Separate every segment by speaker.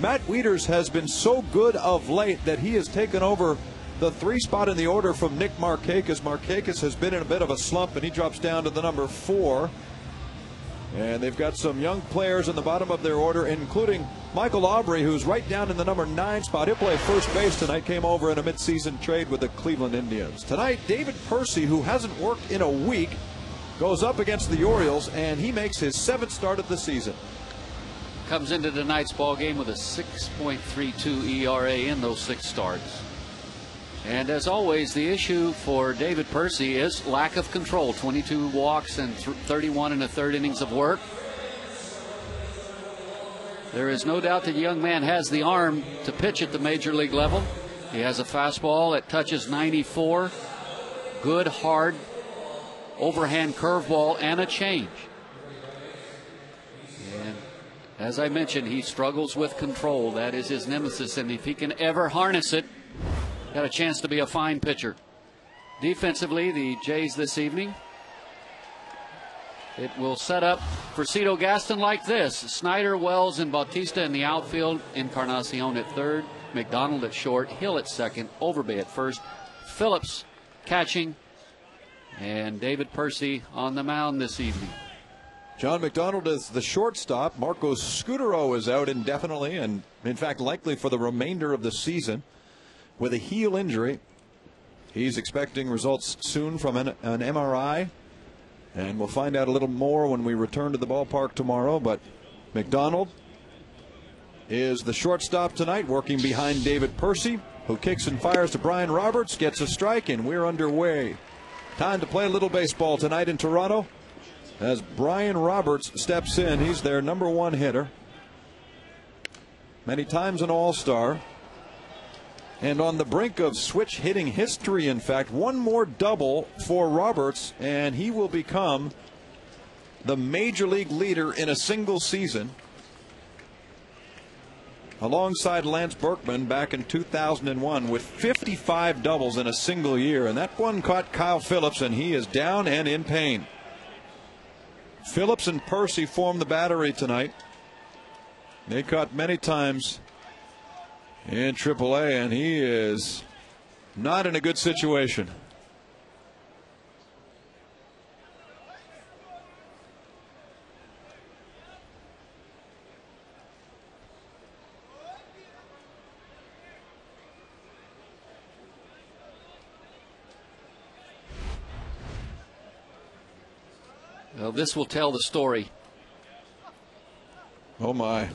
Speaker 1: Matt Wieters has been so good of late that he has taken over the 3 spot in the order from Nick Markakis. Markakis has been in a bit of a slump, and he drops down to the number 4. And they've got some young players in the bottom of their order, including Michael Aubrey, who's right down in the number 9 spot. He'll play first base tonight, came over in a midseason trade with the Cleveland Indians. Tonight, David Percy, who hasn't worked in a week, goes up against the Orioles, and he makes his 7th start of the season.
Speaker 2: Comes into tonight's ball game with a 6.32 ERA in those 6 starts. And as always, the issue for David Percy is lack of control. 22 walks and 31 1/3 innings of work. There is no doubt that the young man has the arm to pitch at the major league level. He has a fastball that touches 94. Good, hard, overhand curveball and a change. And as I mentioned, he struggles with control. That is his nemesis, and if he can ever harness it, got a chance to be a fine pitcher. Defensively, the Jays this evening, it will set up for Cito Gaston like this: Snyder, Wells, and Bautista in the outfield, Encarnacion at third, McDonald at short, Hill at second, Overbay at first, Phillips catching, and David Percy on the mound this evening.
Speaker 1: John McDonald is the shortstop. Marcos Scutero is out indefinitely, and in fact likely for the remainder of the season with a heel injury. He's expecting results soon from an MRI, and we'll find out a little more when we return to the ballpark tomorrow. But McDonald is the shortstop tonight, working behind David Percy, who kicks and fires to Brian Roberts, gets a strike, and we're underway. Time to play a little baseball tonight in Toronto as Brian Roberts steps in. He's their number 1 hitter, many times an all-star, and on the brink of switch hitting history. In fact, one more double for Roberts, and he will become the major league leader in a single season, alongside Lance Berkman back in 2001 with 55 doubles in a single year. And that one caught Kyle Phillips, and he is down and in pain. Phillips and Percy form the battery tonight. They caught many times in AAA, and he is not in a good situation.
Speaker 2: Well, this will tell the story.
Speaker 1: Oh my.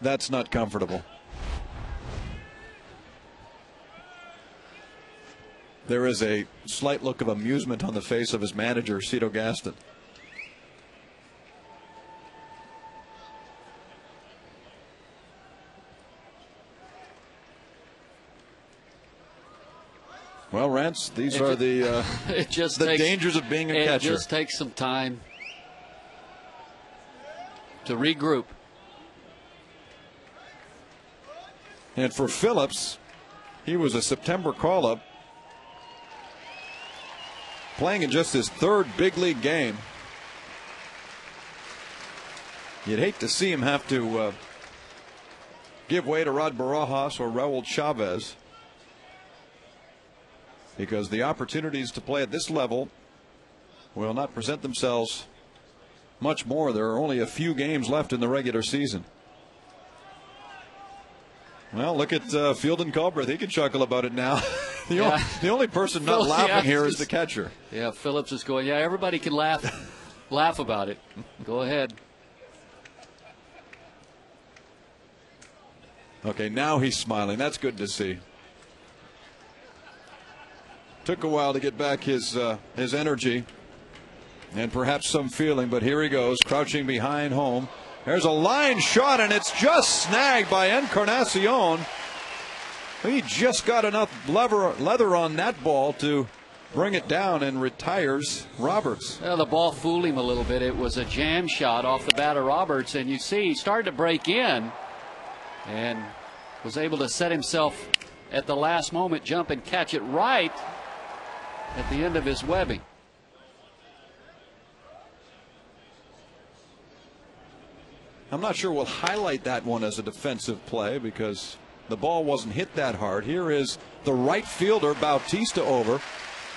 Speaker 1: That's not comfortable. There is a slight look of amusement on the face of his manager, Cito Gaston. Well, Rance, these are the dangers of being a catcher.
Speaker 2: It just takes some time to regroup.
Speaker 1: And for Phillips, he was a September call-up, playing in just his 3rd big league game. You'd hate to see him have to give way to Rod Barajas or Raul Chavez, because the opportunities to play at this level will not present themselves much more. There are only a few games left in the regular season. Well, look at Field and Culbreth. He can chuckle about it now. The only person not laughing here is the catcher.
Speaker 2: Yeah, Phillips is going, yeah, everybody can laugh about it. Go ahead.
Speaker 1: Okay, now he's smiling. That's good to see. Took a while to get back his energy and perhaps some feeling, but here he goes, crouching behind home. There's a line shot, and it's just snagged by Encarnacion. He just got enough leather on that ball to bring it down, and retires Roberts.
Speaker 2: Well, the ball fooled him a little bit. It was a jam shot off the bat of Roberts, and you see he started to break in and was able to set himself at the last moment, jump and catch it right at the end of his webbing.
Speaker 1: I'm not sure we'll highlight that one as a defensive play because the ball wasn't hit that hard. Here is the right fielder Bautista over,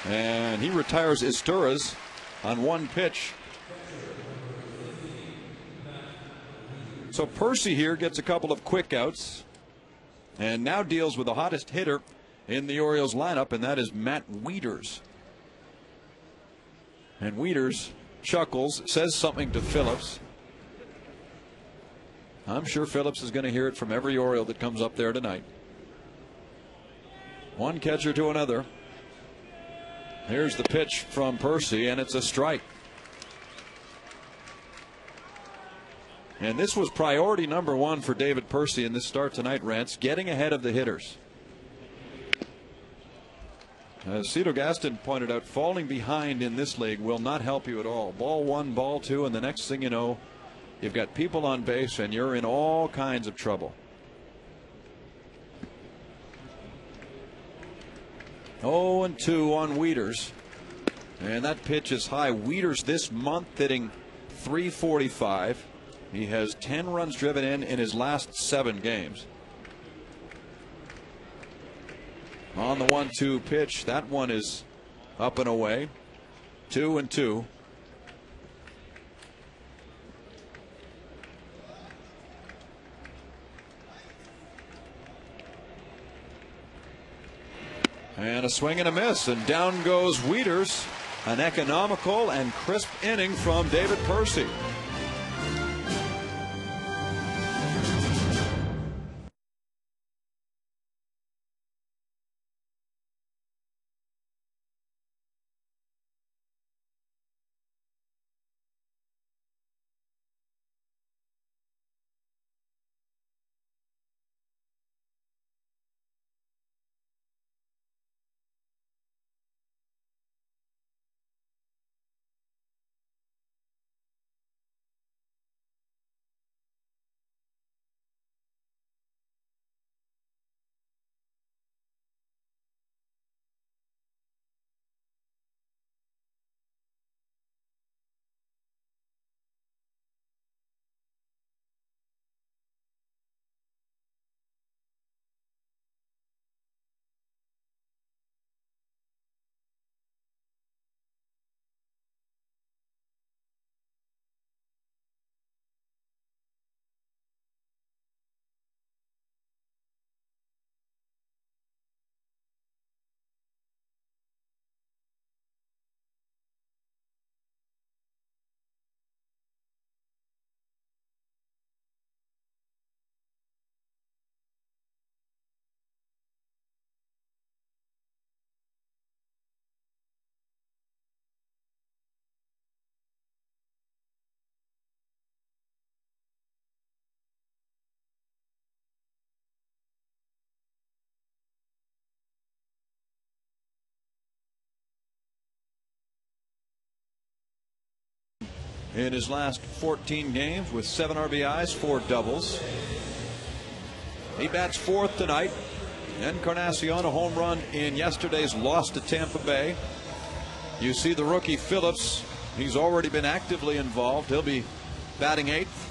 Speaker 1: and he retires Izturis on one pitch. So Percy here gets a couple of quick outs and now deals with the hottest hitter in the Orioles lineup, and that is Matt Wieters. And Wieters chuckles, says something to Phillips. I'm sure Phillips is going to hear it from every Oriole that comes up there tonight. One catcher to another. Here's the pitch from Percy, and it's a strike. And this was priority number one for David Percy in this start tonight, Rance, getting ahead of the hitters. As Cito Gaston pointed out, falling behind in this league will not help you at all. Ball one, ball two, and the next thing you know, you've got people on base and you're in all kinds of trouble. 0-2 on Wieters. And that pitch is high. Wieters this month hitting .345. He has 10 runs driven in his last 7 games. On the 1-2 pitch, that one is up and away. 2-2. And a swing and a miss, and down goes Wieters. An economical and crisp inning from David Percy. In his last 14 games with 7 RBIs, 4 doubles. He bats 4th tonight. Encarnacion, a home run in yesterday's loss to Tampa Bay. You see the rookie Phillips. He's already been actively involved. He'll be batting 8th.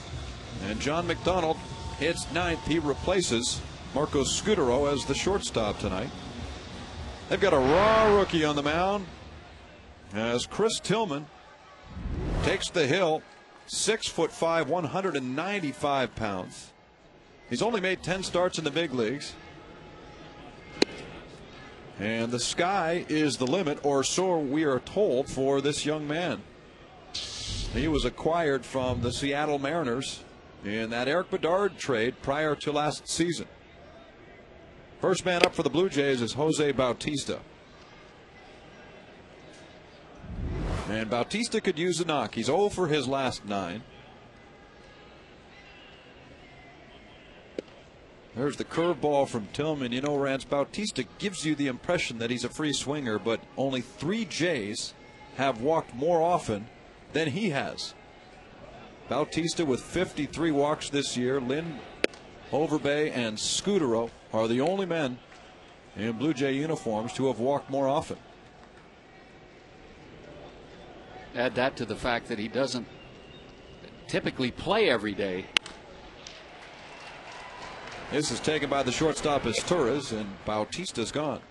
Speaker 1: And John McDonald hits 9th. He replaces Marco Scutaro as the shortstop tonight. They've got a raw rookie on the mound as Chris Tillman takes the hill. 6'5", 195 pounds. He's only made 10 starts in the big leagues. And the sky is the limit, or so we are told, for this young man. He was acquired from the Seattle Mariners in that Eric Bedard trade prior to last season. First man up for the Blue Jays is Jose Bautista. And Bautista could use a knock. He's 0 for his last 9. There's the curveball from Tillman. You know, Rance, Bautista gives you the impression that he's a free swinger, but only 3 Jays have walked more often than he has. Bautista with 53 walks this year. Lynn, Overbay, and Scutaro are the only men in Blue Jay uniforms to have walked more often.
Speaker 2: Add that to the fact that he doesn't typically play every day.
Speaker 1: This is taken by the shortstop as Torres, and Bautista's gone.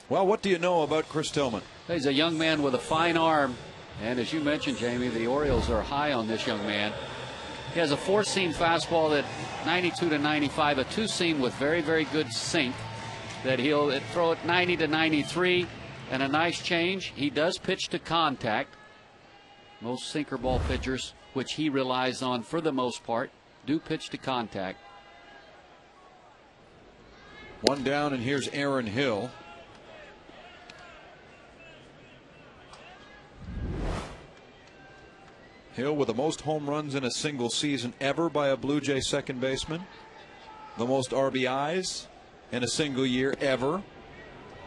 Speaker 1: Well, what do you know about Chris Tillman?
Speaker 2: He's a young man with a fine arm. And as you mentioned, Jamie, the Orioles are high on this young man. He has a 4-seam fastball that 92 to 95, a 2-seam with very, very good sink that he'll throw it 90 to 93, and a nice change. He does pitch to contact. Most sinker ball pitchers, which he relies on for the most part, do pitch to contact.
Speaker 1: One down, and here's Aaron Hill. Hill with the most home runs in a single season ever by a Blue Jay second baseman. The most RBIs in a single year ever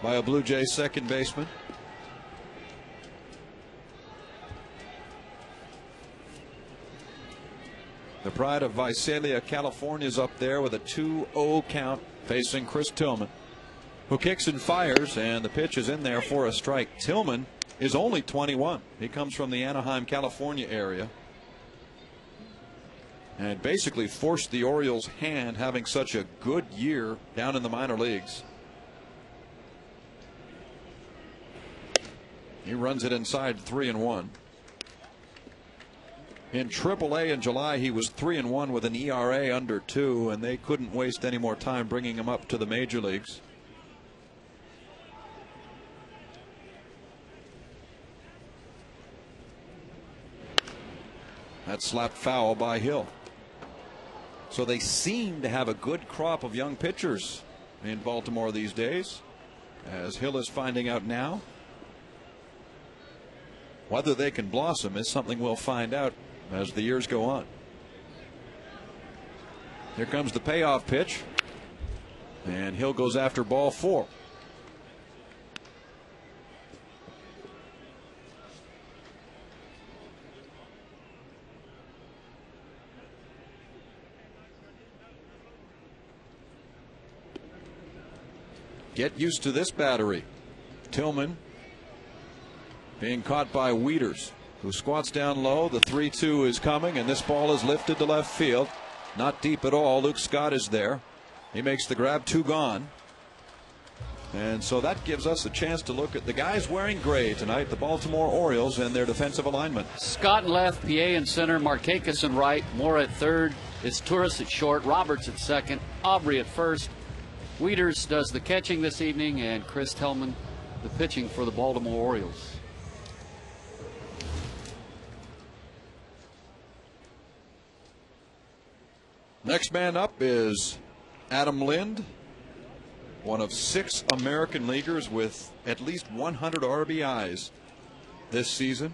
Speaker 1: by a Blue Jay second baseman. The pride of Visalia, California is up there with a 2-0 count facing Chris Tillman, who kicks and fires, and the pitch is in there for a strike. Tillman is only 21. He comes from the Anaheim, California area, and basically forced the Orioles' hand having such a good year down in the minor leagues. He runs it inside 3-1. In AAA in July, he was 3-1 with an ERA under 2, and they couldn't waste any more time bringing him up to the major leagues. That's slapped foul by Hill. So they seem to have a good crop of young pitchers in Baltimore these days, as Hill is finding out now. Whether they can blossom is something we'll find out as the years go on. Here comes the payoff pitch, and Hill goes after ball 4. Get used to this battery. Tillman being caught by Wieters, who squats down low. The 3-2 is coming, and this ball is lifted to left field. Not deep at all. Luke Scott is there. He makes the grab, 2 gone. And so that gives us a chance to look at the guys wearing gray tonight, the Baltimore Orioles, and their defensive alignment.
Speaker 2: Scott in left, PA in center, Markakis in right, Moore at third. It's Torres at short, Roberts at second, Aubrey at first. Wieters does the catching this evening, and Chris Tillman the pitching for the Baltimore Orioles.
Speaker 1: Next man up is Adam Lind, one of 6 American leaguers with at least 100 RBIs this season.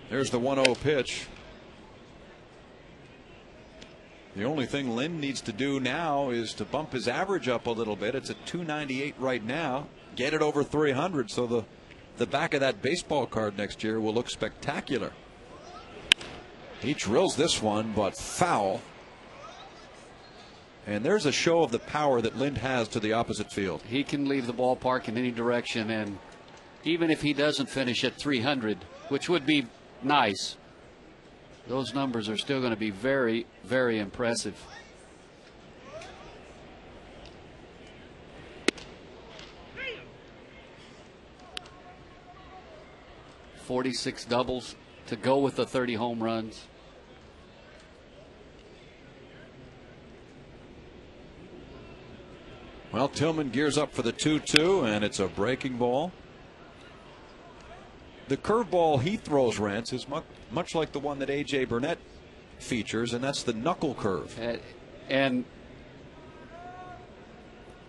Speaker 1: There's the 1-0 pitch. The only thing Lind needs to do now is to bump his average up a little bit. It's at 298 right now. Get it over 300, so the back of that baseball card next year will look spectacular. He drills this one, but foul. And there's a show of the power that Lind has to the opposite field.
Speaker 2: He can leave the ballpark in any direction, and even if he doesn't finish at 300, which would be nice, those numbers are still going to be very, very impressive. .46 doubles to go with the 30 home runs.
Speaker 1: Well, Tillman gears up for the 2-2, and it's a breaking ball. The curveball he throws, Rance, is much like the one that A.J. Burnett features, and that's the knuckle curve.
Speaker 2: And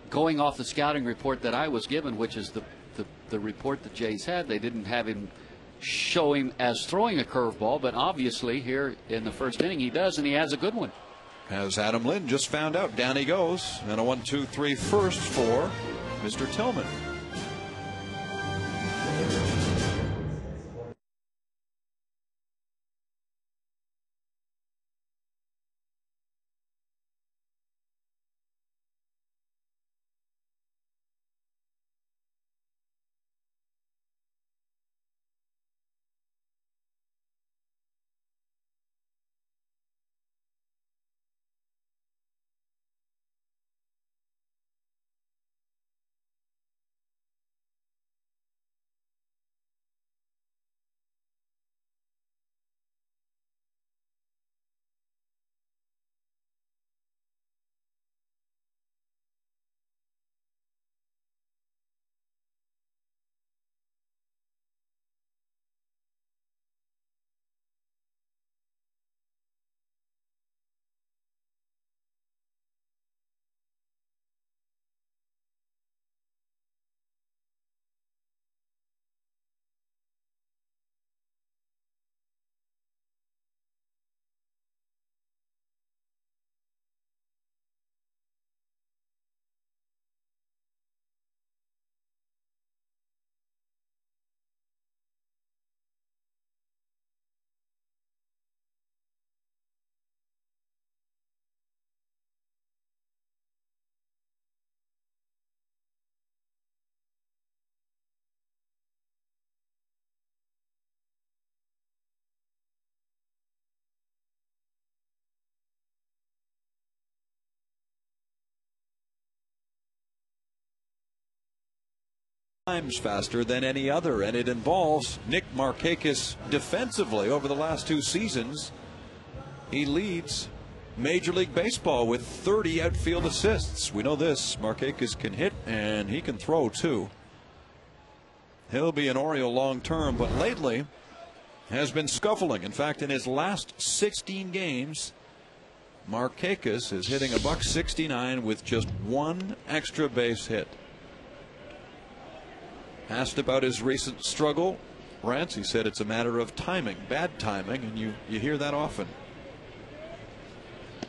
Speaker 2: going off the scouting report that I was given, which is the report the Jays had, they didn't have him show him as throwing a curveball, but obviously here in the first inning he does, and he has a good one.
Speaker 1: As Adam Lind just found out, down he goes, and a 1-2-3 first for Mr. Tillman. times faster than any other, and it involves Nick Markakis defensively. Over the last 2 seasons, he leads Major League Baseball with 30 outfield assists. We know this. Markakis can hit and he can throw too. He'll be an Oriole long term, but lately has been scuffling. In fact, in his last 16 games, Markakis is hitting $169 with just 1 extra base hit. Asked about his recent struggle, Rance, he said it's a matter of timing, bad timing, and you hear that often.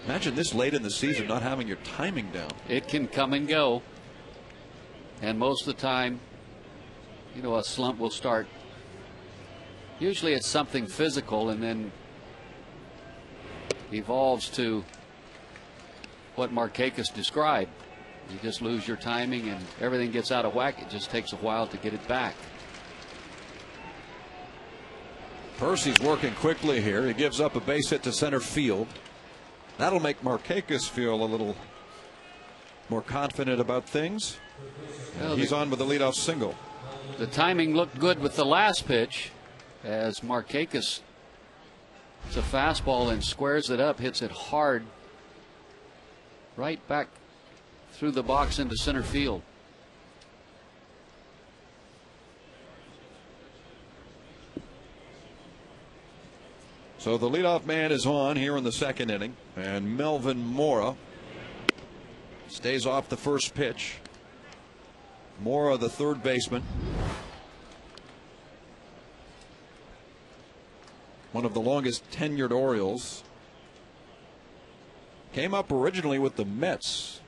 Speaker 1: Imagine this late in the season not having your timing down.
Speaker 2: It can come and go, and most of the time, you know, a slump will start. Usually it's something physical and then evolves to what Markakis described. You just lose your timing and everything gets out of whack. It just takes a while to get it back.
Speaker 1: Percy's working quickly here. He gives up a base hit to center field. That'll make Markakis feel a little more confident about things. Well, he's on with the leadoff single.
Speaker 2: The timing looked good with the last pitch as Markakis, it's a fastball and squares it up, hits it hard right back through the box into center field.
Speaker 1: So the leadoff man is on here in the second inning, and Melvin Mora stays off the first pitch. Mora, the third baseman, one of the longest tenured Orioles, came up originally with the Mets.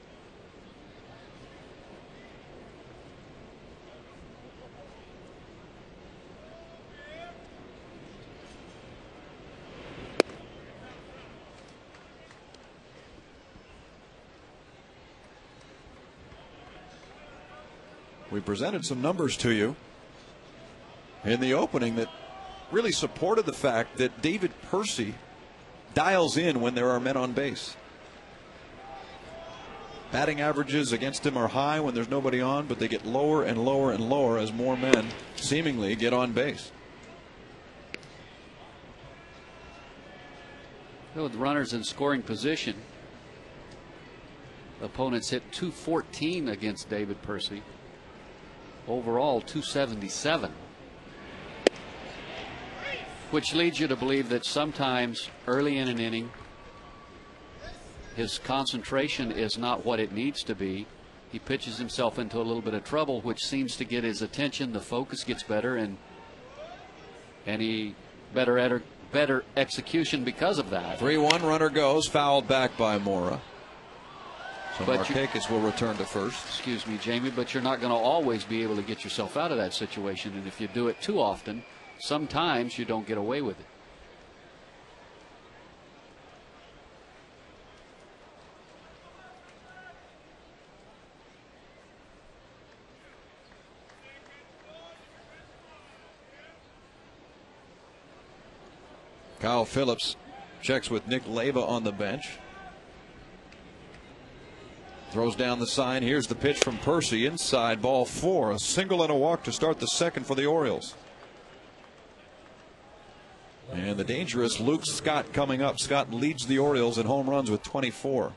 Speaker 1: We presented some numbers to you in the opening that really supported the fact that David Percy dials in when there are men on base. Batting averages against him are high when there's nobody on, but they get lower and lower and lower as more men seemingly get on base.
Speaker 2: With runners in scoring position, opponents hit .214 against David Percy. Overall, .277. Which leads you to believe that sometimes early in an inning, his concentration is not what it needs to be. He pitches himself into a little bit of trouble, which seems to get his attention. The focus gets better, and he better execution because of that.
Speaker 1: 3-1 runner goes, fouled back by Mora. So Markakis will return to first.
Speaker 2: Excuse me, Jamie, but you're not going to always be able to get yourself out of that situation, and if you do it too often, sometimes you don't get away with it.
Speaker 1: Kyle Phillips checks with Nick Leyva on the bench. Throws down the sign. Here's the pitch from Percy. Inside, ball 4. A single and a walk to start the second for the Orioles. And the dangerous Luke Scott coming up. Scott leads the Orioles in home runs with 24.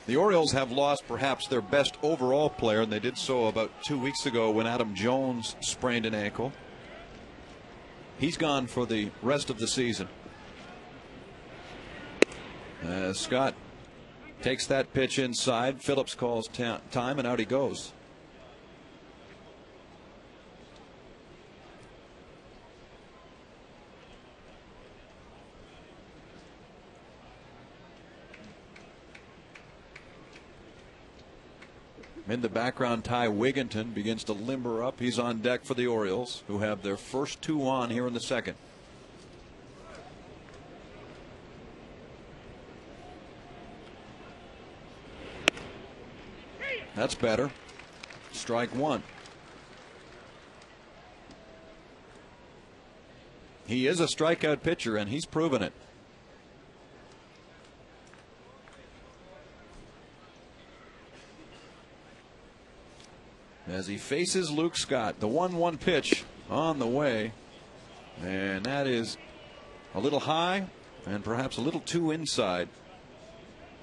Speaker 1: The Orioles have lost perhaps their best overall player, and they did so about 2 weeks ago when Adam Jones sprained an ankle. He's gone for the rest of the season. Scott takes that pitch inside. Phillips calls time, and out he goes. In the background, Ty Wigginton begins to limber up. He's on deck for the Orioles, who have their first 2 on here in the second. That's better. Strike 1. He is a strikeout pitcher, and he's proven it. As he faces Luke Scott, the 1-1 pitch on the way, and that is a little high and perhaps a little too inside.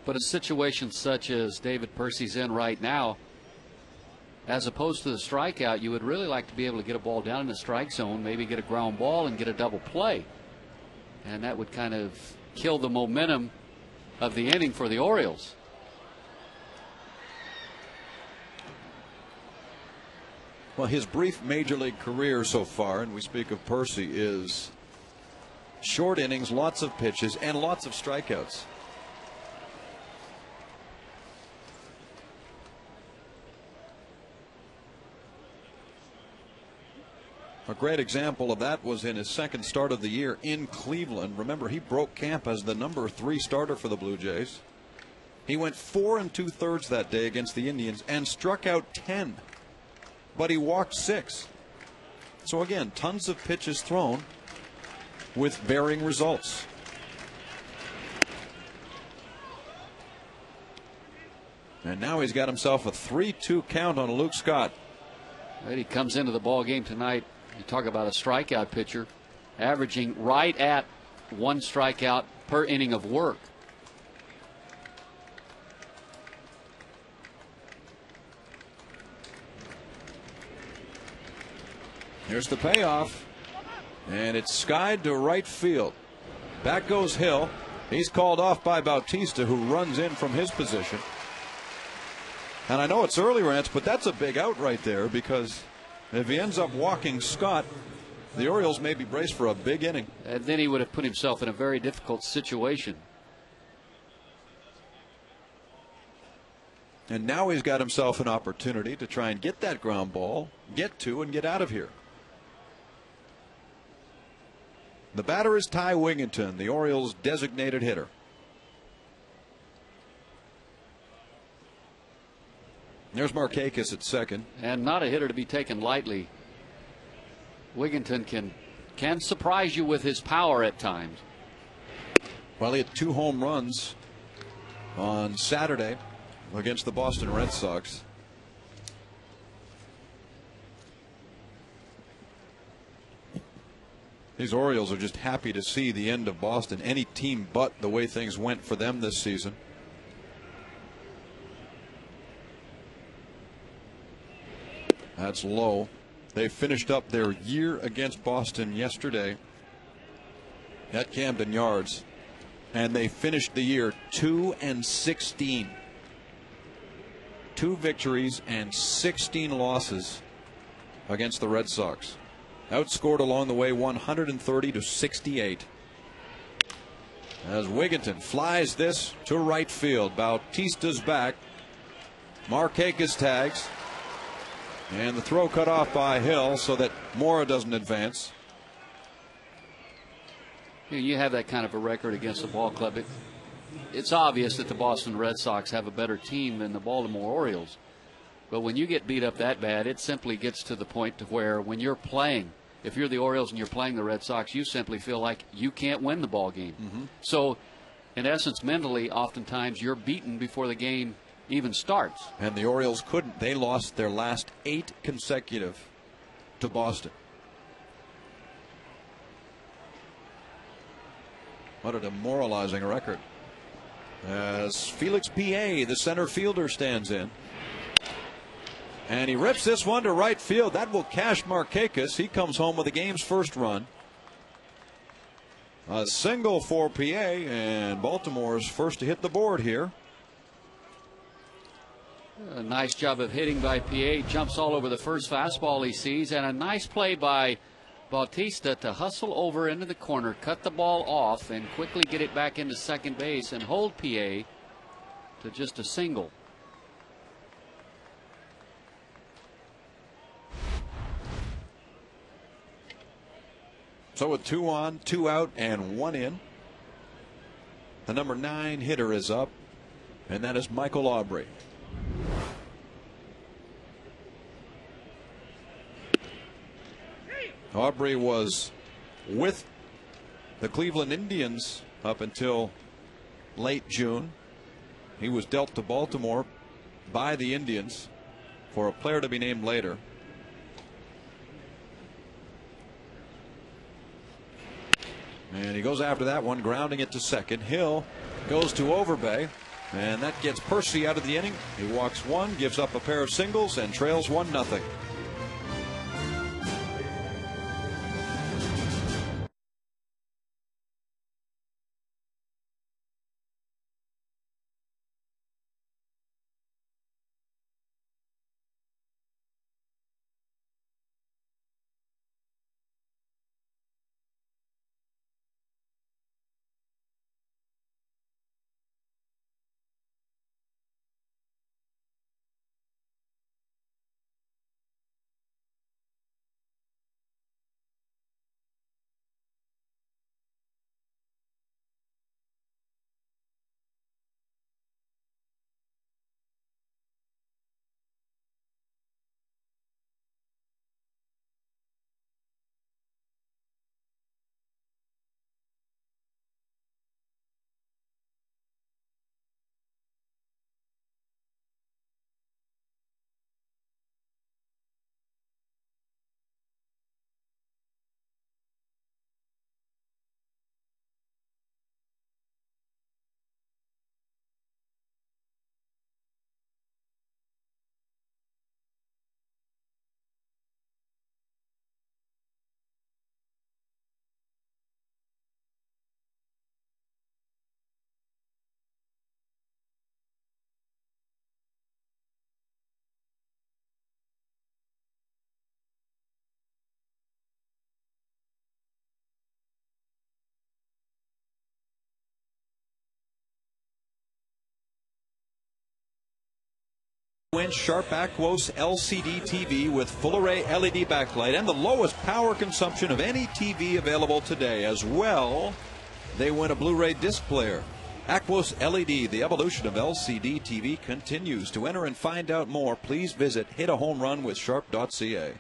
Speaker 2: But a situation such as David Percy's in right now, as opposed to the strikeout, you would really like to be able to get a ball down in the strike zone, maybe get a ground ball and get a double play. And that would kind of kill the momentum of the inning for the Orioles.
Speaker 1: Well, his brief major league career so far, and we speak of Percy, is short innings, lots of pitches, and lots of strikeouts. A great example of that was in his second start of the year in Cleveland. Remember, he broke camp as the number 3 starter for the Blue Jays. He went 4 2/3 that day against the Indians and struck out 10. But he walked 6. So again, tons of pitches thrown with varying results. And now he's got himself a 3-2 count on Luke Scott.
Speaker 2: Right, he comes into the ball game tonight. You talk about a strikeout pitcher, averaging right at 1 strikeout per inning of work.
Speaker 1: Here's the payoff, and it's skied to right field. Back goes Hill. He's called off by Bautista, who runs in from his position. And I know it's early, Rance, but that's a big out right there, because if he ends up walking Scott, the Orioles may be braced for a big inning.
Speaker 2: And then he would have put himself in a very difficult situation.
Speaker 1: And now he's got himself an opportunity to try and get that ground ball, get to, and get out of here. The batter is Ty Wigginton, the Orioles' designated hitter. There's Markakis at second.
Speaker 2: And not a hitter to be taken lightly. Wigginton can surprise you with his power at times.
Speaker 1: Well, he had 2 home runs on Saturday against the Boston Red Sox. These Orioles are just happy to see the end of Boston. Any team but the way things went for them this season. That's low. They finished up their year against Boston yesterday at Camden Yards, and they finished the year 2-16. 2 victories and 16 losses against the Red Sox. Outscored along the way 130-68. As Wigginton flies this to right field. Bautista's back. Markakis tags. And the throw cut off by Hill so that Mora doesn't advance.
Speaker 2: You have that kind of a record against the ball club. It's obvious that the Boston Red Sox have a better team than the Baltimore Orioles. But when you get beat up that bad, it simply gets to the point to where when you're playing, if you're the Orioles and you're playing the Red Sox, you simply feel like you can't win the ball game. So, in essence, mentally, oftentimes you're beaten before the game even starts.
Speaker 1: And the Orioles couldn't. They lost their last 8 consecutive to Boston. What a demoralizing record. As Felix P.A., the center fielder, stands in. And he rips this one to right field. That will cash Markakis. He comes home with the game's first run. A single for P.A., and Baltimore's first to hit the board here.
Speaker 2: A nice job of hitting by P.A. Jumps all over the first fastball he sees, and a nice play by Bautista to hustle over into the corner, cut the ball off, and quickly get it back into second base and hold P.A. to just a single.
Speaker 1: So with 2 on, 2 out, and 1 in, the number 9 hitter is up, and that is Michael Aubrey. Aubrey was with the Cleveland Indians up until late June. He was dealt to Baltimore by the Indians for a player to be named later. And he goes after that one, grounding it to second. Hill goes to Overbay, and that gets Percy out of the inning. He walks one, gives up a pair of singles, and trails 1-0. Inch Sharp Aquos LCD TV with full array LED backlight and the lowest power consumption of any TV available today. As well, they win a Blu-ray disc player. Aquos LED, the evolution of LCD TV continues. To enter and find out more, please visit hitahomerunwithsharp.ca.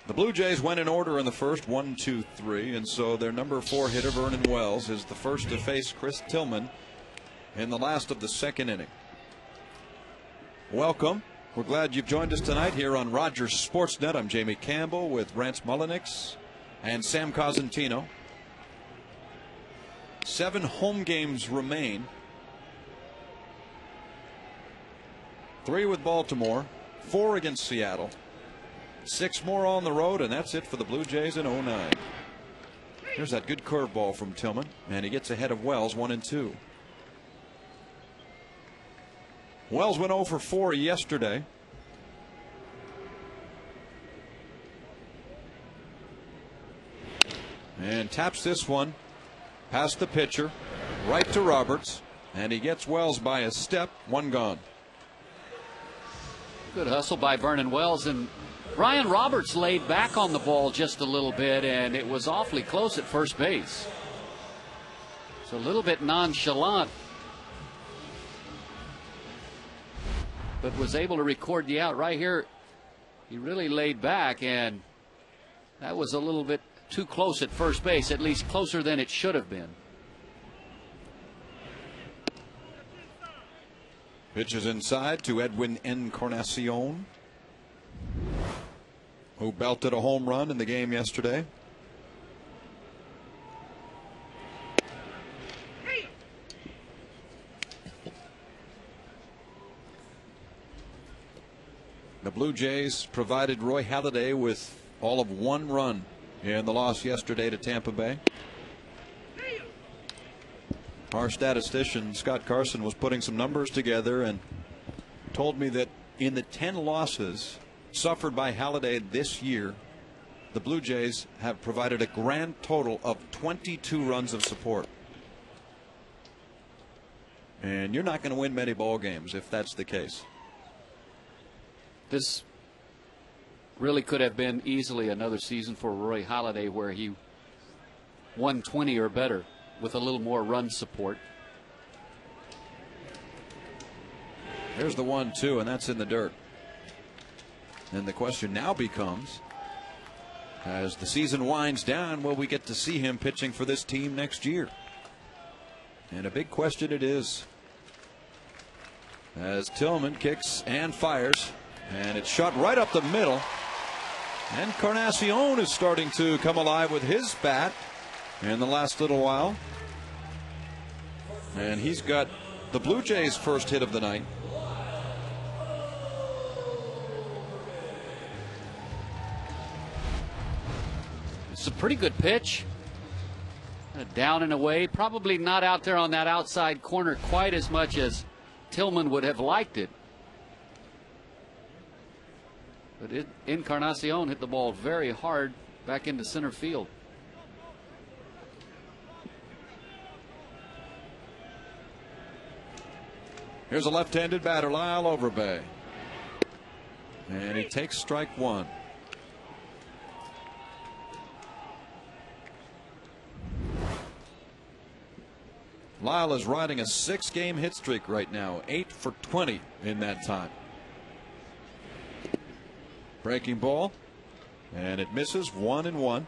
Speaker 1: The Blue Jays went in order in the first, 1, 2, 3, and so their number 4 hitter, Vernon Wells, is the first to face Chris Tillman in the last of the second inning. Welcome. We're glad you've joined us tonight here on Rogers Sportsnet. I'm Jamie Campbell with Rance Mullenix and Sam Cosentino. 7 home games remain. 3 with Baltimore, 4 against Seattle, 6 more on the road, and that's it for the Blue Jays in 09. Here's that good curveball from Tillman, and he gets ahead of Wells 1-2. Wells went 0 for 4 yesterday. And taps this one past the pitcher, right to Roberts, and he gets Wells by a step, 1 gone.
Speaker 2: Good hustle by Vernon Wells, and Ryan Roberts laid back on the ball just a little bit, and it was awfully close at first base. It's a little bit nonchalant, but was able to record the out right here. He really laid back, and that was a little bit too close at first base, at least closer than it should have been.
Speaker 1: Pitches inside to Edwin Encarnacion, who belted a home run in the game yesterday. The Blue Jays provided Roy Halladay with all of 1 run in the loss yesterday to Tampa Bay. Our statistician Scott Carson was putting some numbers together and told me that in the 10 losses suffered by Halladay this year, the Blue Jays have provided a grand total of 22 runs of support. And you're not going to win many ball games if that's the case.
Speaker 2: This really could have been easily another season for Roy Halladay where he won 20 or better with a little more run support.
Speaker 1: There's the 1-2, and that's in the dirt. And the question now becomes, As the season winds down, will we get to see him pitching for this team next year? And a big question it is. As Tillman kicks and fires, and it's shot right up the middle. Encarnacion is starting to come alive with his bat in the last little while. And he's got the Blue Jays' first hit of the night.
Speaker 2: It's a pretty good pitch. Down and away. Probably not out there on that outside corner quite as much as Tillman would have liked it. But Encarnacion hit the ball very hard back into center field.
Speaker 1: Here's a left-handed batter, Lyle Overbay. And he takes strike one. Lyle is riding a 6-game hit streak right now, 8 for 20 in that time. Breaking ball, and it misses, 1-1.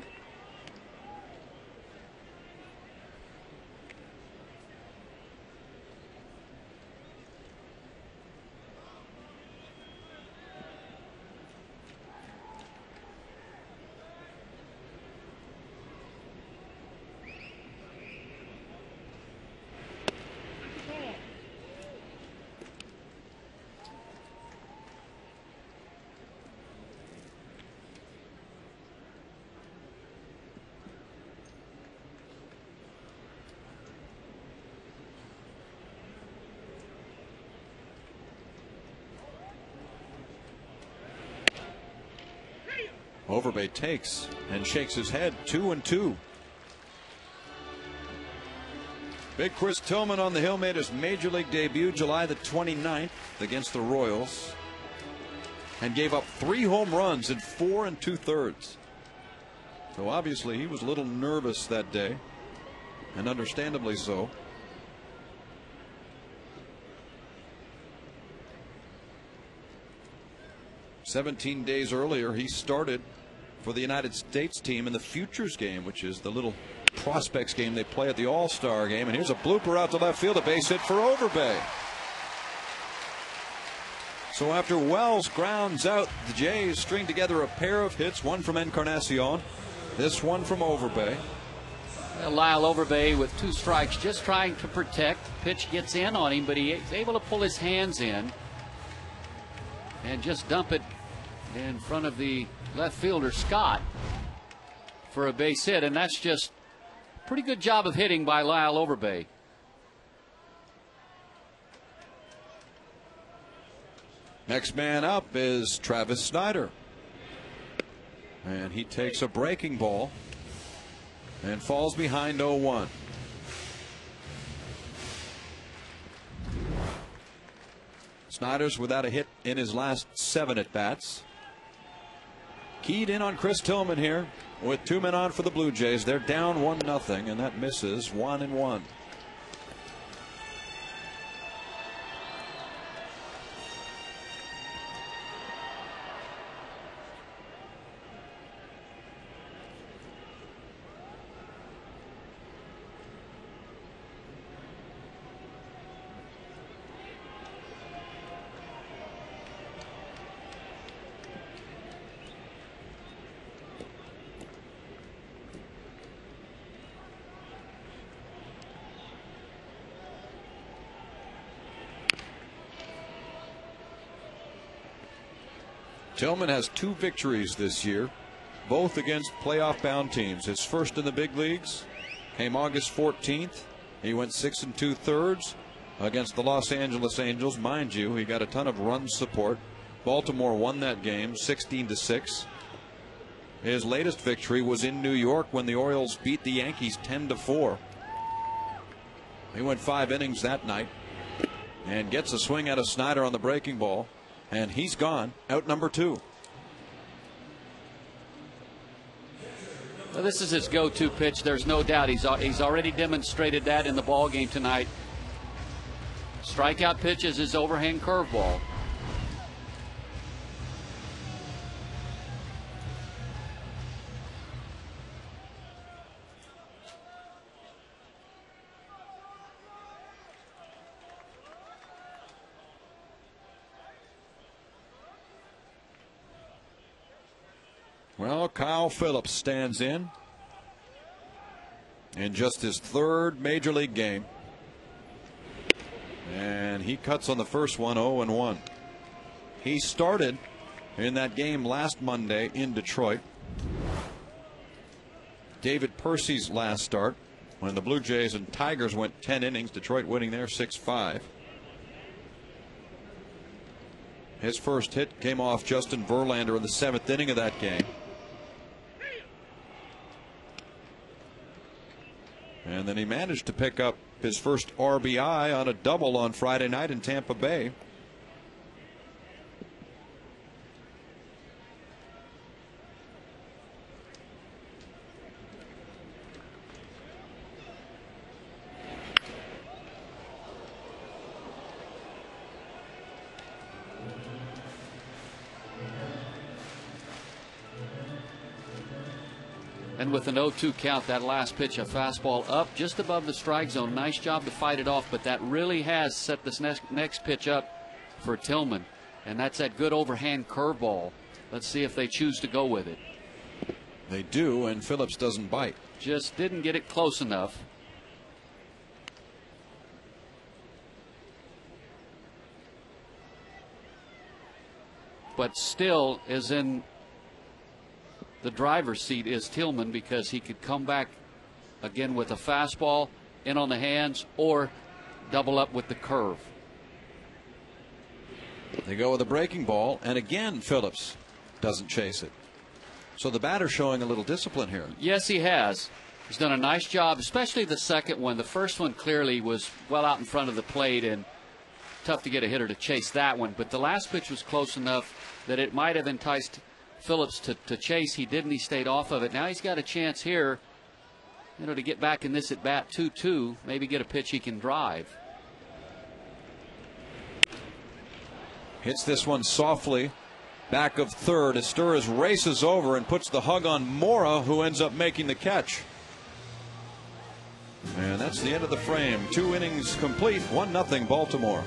Speaker 1: Overbay takes and shakes his head, 2-2. Big Chris Tillman on the hill made his major league debut July the 29th against the Royals and gave up 3 home runs in 4 2/3. So obviously he was a little nervous that day, and understandably so. "17 days earlier, he started for the United States team in the Futures game, which is the little prospects game they play at the All-Star game. And here's a blooper out to left field, a base hit for Overbay. So after Wells grounds out, the Jays string together a pair of hits, one from Encarnacion, this one from Overbay.
Speaker 2: Lyle Overbay with 2 strikes, just trying to protect. Pitch gets in on him, but he's able to pull his hands in and just dump it in front of the left fielder Scott for a base hit, and that's just a pretty good job of hitting by Lyle Overbay.
Speaker 1: Next man up is Travis Snyder, and he takes a breaking ball and falls behind 0-1. Snyder's without a hit in his last 7 at-bats. Keyed in on Chris Tillman here with 2 men on for the Blue Jays. They're down 1-0, and that misses, 1-1. Tillman has 2 victories this year, both against playoff-bound teams. His first in the big leagues came August 14th. He went 6 2/3 against the Los Angeles Angels. Mind you, he got a ton of run support. Baltimore won that game 16-6. His latest victory was in New York when the Orioles beat the Yankees 10-4. He went 5 innings that night and gets a swing out of Snyder on the breaking ball. And he's gone, out number 2.
Speaker 2: Well, this is his go-to pitch. There's no doubt. He's already demonstrated that in the ball game tonight. Strikeout pitch is his overhand curveball.
Speaker 1: Well, Kyle Phillips stands in just his third major league game. And he cuts on the first one, 0-1. He started in that game last Monday in Detroit. David Percy's last start when the Blue Jays and Tigers went 10 innings, Detroit winning there 6-5. His first hit came off Justin Verlander in the 7th inning of that game. And then he managed to pick up his first RBI on a double on Friday night in Tampa Bay.
Speaker 2: And with an 0-2 count, that last pitch, a fastball up just above the strike zone. Nice job to fight it off, but that really has set this next pitch up for Tillman. And that's that good overhand curveball. Let's see if they choose to go with it.
Speaker 1: They do, and Phillips doesn't bite.
Speaker 2: Just didn't get it close enough. But still is in the driver's seat is Tillman, because he could come back again with a fastball in on the hands or double up with the curve.
Speaker 1: They go with a breaking ball, and again Phillips doesn't chase it. So the batter's showing a little discipline here.
Speaker 2: Yes, he has. He's done a nice job, especially the second one. The first one clearly was well out in front of the plate and tough to get a hitter to chase that one. But the last pitch was close enough that it might have enticed Phillips to chase. He didn't. He stayed off of it. Now he's got a chance here, to get back in this at bat 2-2, maybe get a pitch he can drive.
Speaker 1: Hits this one softly back of third. Asturias races over and puts the hug on Mora, who ends up making the catch. And that's the end of the frame. 2 innings complete, 1-0 Baltimore.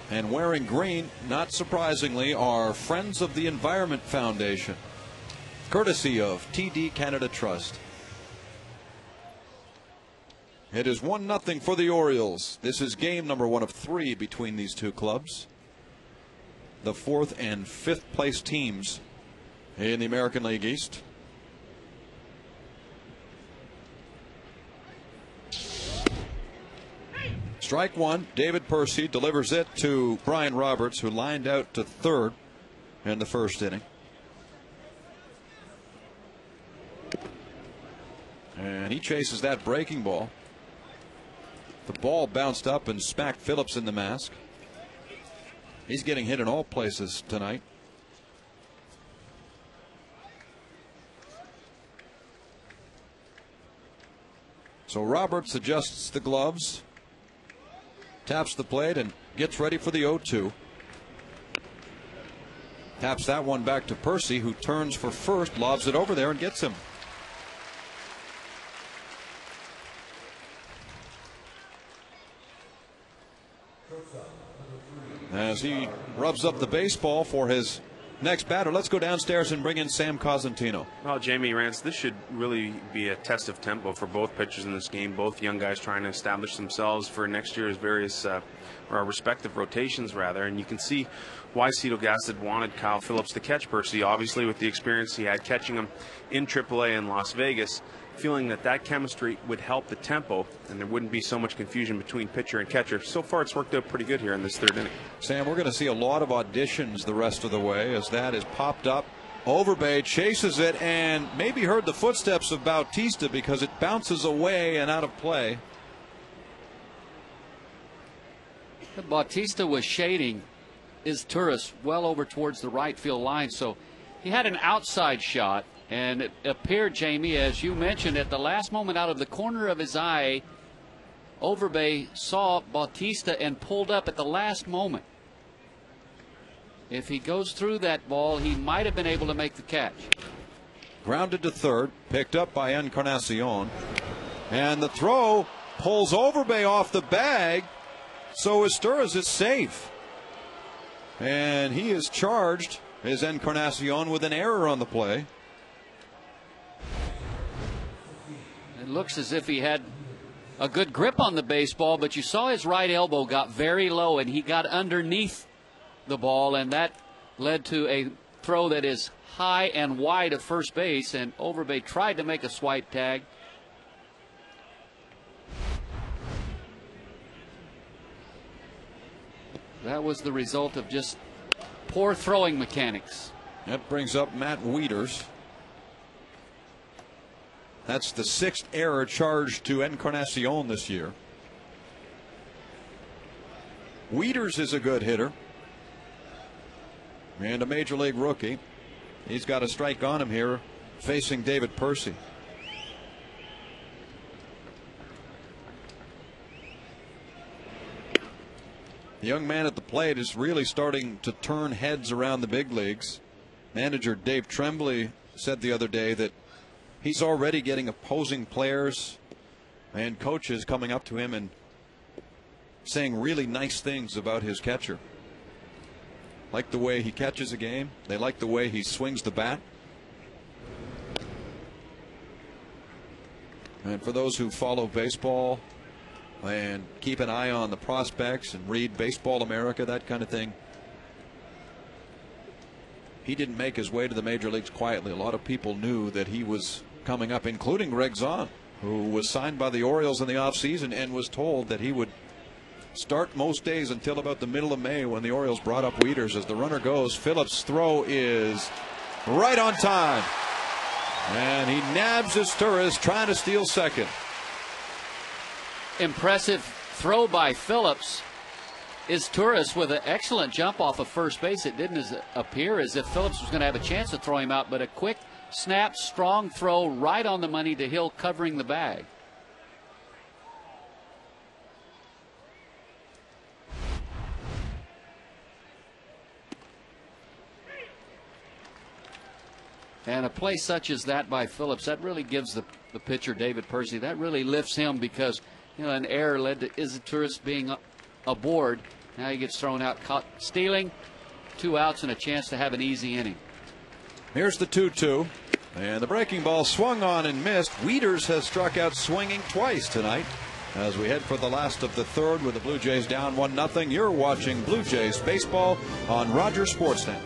Speaker 1: And wearing green, not surprisingly, are Friends of the Environment Foundation, courtesy of TD Canada Trust. It is 1-0 for the Orioles. This is game number 1 of 3 between these two clubs. The 4th and 5th place teams in the American League East. Strike one. David Percy delivers it to Brian Roberts, who lined out to third in the first inning. And he chases that breaking ball. The ball bounced up and smacked Phillips in the mask. He's getting hit in all places tonight. So Roberts adjusts the gloves, taps the plate, and gets ready for the 0-2. Taps that one back to Percy, who turns for first, lobs it over there, and gets him. As he rubs up the baseball for his next batter, let's go downstairs and bring in Sam Cosentino.
Speaker 3: Well, Jamie Rance, this should really be a test of tempo for both pitchers in this game. Both young guys trying to establish themselves for next year's various or respective rotations, rather. And you can see why Cito Gaston wanted Kyle Phillips to catch Percy. Obviously, with the experience he had catching him in AAA in Las Vegas, feeling that chemistry would help the tempo and there wouldn't be so much confusion between pitcher and catcher. So far, it's worked out pretty good here in this third inning.
Speaker 1: Sam, we're going to see a lot of auditions the rest of the way as that is popped up. Overbay chases it and maybe heard the footsteps of Bautista because it bounces away and out of play.
Speaker 2: Bautista was shading Izturis well over towards the right field line, so he had an outside shot. And it appeared, Jamie, as you mentioned, at the last moment out of the corner of his eye, Overbay saw Bautista and pulled up at the last moment. If he goes through that ball, he might have been able to make the catch.
Speaker 1: Grounded to third, picked up by Encarnacion. And the throw pulls Overbay off the bag, so Izturis is safe. And he is charged, is Encarnacion, with an error on the play.
Speaker 2: It looks as if he had a good grip on the baseball, but you saw his right elbow got very low and he got underneath the ball, and that led to a throw that is high and wide of first base, and Overbay tried to make a swipe tag. That was the result of just poor throwing mechanics.
Speaker 1: That brings up Matt Wieters. That's the 6th error charged to Encarnacion this year. Wieters is a good hitter and a major league rookie. He's got a strike on him here facing David Percy. The young man at the plate is really starting to turn heads around the big leagues. Manager Dave Tremblay said the other day that he's already getting opposing players and coaches coming up to him and saying really nice things about his catcher. Like the way he catches a game. They like the way he swings the bat. And for those who follow baseball and keep an eye on the prospects and read Baseball America, that kind of thing, he didn't make his way to the major leagues quietly. A lot of people knew that he was coming up, including Greg Zahn, who was signed by the Orioles in the offseason and was told that he would start most days until about the middle of May when the Orioles brought up Wieters. As the runner goes, Phillips' throw is right on time. And he nabs Izturis trying to steal second.
Speaker 2: Impressive throw by Phillips. Izturis with an excellent jump off of first base. It didn't appear as if Phillips was going to have a chance to throw him out, but a quick snap, strong throw right on the money to Hill, covering the bag. And a play such as that by Phillips, that really gives the pitcher, David Percy, that really lifts him, because an error led to Izturis being aboard. Now he gets thrown out, caught stealing, 2 outs and a chance to have an easy inning.
Speaker 1: Here's the 2-2. And the breaking ball swung on and missed. Wieters has struck out swinging twice tonight. As we head for the last of the third with the Blue Jays down 1-0. You're watching Blue Jays baseball on Rogers Sportsnet.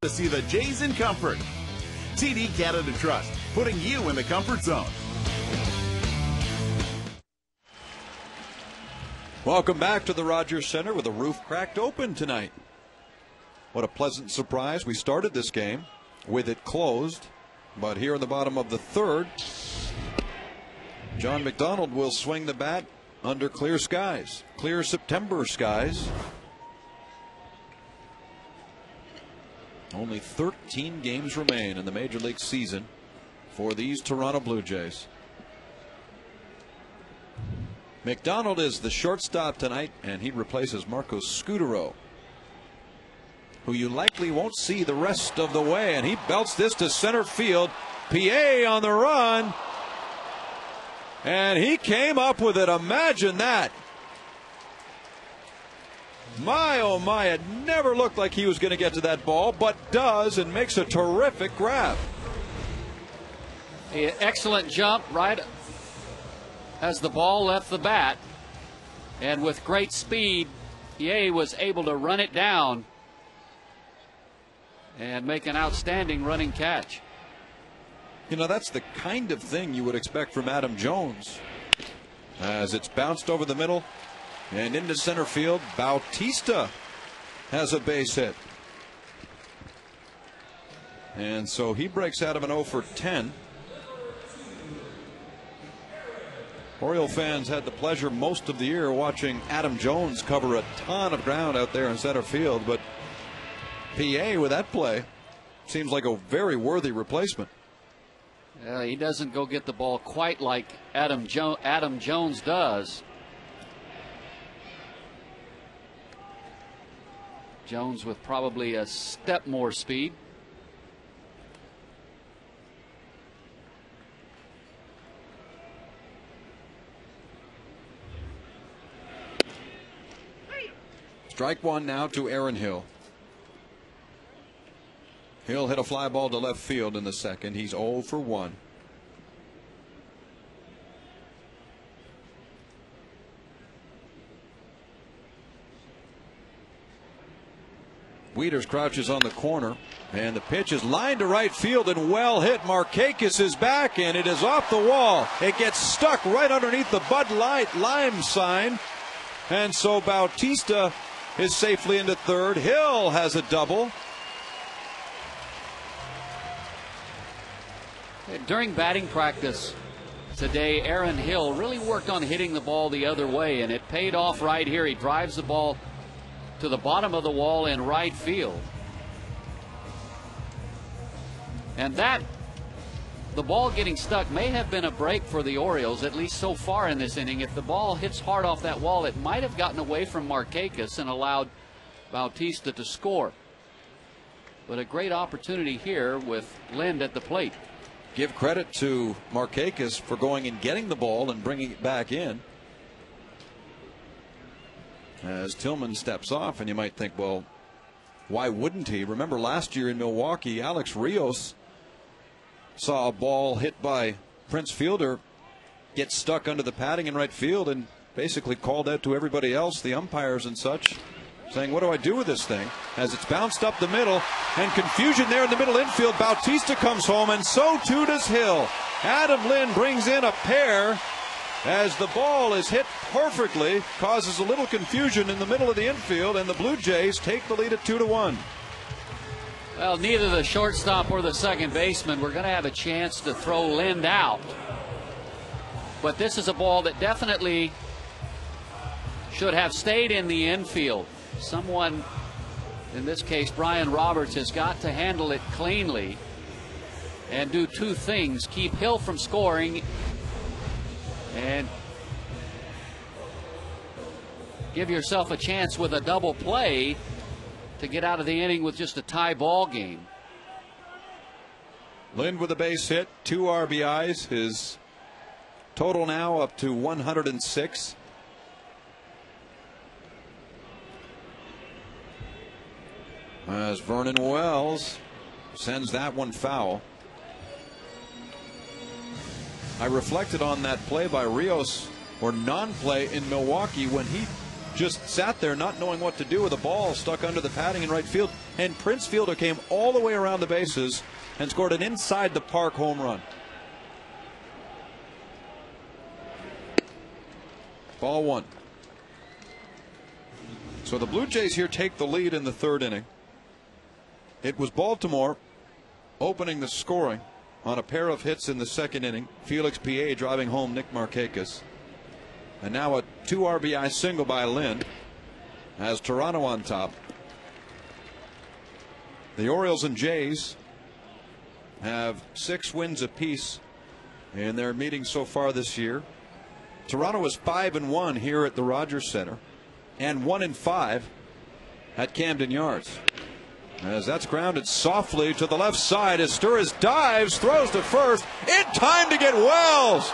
Speaker 4: to see the Jays in comfort. TD Canada Trust, putting you in the comfort zone.
Speaker 1: Welcome back to the Rogers Center with the roof cracked open tonight. What a pleasant surprise. We started this game with it closed, but here in the bottom of the third, John McDonald will swing the bat under clear skies, clear September skies. Only 13 games remain in the Major League season for these Toronto Blue Jays. McDonald is the shortstop tonight, and he replaces Marco Scutaro, who you likely won't see the rest of the way. And he belts this to center field. PA on the run. And he came up with it. Imagine that. My, oh my, it never looked like he was going to get to that ball, but does, and makes a terrific grab.
Speaker 2: Excellent jump right as the ball left the bat, and with great speed, PA was able to run it down and make an outstanding running catch.
Speaker 1: You know, that's the kind of thing you would expect from Adam Jones. As it's bounced over the middle and into center field, Bautista has a base hit. And so he breaks out of an 0 for 10. Oriole fans had the pleasure most of the year watching Adam Jones cover a ton of ground out there in center field, but PA with that play seems like a very worthy replacement.
Speaker 2: He doesn't go get the ball quite like Adam Jones does. Jones with probably a step more speed.
Speaker 1: Strike one now to Aaron Hill. Hill hit a fly ball to left field in the second. He's 0 for 1. Wieters crouches on the corner, and the pitch is lined to right field and well hit. Markakis is back, and it is off the wall. It gets stuck right underneath the Bud Light Lime sign, and so Bautista is safely into third. Hill has a double.
Speaker 2: During batting practice today, Aaron Hill really worked on hitting the ball the other way, and it paid off right here. He drives the ball to the bottom of the wall in right field. And that, the ball getting stuck, may have been a break for the Orioles, at least so far in this inning. If the ball hits hard off that wall, it might have gotten away from Markakis and allowed Bautista to score. But a great opportunity here with Lind at the plate.
Speaker 1: Give credit to Markakis for going and getting the ball and bringing it back in. As Tillman steps off, and you might think, well, why wouldn't he? Remember last year in Milwaukee, Alex Rios saw a ball hit by Prince Fielder get stuck under the padding in right field and basically called out to everybody else, the umpires and such, saying, what do I do with this thing? As it's bounced up the middle, and confusion there in the middle infield. Bautista comes home, and so too does Hill. Adam Lind brings in a pair as the ball is hit perfectly, causes a little confusion in the middle of the infield, and the Blue Jays take the lead at 2-1.
Speaker 2: Well, neither the shortstop or the second baseman were going to have a chance to throw Lind out. But this is a ball that definitely should have stayed in the infield. Someone, in this case Brian Roberts, has got to handle it cleanly and do two things: keep Hill from scoring and give yourself a chance with a double play to get out of the inning with just a tie ball game.
Speaker 1: Lind with a base hit, 2 RBIs, his total now up to 106. As Vernon Wells sends that one foul. I reflected on that play by Rios, or non-play in Milwaukee, when he just sat there not knowing what to do with the ball stuck under the padding in right field. And Prince Fielder came all the way around the bases and scored an inside the park home run. Ball one. So the Blue Jays here take the lead in the third inning. It was Baltimore opening the scoring on a pair of hits in the second inning. Felix P.A. driving home Nick Markakis. And now a 2 RBI single by Lynn has Toronto on top. The Orioles and Jays have 6 wins apiece in their meetings so far this year. Toronto is 5-1 here at the Rogers Center and 1-5 at Camden Yards. As that's grounded softly to the left side as Sturris dives, throws to first in time to get Wells.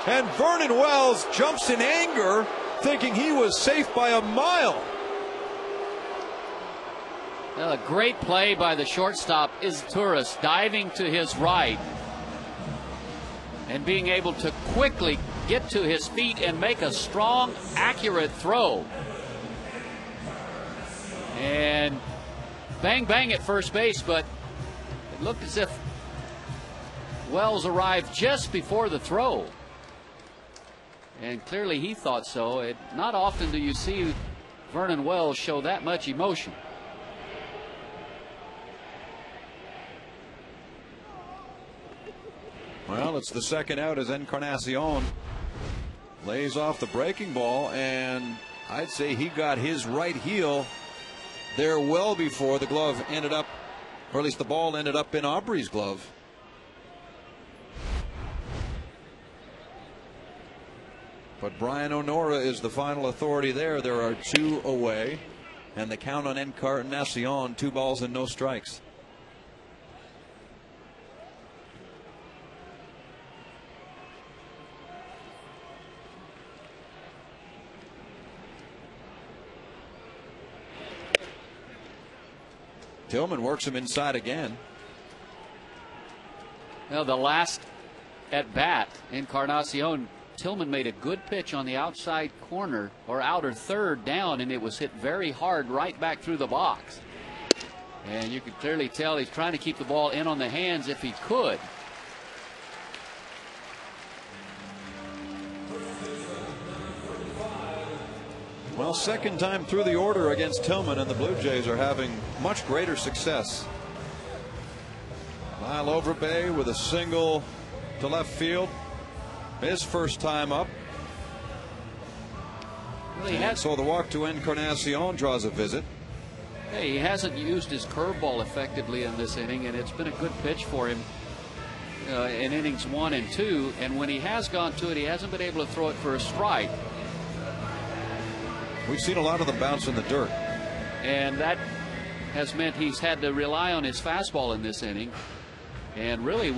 Speaker 1: And Vernon Wells jumps in anger, thinking he was safe by a mile.
Speaker 2: Well, a great play by the shortstop is Sturris, diving to his right and being able to quickly get to his feet and make a strong, accurate throw. And bang, bang at first base, but it looked as if Wells arrived just before the throw. And clearly he thought so. Not often do you see Vernon Wells show that much emotion.
Speaker 1: Well, it's the second out as Encarnacion lays off the breaking ball, and I'd say he got his right heel there well before the glove ended up, or at least the ball ended up in Aubrey's glove. But Brian O'Nora is the final authority there. There are 2 away, and the count on Encarnacion, 2 balls and no strikes. Tillman works him inside again.
Speaker 2: Now the last at bat, Encarnacion, Tillman made a good pitch on the outside corner or outer third down, and it was hit very hard right back through the box. And you can clearly tell he's trying to keep the ball in on the hands if he could.
Speaker 1: Well, second time through the order against Tillman, and the Blue Jays are having much greater success. Lyle Overbay with a single to left field. His first time up.
Speaker 2: Well,
Speaker 1: so the walk to Encarnacion draws a visit.
Speaker 2: Hey, he hasn't used his curveball effectively in this inning, and it's been a good pitch for him in innings 1 and 2. And when he has gone to it, he hasn't been able to throw it for a strike.
Speaker 1: We've seen a lot of them bounce in the dirt.
Speaker 2: And that has meant he's had to rely on his fastball in this inning. And really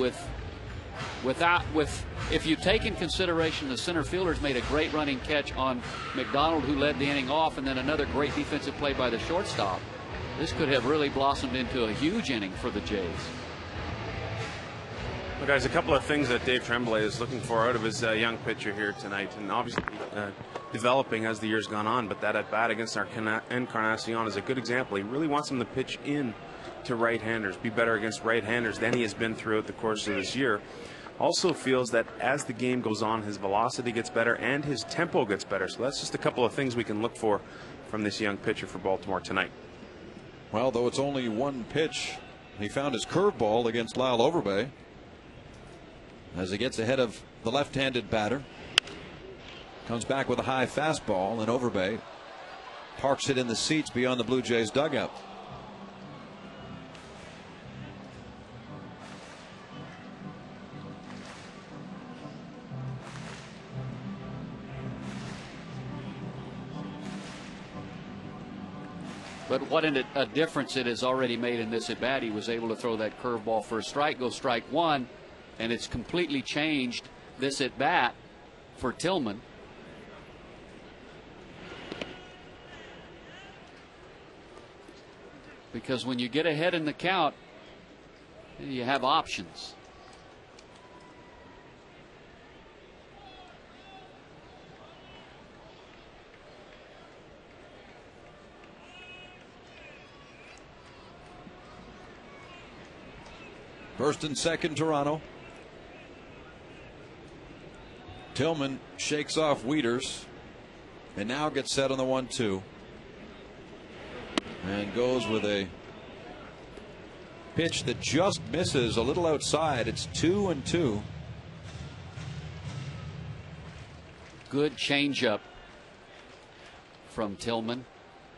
Speaker 2: if you take in consideration the center fielders made a great running catch on McDonald, who led the inning off, and then another great defensive play by the shortstop, this could have really blossomed into a huge inning for the Jays.
Speaker 3: Well, guys, a couple of things that Dave Tremblay is looking for out of his young pitcher here tonight, and obviously developing as the year's gone on, but that at bat against our Encarnacion is a good example. He really wants him to pitch in to right-handers, be better against right-handers than he has been throughout the course of this year. Also feels that as the game goes on, his velocity gets better and his tempo gets better. So that's just a couple of things we can look for from this young pitcher for Baltimore tonight.
Speaker 1: Well, though it's only one pitch, he found his curveball against Lyle Overbay as he gets ahead of the left-handed batter. Comes back with a high fastball, and Overbay parks it in the seats beyond the Blue Jays dugout.
Speaker 2: But what a difference it has already made in this at bat. He was able to throw that curveball for a strike, go strike one, and it's completely changed this at bat for Tillman. Because when you get ahead in the count, you have options.
Speaker 1: First and second, Toronto. Tillman shakes off Wieters and now gets set on the 1-2 and goes with a pitch that just misses a little outside. It's 2-2.
Speaker 2: Good changeup from Tillman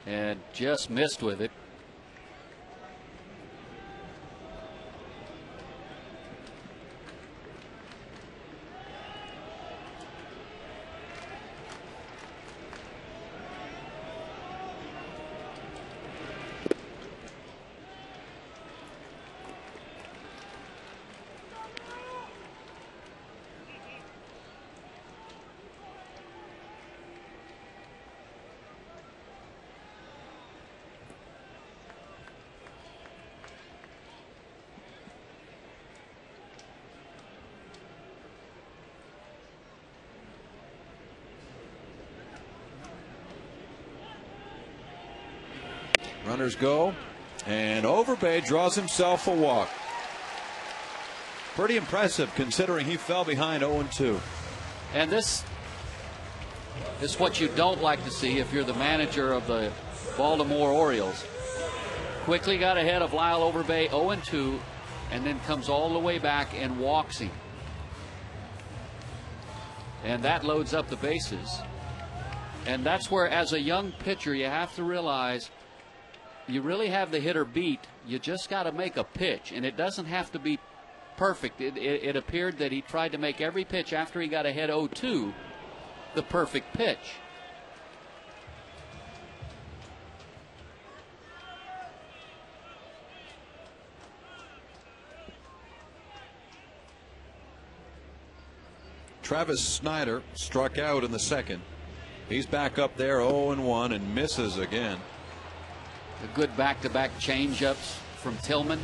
Speaker 2: and just missed with it.
Speaker 1: Runners go, and Overbay draws himself a walk. Pretty impressive considering he fell behind 0-2.
Speaker 2: And this is what you don't like to see if you're the manager of the Baltimore Orioles. Quickly got ahead of Lyle Overbay 0-2, and then comes all the way back and walks him. And that loads up the bases. And that's where, as a young pitcher, you have to realize you really have the hitter beat. You just got to make a pitch, and it doesn't have to be perfect. It appeared that he tried to make every pitch after he got ahead 0-2 the perfect pitch.
Speaker 1: Travis Snider struck out in the second. He's back up there 0-1 and misses again.
Speaker 2: A good back-to-back changeups from Tillman.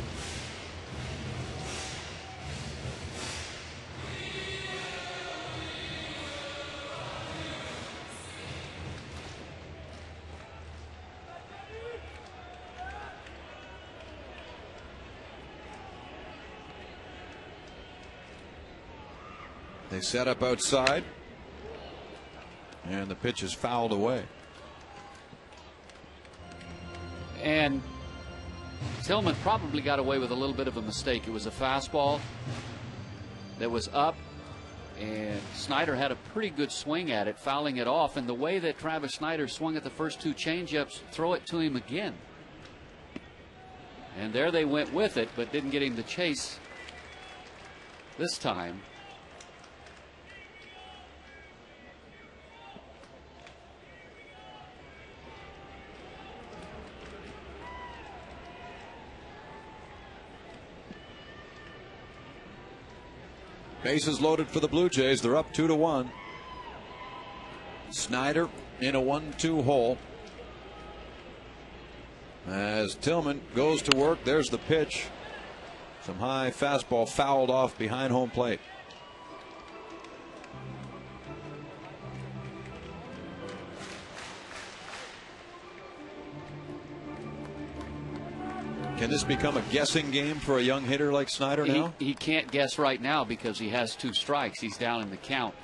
Speaker 1: They set up outside, and the pitch is fouled away.
Speaker 2: And Tillman probably got away with a little bit of a mistake. It was a fastball that was up, and Snider had a pretty good swing at it, fouling it off. And the way that Travis Snider swung at the first two changeups, throw it to him again. And there they went with it, but didn't get him to chase this time.
Speaker 1: Bases loaded for the Blue Jays. They're up 2-1. Snider in a 1-2 hole. As Tillman goes to work, there's the pitch. Some high fastball fouled off behind home plate. Can this become a guessing game for a young hitter like Snider now?
Speaker 2: He can't guess right now because he has 2 strikes. He's down in the count.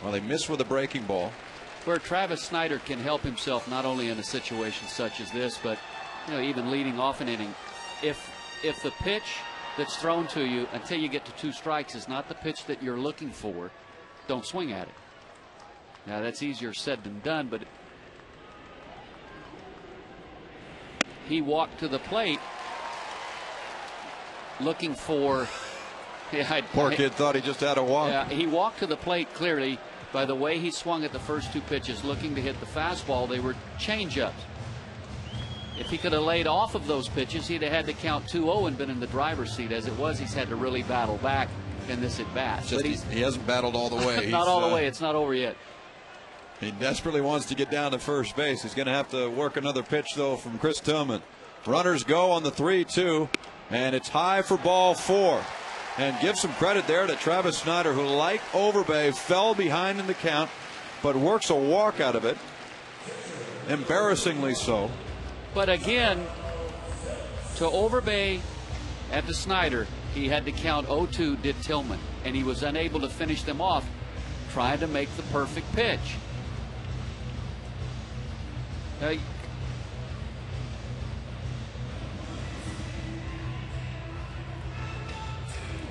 Speaker 1: Well, they missed with a breaking ball.
Speaker 2: Where Travis Snider can help himself not only in a situation such as this, but even leading off an inning. If the pitch that's thrown to you until you get to 2 strikes is not the pitch that you're looking for, don't swing at it. Now that's easier said than done, but he walked to the plate looking for.
Speaker 1: Poor kid thought he just had a walk.
Speaker 2: Yeah, he walked to the plate clearly by the way he swung at the first 2 pitches, looking to hit the fastball. They were changeups. If he could have laid off of those pitches, he'd have had to count 2-0 and been in the driver's seat. As it was, he's had to really battle back in this at bat.
Speaker 1: But he hasn't battled all the way.
Speaker 2: Not all the way. It's not over yet.
Speaker 1: He desperately wants to get down to first base. He's going to have to work another pitch, though, from Chris Tillman. Runners go on the 3-2, and it's high for ball 4. And give some credit there to Travis Snider, who, like Overbay, fell behind in the count, but works a walk out of it. Embarrassingly so.
Speaker 2: But again, to Overbay at the Snyder, he had to count 0-2, did Tillman, and he was unable to finish them off, trying to make the perfect pitch.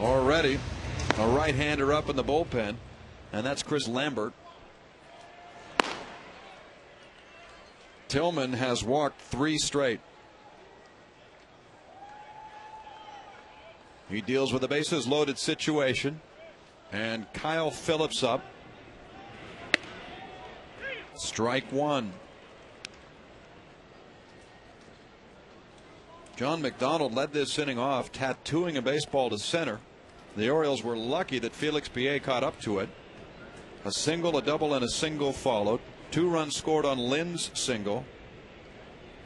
Speaker 1: Already a right-hander up in the bullpen, and that's Chris Lambert. Tillman has walked 3 straight. He deals with a bases loaded situation, and Kyle Phillips up. Strike 1. John McDonald led this inning off, tattooing a baseball to center. The Orioles were lucky that Felix Piet caught up to it. A single, a double, and a single followed. 2 runs scored on Lynn's single.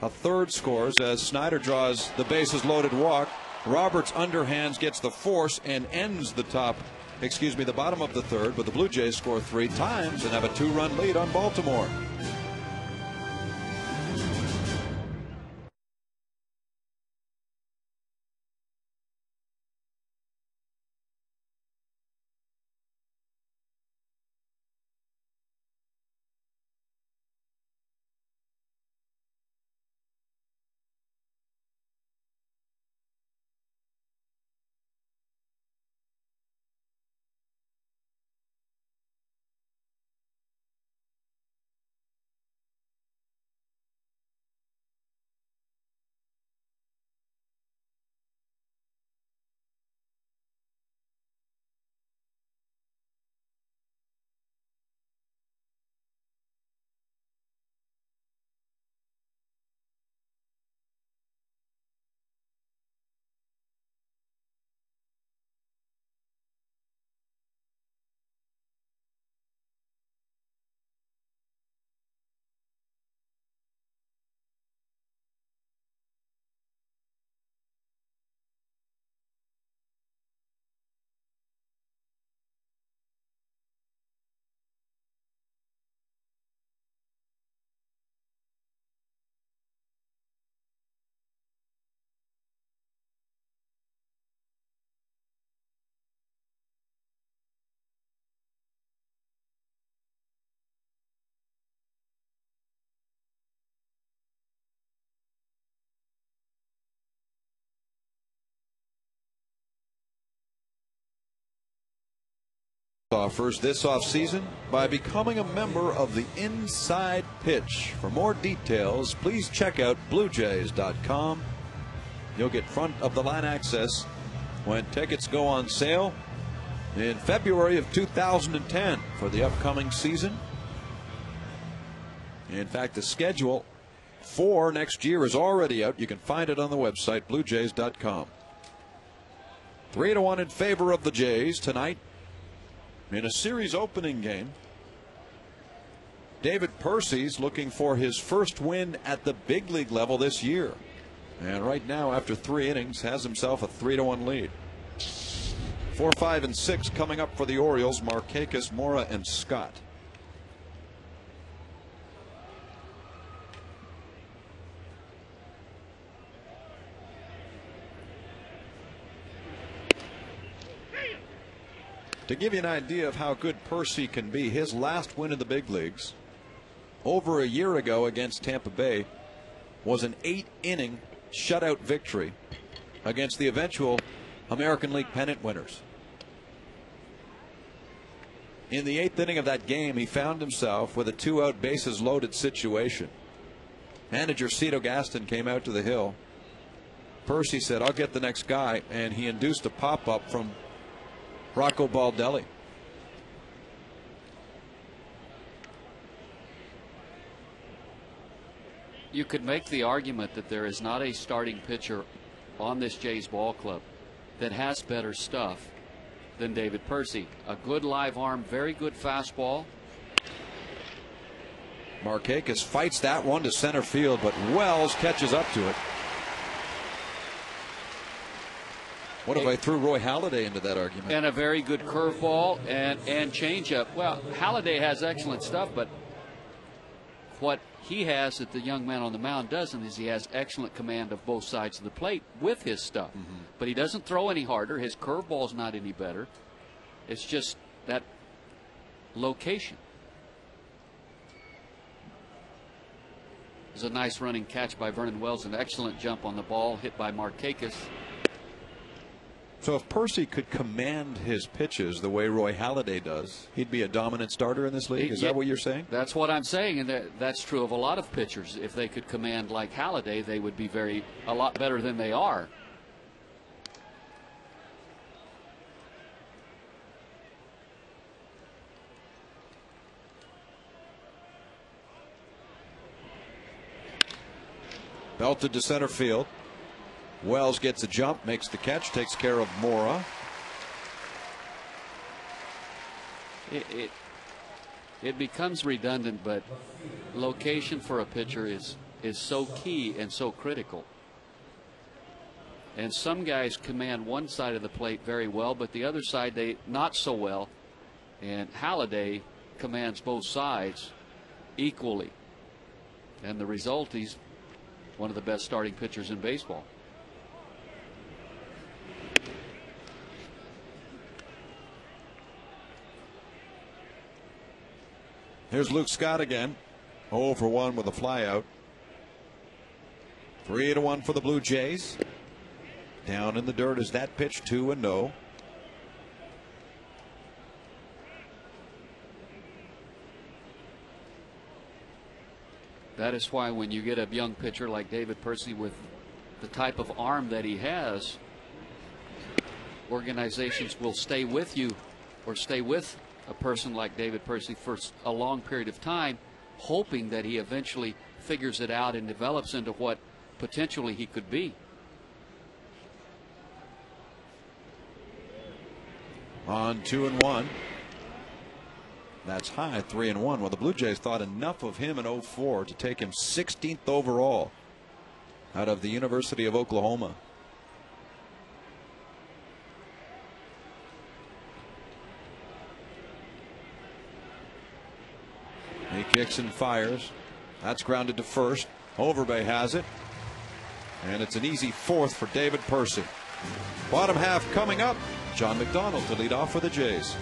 Speaker 1: A third scores as Snyder draws the bases loaded walk. Roberts underhands, gets the force, and ends the bottom of the third. But the Blue Jays score 3 times and have a 2-run lead on Baltimore. Offers this offseason by becoming a member of the Inside Pitch. For more details, please check out BlueJays.com. You'll get front of the line access when tickets go on sale in February of 2010 for the upcoming season. In fact, the schedule for next year is already out. You can find it on the website, BlueJays.com. 3-1 in favor of the Jays tonight. In a series opening game, David Percy's looking for his first win at the big league level this year. And right now, after 3 innings, has himself a 3-1 lead. 4, 5, and 6 coming up for the Orioles: Markakis, Mora, and Scott. To give you an idea of how good Percy can be, his last win in the big leagues over a year ago against Tampa Bay was an 8-inning shutout victory against the eventual American League pennant winners. In the 8th inning of that game, he found himself with a 2-out bases loaded situation. Manager Cito Gaston came out to the hill. Percy said, "I'll get the next guy," and he induced a pop-up from Rocco Baldelli.
Speaker 2: You could make the argument that there is not a starting pitcher on this Jays ball club that has better stuff than David Percy. A good live arm, very good fastball.
Speaker 1: Markakis fights that one to center field, but Wells catches up to it. What if I threw Roy Halladay into that argument?
Speaker 2: And a very good curveball and changeup. Well, Halladay has excellent stuff, but what he has that the young man on the mound doesn't is he has excellent command of both sides of the plate with his stuff. But he doesn't throw any harder. His curveball's not any better. It's just that location. It was a nice running catch by Vernon Wells, an excellent jump on the ball, hit by Markakis.
Speaker 1: So if Percy could command his pitches the way Roy Halladay does, he'd be a dominant starter in this league? Is that what you're saying?
Speaker 2: That's what I'm saying, and that's true of a lot of pitchers. If they could command like Halladay, they would be a lot better than they are.
Speaker 1: Belted to center field. Wells gets a jump, makes the catch, takes care of Mora.
Speaker 2: It becomes redundant, but location for a pitcher is so key and so critical. And some guys command one side of the plate very well, but the other side they not so well. And Halladay commands both sides equally. And the result, he's one of the best starting pitchers in baseball.
Speaker 1: Here's Luke Scott again. 0 for 1 with a flyout. 3-1 for the Blue Jays. Down in the dirt is that pitch, 2-0.
Speaker 2: That is why when you get a young pitcher like David Percy with the type of arm that he has, organizations will stay with you or stay with a person like David Percy for a long period of time, hoping that he eventually figures it out and develops into what potentially he could be.
Speaker 1: On 2-1. That's high, 3-1. Well, the Blue Jays thought enough of him in 04 to take him 16th overall out of the University of Oklahoma. He kicks and fires. That's grounded to first. Overbay has it. And it's an easy fourth for David Percy. Bottom half coming up. John McDonald to lead off for the Jays.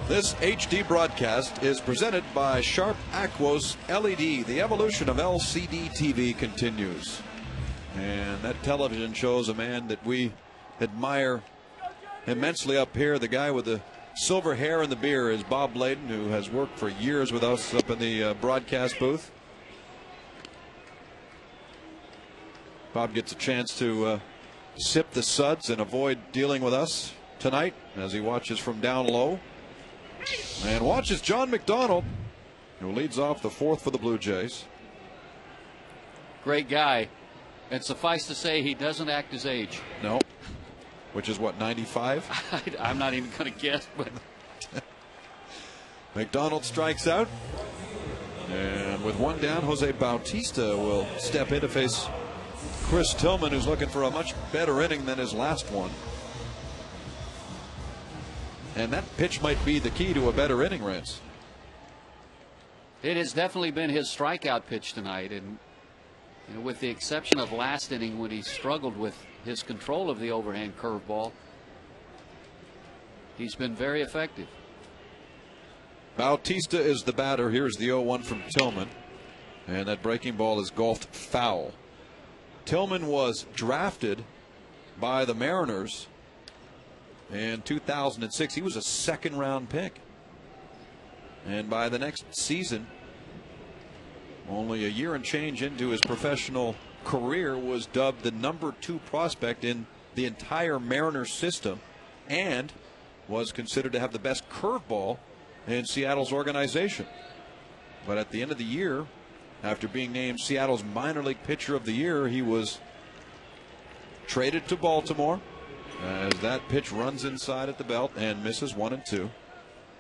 Speaker 1: This HD broadcast is presented by Sharp Aquos LED. The evolution of LCD TV continues. And that television shows a man that we admire immensely up here. The guy with the silver hair and the beard is Bob Bladen, who has worked for years with us up in the broadcast booth. Bob gets a chance to sip the suds and avoid dealing with us tonight as he watches from down low. And watches John McDonald, who leads off the fourth for the Blue Jays.
Speaker 2: Great guy. And suffice to say, he doesn't act his age.
Speaker 1: No. Which is what, 95?
Speaker 2: I'm not even going to guess, but.
Speaker 1: McDonald strikes out. And with one down, Jose Bautista will step in to face Chris Tillman, who's looking for a much better inning than his last one. And that pitch might be the key to a better inning, Rance.
Speaker 2: It has definitely been his strikeout pitch tonight. And you know, with the exception of last inning when he struggled with his control of the overhand curveball, he's been very effective.
Speaker 1: Bautista is the batter. Here's the 0-1 from Tillman. And that breaking ball is golfed foul. Tillman was drafted by the Mariners in 2006. He was a second-round pick. And by the next season, only a year and change into his professional career, was dubbed the #2 prospect in the entire Mariners system and was considered to have the best curveball in Seattle's organization. But at the end of the year, after being named Seattle's minor league pitcher of the year, he was traded to Baltimore as that pitch runs inside at the belt and misses 1-2.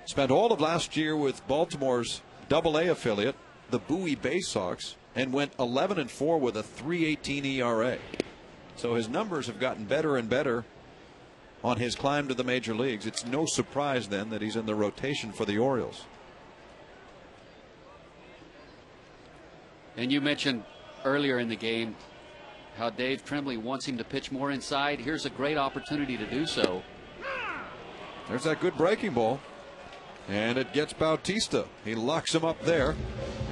Speaker 1: Spent all of last year with Baltimore's AA affiliate, the Bowie Bay Sox, and went 11-4 with a 3.18 ERA. So his numbers have gotten better and better on his climb to the major leagues. It's no surprise then that he's in the rotation for the Orioles.
Speaker 2: And you mentioned earlier in the game how Dave Tremblay wants him to pitch more inside. Here's a great opportunity to do so.
Speaker 1: There's that good breaking ball. And it gets Bautista. He locks him up there.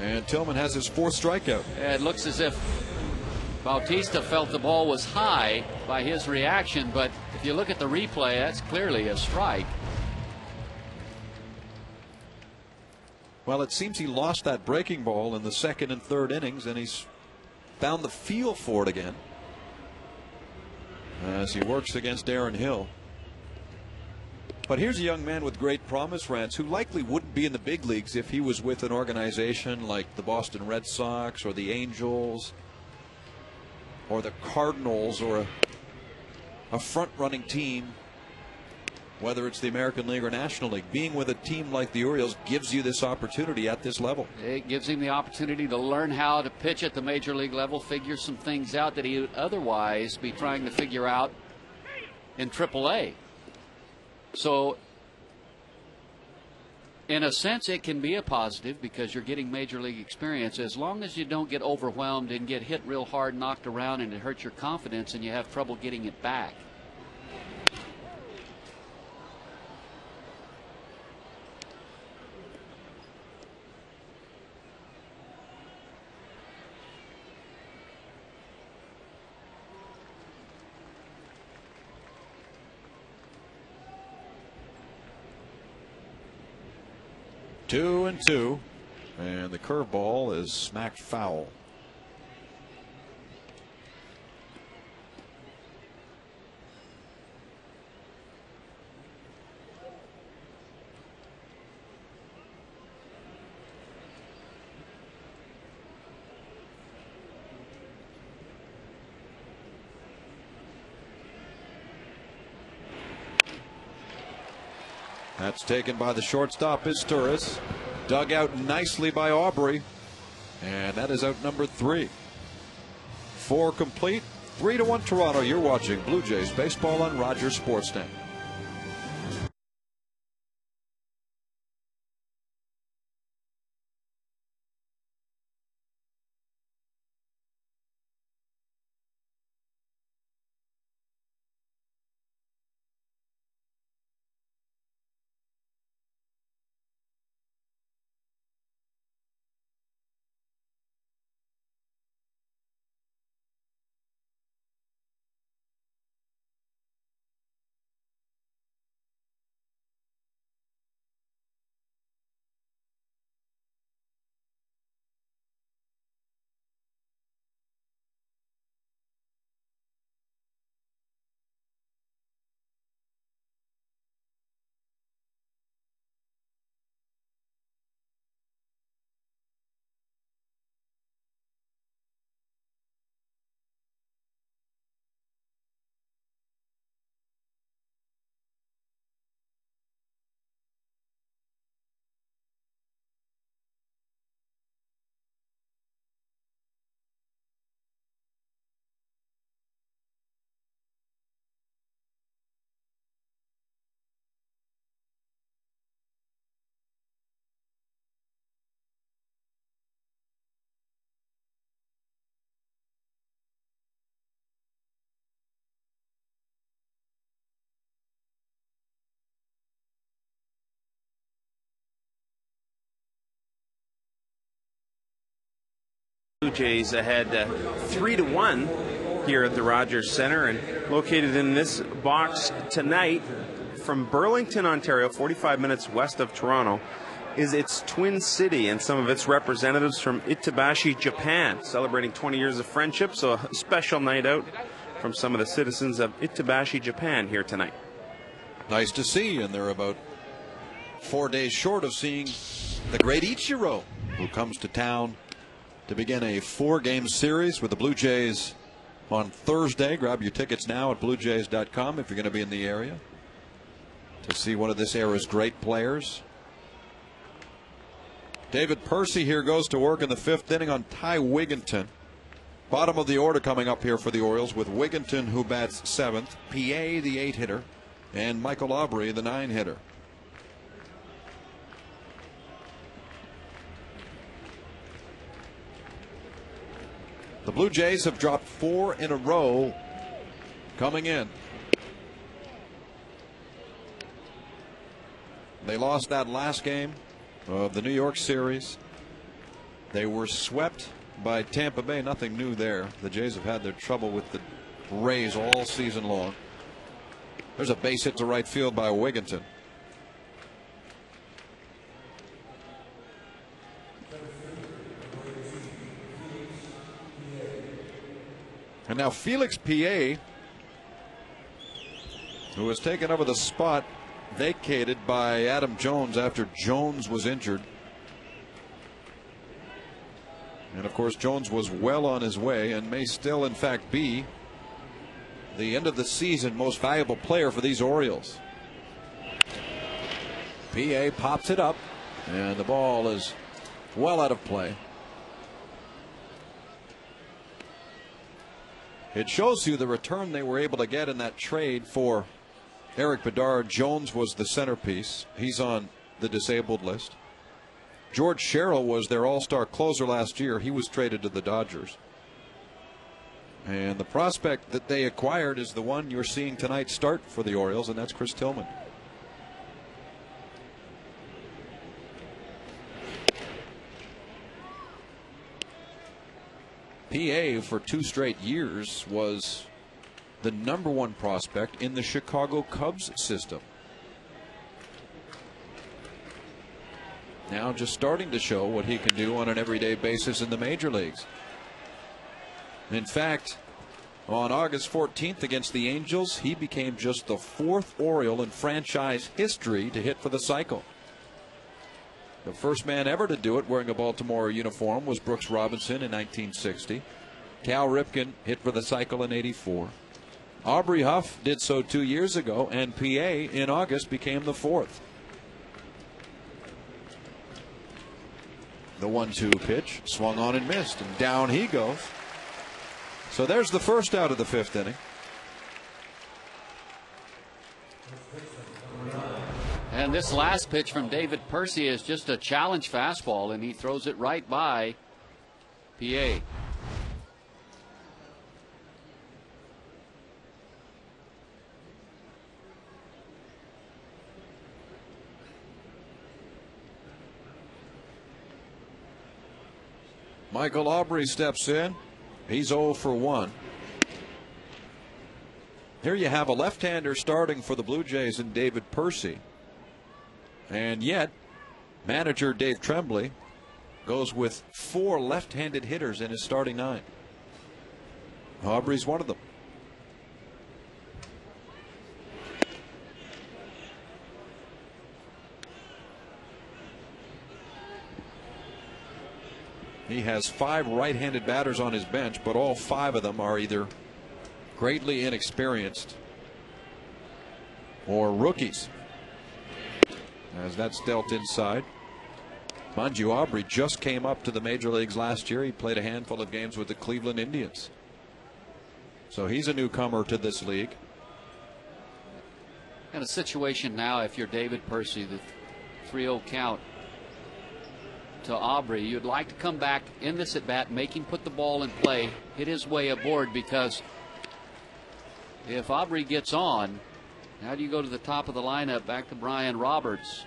Speaker 1: And Tillman has his 4th strikeout.
Speaker 2: It looks as if Bautista felt the ball was high by his reaction, but if you look at the replay, that's clearly a strike.
Speaker 1: Well, it seems he lost that breaking ball in the 2nd and 3rd innings, and he's found the feel for it again as he works against Aaron Hill. But here's a young man with great promise, Rance, who likely wouldn't be in the big leagues if he was with an organization like the Boston Red Sox or the Angels or the Cardinals or a front-running team, whether it's the American League or National League. Being with a team like the Orioles gives you this opportunity at this level.
Speaker 2: It gives him the opportunity to learn how to pitch at the major league level, figure some things out that he would otherwise be trying to figure out in AAA. So, in a sense, it can be a positive because you're getting major league experience as long as you don't get overwhelmed and get hit real hard, knocked around, and it hurts your confidence and you have trouble getting it back.
Speaker 1: Two and two, and the curveball is smacked foul. That's taken by the shortstop, Izturis. Dug out nicely by Aubrey. And that is out number 3. 4 complete. 3-1 Toronto. You're watching Blue Jays baseball on Rogers Sportsnet.
Speaker 3: Blue Jays ahead 3-1 here at the Rogers Centre, and located in this box tonight from Burlington, Ontario, 45 minutes west of Toronto, is its twin city and some of its representatives from Itabashi, Japan, celebrating 20 years of friendship. So a special night out from some of the citizens of Itabashi, Japan here tonight.
Speaker 1: Nice to see, and they're about 4 days short of seeing the great Ichiro, who comes to town to begin a 4-game series with the Blue Jays on Thursday. Grab your tickets now at bluejays.com if you're going to be in the area to see one of this era's great players. David Percy here goes to work in the 5th inning on Ty Wigginton. Bottom of the order coming up here for the Orioles, with Wigginton, who bats 7th, PA the 8-hitter, and Michael Aubrey the 9-hitter. The Blue Jays have dropped 4 in a row coming in. They lost that last game of the New York series. They were swept by Tampa Bay. Nothing new there. The Jays have had their trouble with the Rays all season long. There's a base hit to right field by Wigginton. And now Felix PA, who has taken over the spot vacated by Adam Jones after Jones was injured. And of course, Jones was well on his way and may still, in fact, be the end of the season most valuable player for these Orioles. PA pops it up, and the ball is well out of play. It shows you the return they were able to get in that trade for Eric Bedard. Jones was the centerpiece. He's on the disabled list. George Sherrill was their all-star closer last year. He was traded to the Dodgers. And the prospect that they acquired is the one you're seeing tonight start for the Orioles, and that's Chris Tillman. PA for 2 straight years was the #1 prospect in the Chicago Cubs system. Now just starting to show what he can do on an everyday basis in the major leagues. In fact, on August 14th against the Angels, he became just the 4th Oriole in franchise history to hit for the cycle. The first man ever to do it wearing a Baltimore uniform was Brooks Robinson in 1960. Cal Ripken hit for the cycle in '84. Aubrey Huff did so 2 years ago, and PA in August became the 4th. The 1-2 pitch swung on and missed, and down he goes. So there's the first out of the 5th inning.
Speaker 2: And this last pitch from David Percy is just a challenge fastball, and he throws it right by PA.
Speaker 1: Michael Aubrey steps in. He's 0 for 1. Here you have a left-hander starting for the Blue Jays in David Percy. And yet, manager Dave Tremblay goes with 4 left-handed hitters in his starting 9. Aubrey's one of them. He has 5 right-handed batters on his bench, but all 5 of them are either greatly inexperienced or rookies. As that's dealt inside. Mind you, Aubrey just came up to the major leagues last year. He played a handful of games with the Cleveland Indians. So he's a newcomer to this league.
Speaker 2: And a situation now, if you're David Percy, the 3-0 count to Aubrey, you'd like to come back in this at bat, make him put the ball in play, hit his way aboard, because if Aubrey gets on, how do you go to the top of the lineup back to Brian Roberts?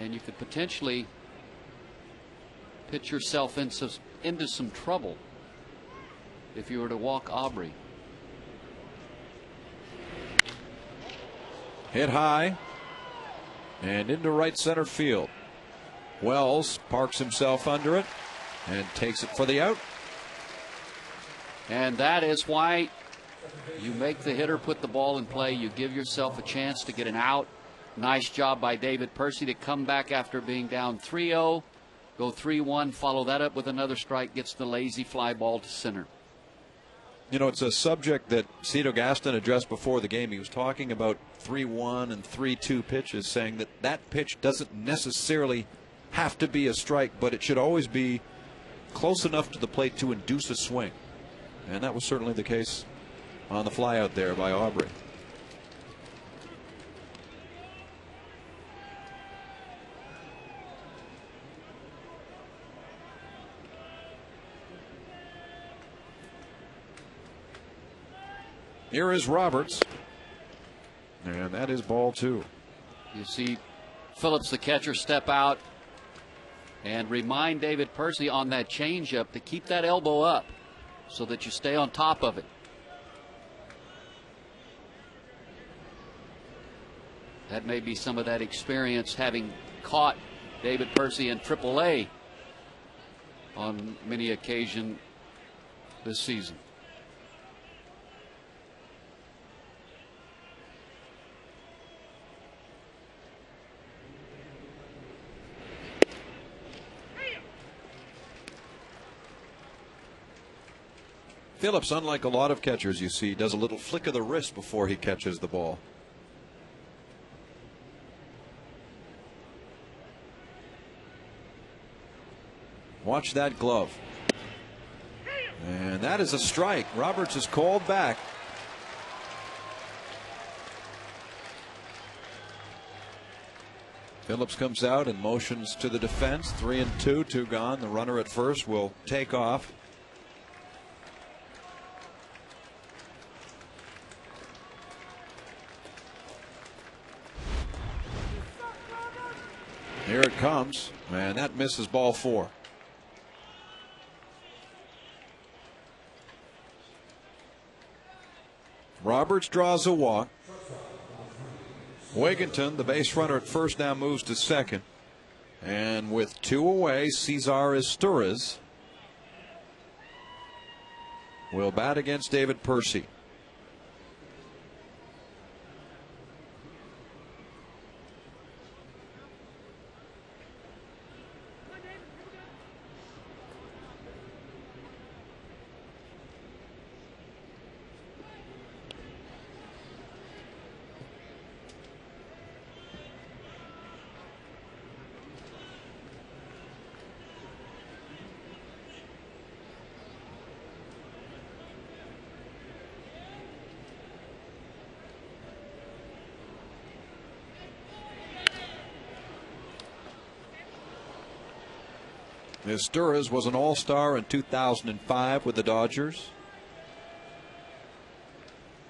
Speaker 2: And you could potentially pitch yourself into into some trouble if you were to walk Aubrey.
Speaker 1: Hit high and into right center field. Wells parks himself under it and takes it for the out.
Speaker 2: And that is why you make the hitter put the ball in play. You give yourself a chance to get an out. Nice job by David Percy to come back after being down 3-0. Go 3-1, follow that up with another strike, gets the lazy fly ball to center.
Speaker 1: You know, it's a subject that Cito Gaston addressed before the game. He was talking about 3-1 and 3-2 pitches, saying that that pitch doesn't necessarily have to be a strike, but it should always be close enough to the plate to induce a swing. And that was certainly the case on the fly out there by Aubrey. Here is Roberts, and that is ball 2.
Speaker 2: You see Phillips, the catcher, step out and remind David Percy on that changeup to keep that elbow up so that you stay on top of it. That may be some of that experience, having caught David Percy in AAA on many occasions this season.
Speaker 1: Phillips, unlike a lot of catchers you see, does a little flick of the wrist before he catches the ball. Watch that glove. And that is a strike. Roberts is called back. Phillips comes out and motions to the defense. 3-2, 2 gone. The runner at first will take off. Here it comes, and that misses ball 4. Roberts draws a walk. Wigginton, the base runner at first, now moves to second. And with 2 away, Cesar Izturis will bat against David Percy. Izturis was an all-star in 2005 with the Dodgers.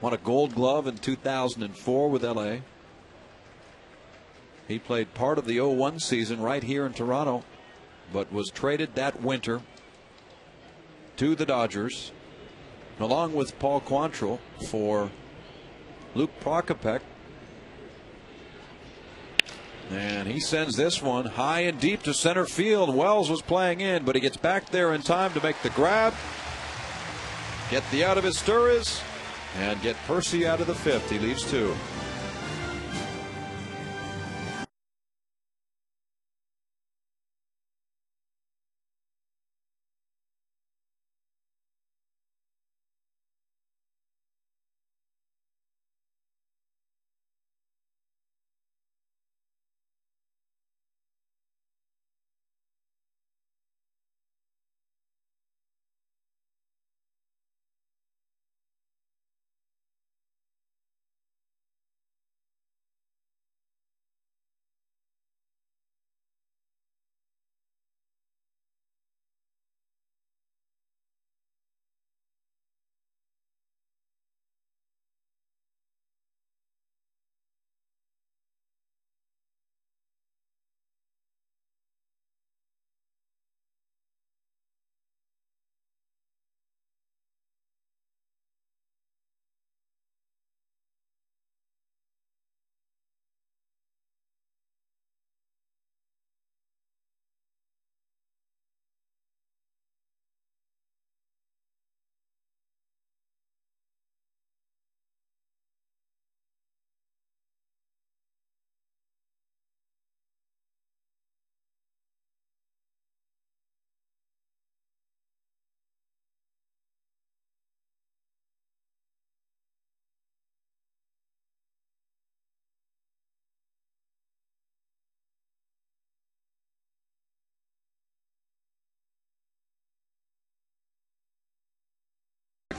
Speaker 1: Won a Gold Glove in 2004 with LA. He played part of the 01 season right here in Toronto, but was traded that winter to the Dodgers, along with Paul Quantrill, for Luke Prokopec. And he sends this one high and deep to center field. Wells was playing in, but he gets back there in time to make the grab, get the out of Izturis, and get Percy out of the 5th. He leaves 2.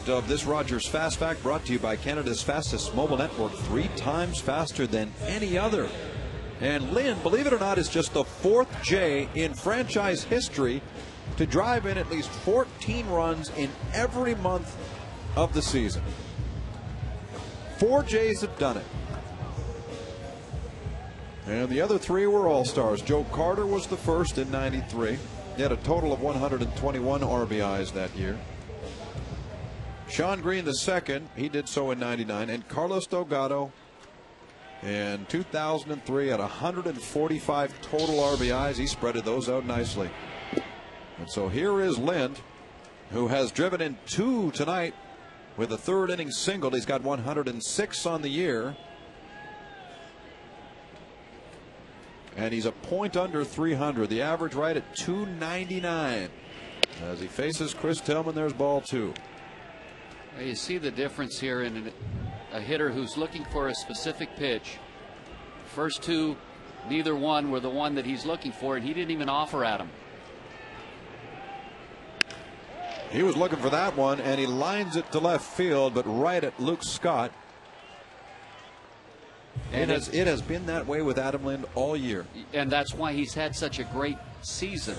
Speaker 1: of this Rogers Fast Fact, brought to you by Canada's fastest mobile network, 3 times faster than any other. And Lynn, believe it or not, is just the 4th J in franchise history to drive in at least 14 runs in every month of the season. 4 Jays have done it. And the other 3 were all-stars. Joe Carter was the first in '93. He had a total of 121 RBIs that year. Sean Green the second, he did so in '99. And Carlos Delgado in 2003 at 145 total RBIs. He spreaded those out nicely. And so here is Lind, who has driven in 2 tonight with a 3rd inning single. He's got 106 on the year. And he's a point under 300. The average right at 299. As he faces Chris Tillman, there's ball 2.
Speaker 2: You see the difference here in a hitter who's looking for a specific pitch. First 2, neither one were the one that he's looking for, and he didn't even offer at him.
Speaker 1: He was looking for that one, and he lines it to left field, but right at Luke Scott. And it has been that way with Adam Lind all year.
Speaker 2: And that's why he's had such a great season.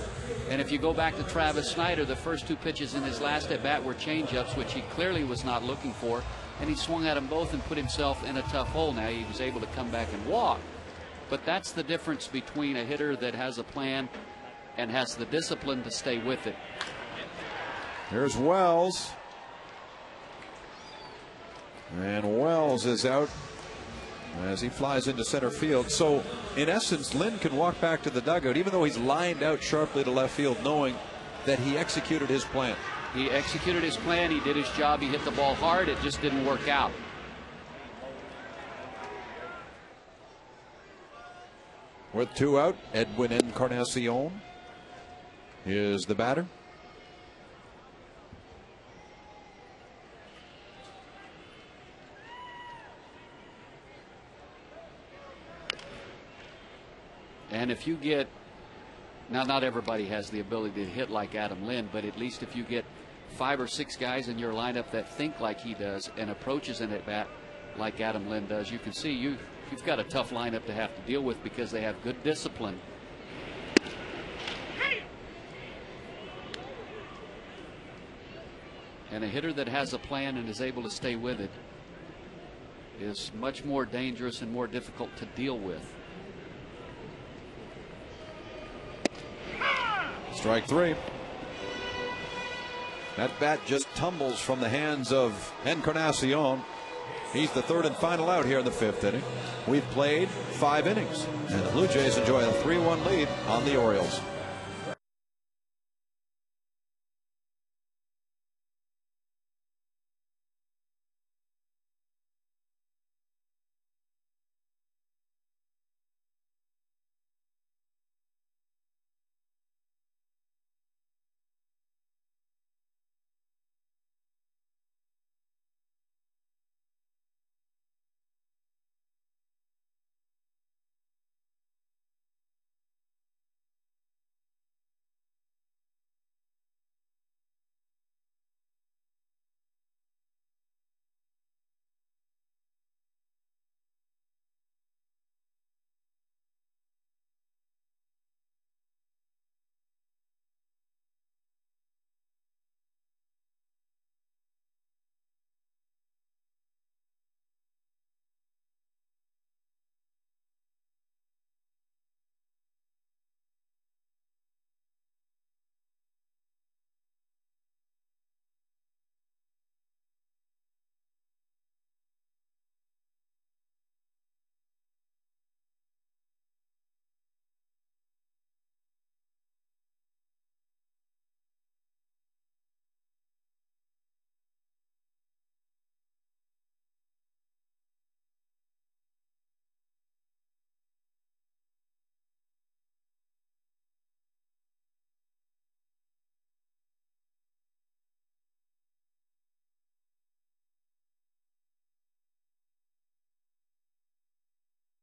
Speaker 2: And if you go back to Travis Snider, the first 2 pitches in his last at bat were changeups, which he clearly was not looking for. And he swung at them both and put himself in a tough hole. Now he was able to come back and walk. But that's the difference between a hitter that has a plan and has the discipline to stay with it.
Speaker 1: Here's Wells. And Wells is out as he flies into center field. So in essence, Lind can walk back to the dugout even though he's lined out sharply to left field, knowing that he executed his plan.
Speaker 2: He executed his plan. He did his job. He hit the ball hard. It just didn't work out.
Speaker 1: With 2 out, Edwin Encarnacion is the batter.
Speaker 2: And if you get, now not everybody has the ability to hit like Adam Lind, but at least if you get 5 or 6 guys in your lineup that think like he does and approaches an at bat like Adam Lind does, you can see you've got a tough lineup to have to deal with because they have good discipline. And a hitter that has a plan and is able to stay with it is much more dangerous and more difficult to deal with.
Speaker 1: Strike 3. That bat just tumbles from the hands of Encarnacion. He's the 3rd and final out here in the 5th inning. We've played 5 innings, and the Blue Jays enjoy a 3-1 lead on the Orioles.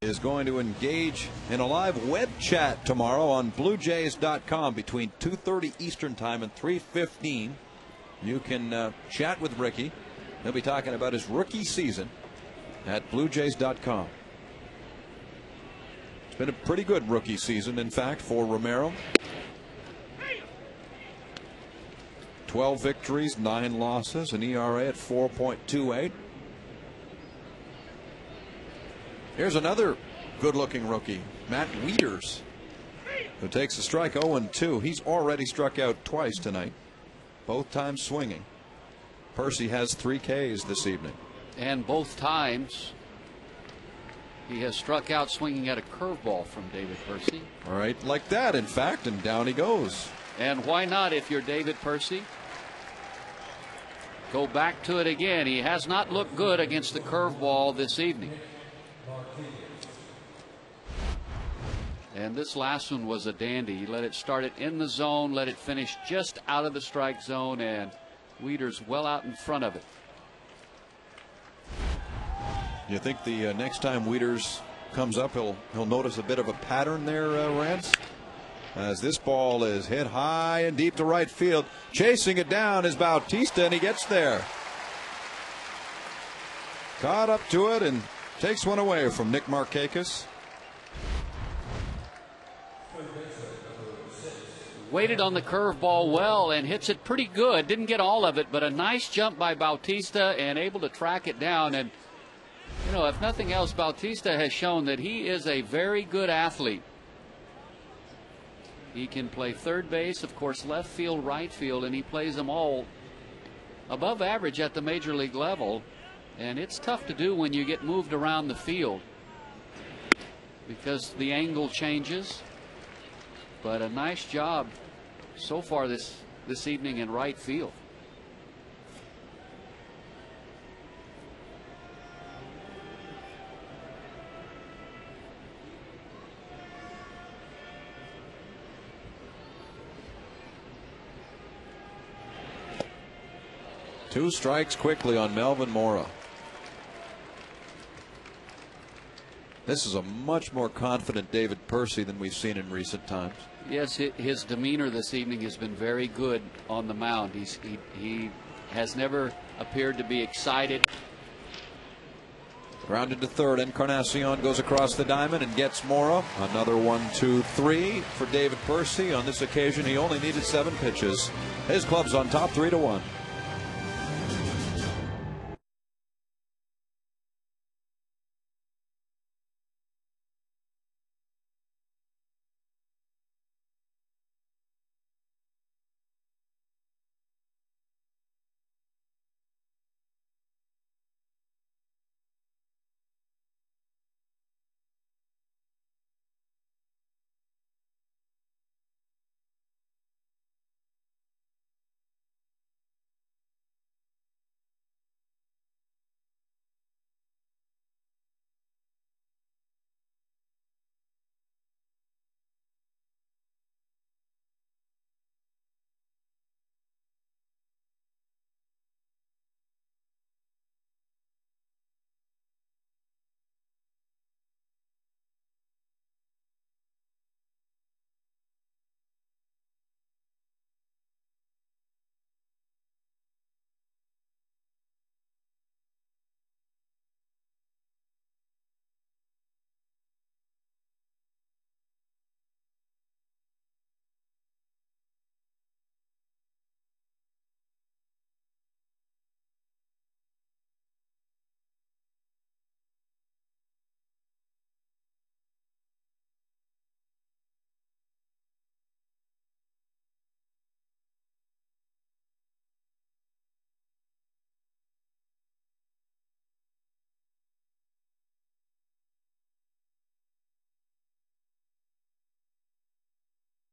Speaker 1: Is going to engage in a live web chat tomorrow on BlueJays.com between 2:30 Eastern Time and 3:15 you can chat with Ricky. He'll be talking about his rookie season at BlueJays.com. It's been a pretty good rookie season, in fact, for Romero. 12 victories, 9 losses, an ERA at 4.28. Here's another good-looking rookie, Matt Wieters, who takes a strike 0-2. He's already struck out twice tonight, both times swinging. Percy has 3 Ks this evening.
Speaker 2: And both times he has struck out swinging at a curveball from David Percy.
Speaker 1: All right, like that, in fact, and down he goes.
Speaker 2: And why not if you're David Percy? Go back to it again. He has not looked good against the curveball this evening. And this last one was a dandy. He let it start it in the zone, let it finish just out of the strike zone, and Wieters well out in front of it.
Speaker 1: You think the next time Wieters comes up, he'll notice a bit of a pattern there, Rance? As this ball is hit high and deep to right field. Chasing it down is Bautista, and he gets there. Caught up to it and takes one away from Nick Markakis.
Speaker 2: Waited on the curveball well and hits it pretty good. Didn't get all of it, but a nice jump by Bautista and able to track it down. And, you know, if nothing else, Bautista has shown that he is a very good athlete. He can play third base, of course, left field, right field, and he plays them all above average at the major league level. And it's tough to do when you get moved around the field because the angle changes. But a nice job so far this evening in right field.
Speaker 1: Two strikes quickly on Melvin Mora. This is a much more confident David Percy than we've seen in recent times.
Speaker 2: Yes, his demeanor this evening has been very good on the mound. He has never appeared to be excited.
Speaker 1: Grounded to third. Encarnacion goes across the diamond and gets Mora. Another 1-2-3 for David Percy. On this occasion, he only needed 7 pitches. His club's on top 3-1.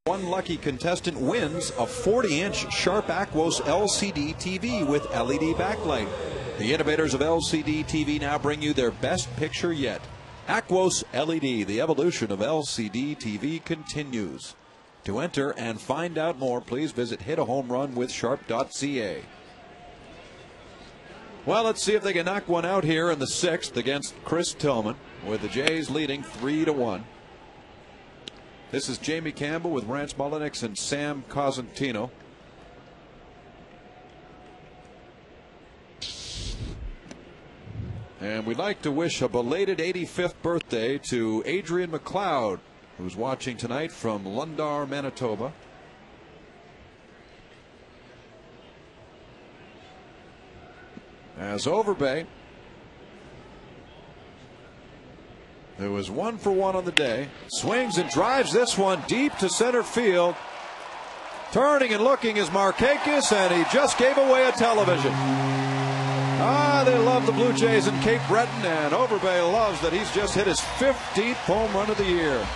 Speaker 1: One lucky contestant wins a 40-inch Sharp Aquos LCD TV with LED backlight. The innovators of LCD TV now bring you their best picture yet. Aquos LED, the evolution of LCD TV continues. To enter and find out more, please visit hitahomerunwithsharp.ca. Well, let's see if they can knock one out here in the 6th against Chris Tillman, with the Jays leading 3-1. This is Jamie Campbell with Rance Mullenix and Sam Cosentino. And we'd like to wish a belated 85th birthday to Adrian McLeod, who's watching tonight from Lundar, Manitoba. As Overbay, who was 1 for 1 on the day, swings and drives this one deep to center field. Turning and looking is Markakis, and he just gave away a television. They love the Blue Jays in Cape Breton, and Overbay loves that he's just hit his 15th home run of the year.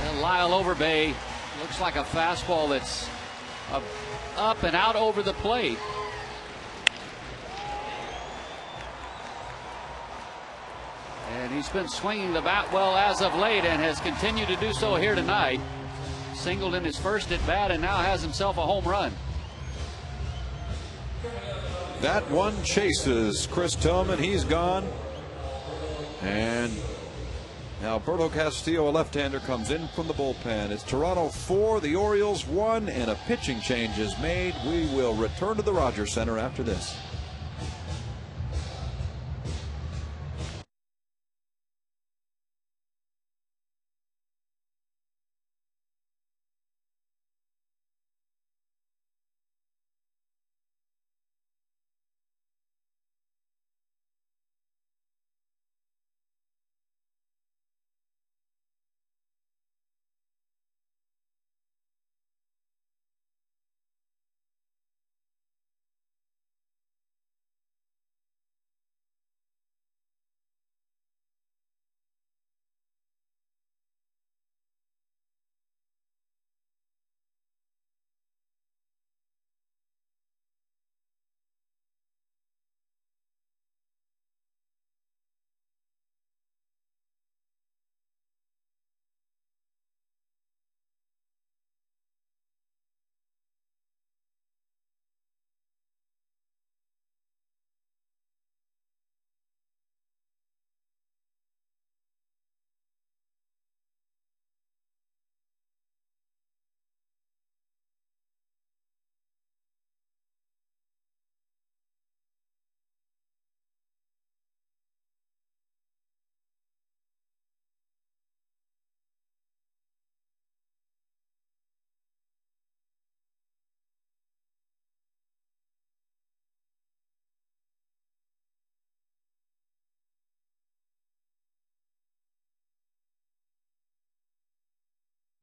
Speaker 2: And Lyle Overbay looks like a fastball that's up and out over the plate. And he's been swinging the bat well as of late and has continued to do so here tonight. Singled in his first at bat and now has himself a home run.
Speaker 1: That one chases Chris Tillman. He's gone. And Alberto Castillo, a left-hander, comes in from the bullpen. It's Toronto 4, the Orioles 1, and a pitching change is made. We will return to the Rogers Center after this.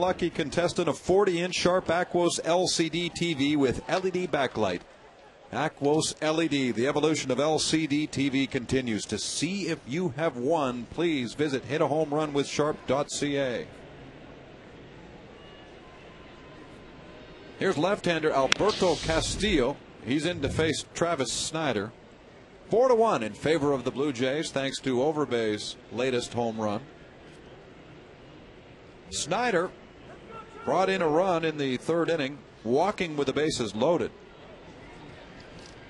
Speaker 1: Lucky contestant, a 40-inch Sharp Aquos LCD TV with LED backlight. Aquos LED, the evolution of LCD TV continues. To see if you have won, please visit hitahomerunwithsharp.ca. Here's left-hander Alberto Castillo. He's in to face Travis Snider. 4-1 in favor of the Blue Jays, thanks to Overbay's latest home run. Snider brought in a run in the third inning, walking with the bases loaded.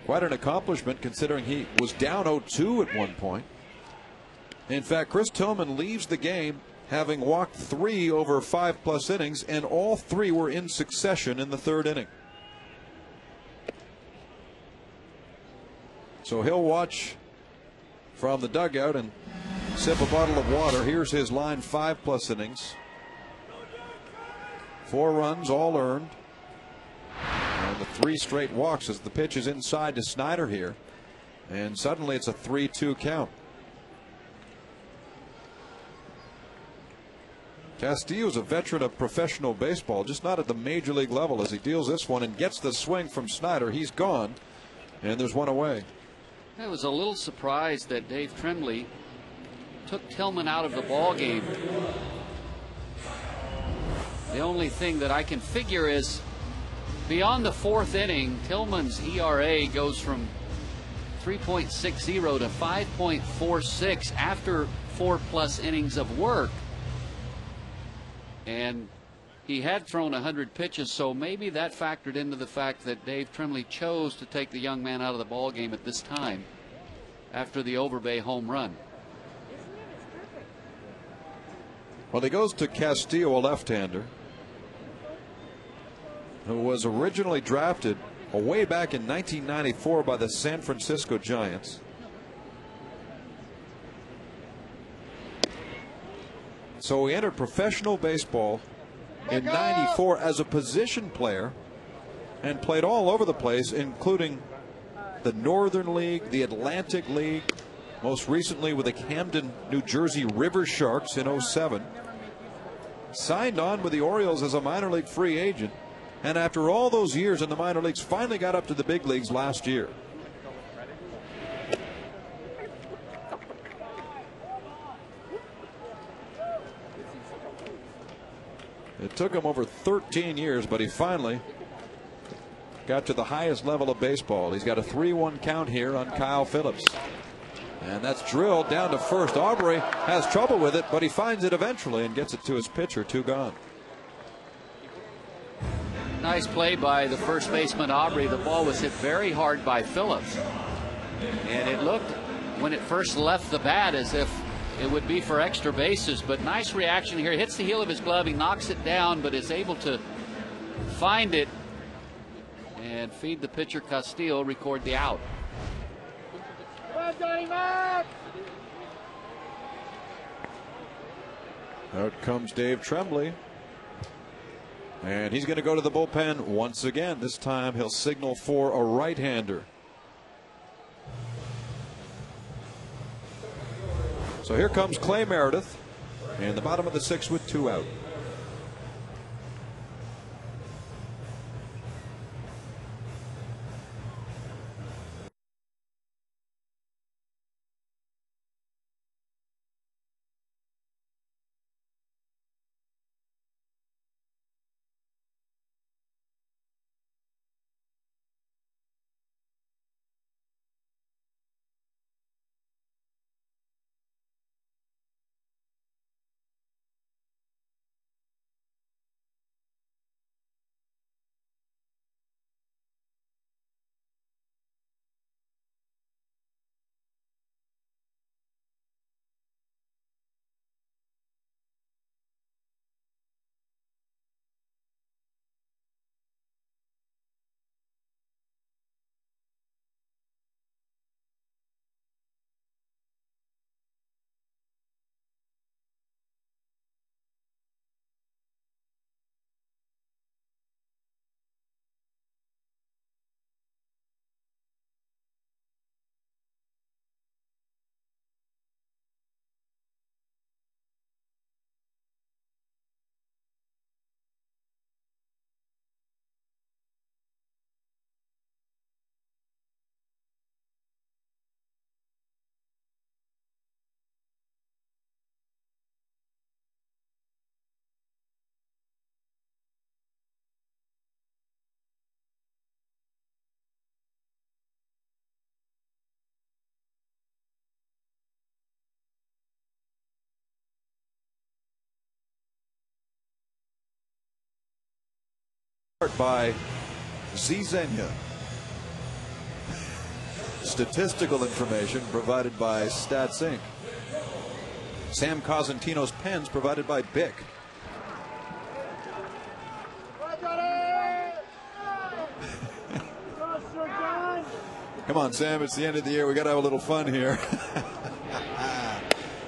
Speaker 1: Quite an accomplishment considering he was down 0-2 at one point. In fact, Chris Tillman leaves the game having walked 3 over 5+ innings, and all 3 were in succession in the third inning. So he'll watch from the dugout and sip a bottle of water. Here's his line: 5+ innings. 4 runs, all earned. And the 3 straight walks as the pitch is inside to Snider here. And suddenly it's a 3-2 count. Castillo's a veteran of professional baseball, just not at the major league level, as he deals this one and gets the swing from Snider. He's gone, and there's one away.
Speaker 2: I was a little surprised that Dave Tremblay took Tillman out of the ball game. The only thing that I can figure is beyond the 4th inning, Tillman's ERA goes from 3.60 to 5.46 after 4+ innings of work. And he had thrown 100 pitches, so maybe that factored into the fact that Dave Tremblay chose to take the young man out of the ball game at this time after the Overbay home run.
Speaker 1: Well, he goes to Castillo, a left-hander. who was originally drafted way back in 1994 by the San Francisco Giants. So he entered professional baseball in '94 as a position player and played all over the place, including the Northern League, the Atlantic League, most recently with the Camden, New Jersey River Sharks in '07. Signed on with the Orioles as a minor league free agent, and after all those years in the minor leagues, finally got up to the big leagues last year. It took him over 13 years, but he finally got to the highest level of baseball. He's got a 3-1 count here on Kyle Phillips. And that's drilled down to first. Aubrey has trouble with it, but he finds it eventually and gets it to his pitcher. 2 gone.
Speaker 2: Nice play by the first baseman, Aubrey. The ball was hit very hard by Phillips. And it looked, when it first left the bat, as if it would be for extra bases. But nice reaction here. He hits the heel of his glove. He knocks it down, but is able to find it and feed the pitcher Castillo, record the out.
Speaker 1: Out comes Dave Tremblay. And he's going to go to the bullpen once again. This time he'll signal for a right-hander. So here comes Clay Meredith in the bottom of the 6th with 2 out. By Zizenya. Statistical information provided by Stats Inc. Sam Cosentino's pens provided by Bic. Come on, Sam, it's the end of the year. We got to have a little fun here.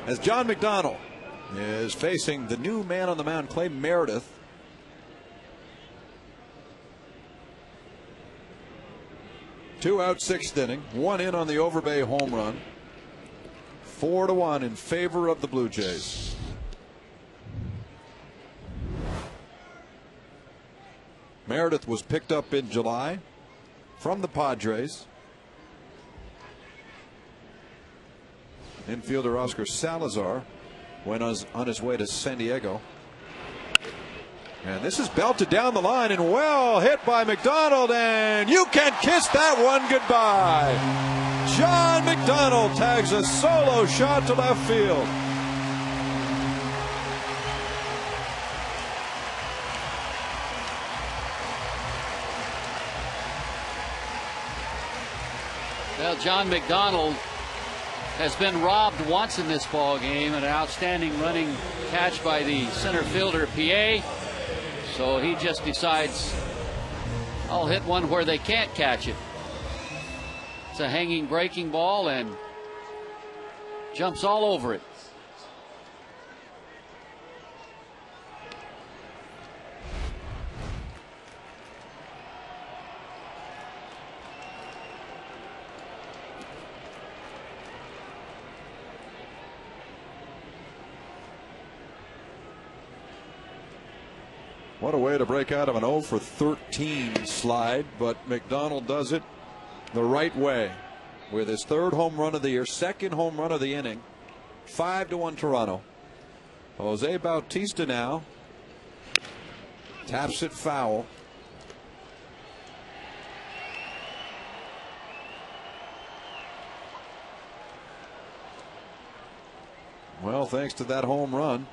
Speaker 1: As John McDonald is facing the new man on the mound, Clay Meredith. Two out, 6th inning, 1 in on the Overbay home run. 4-1 in favor of the Blue Jays. Meredith was picked up in July from the Padres. Infielder Oscar Salazar went on his way to San Diego. And this is belted down the line and well hit by McDonald, and you can kiss that one goodbye. John McDonald tags a solo shot to left field.
Speaker 2: Well, John McDonald has been robbed once in this ball game, an outstanding running catch by the center fielder PA. So he just decides I'll hit one where they can't catch it. It's a hanging breaking ball and jumps all over it.
Speaker 1: What a way to break out of an 0 for 13 slide, but McDonald does it the right way with his third home run of the year, second home run of the inning. 5-1 Toronto. Jose Bautista now taps it foul. Well, thanks to that home run,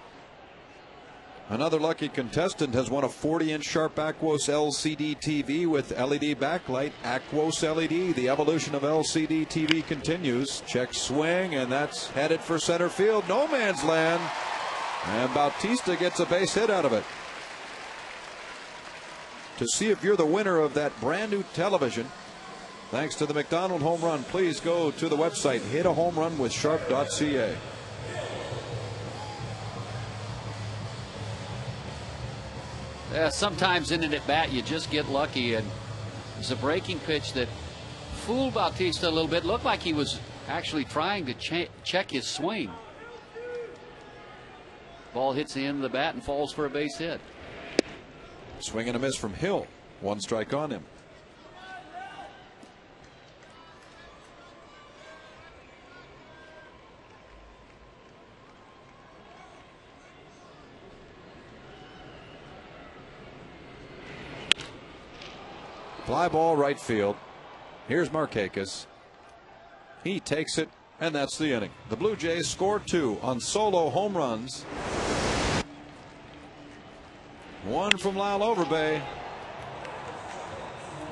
Speaker 1: another lucky contestant has won a 40-inch Sharp Aquos LCD TV with LED backlight. Aquos LED, the evolution of LCD TV continues. Check swing, and that's headed for center field. No man's land. And Bautista gets a base hit out of it. To see if you're the winner of that brand new television, thanks to the McDonald home run, please go to the website, hitahomerunwithsharp.ca.
Speaker 2: Sometimes in an at-bat you just get lucky, and it's a breaking pitch that fooled Bautista a little bit. Looked like he was actually trying to check his swing. Ball hits the end of the bat and falls for a base hit.
Speaker 1: Swing and a miss from Hill. One strike on him. Fly ball right field. Here's Markakis. He takes it, and that's the inning. The Blue Jays score 2 on solo home runs. One from Lyle Overbay.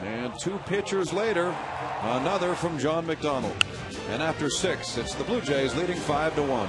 Speaker 1: And 2 pitchers later, another from John McDonald. And after 6, it's the Blue Jays leading 5-1.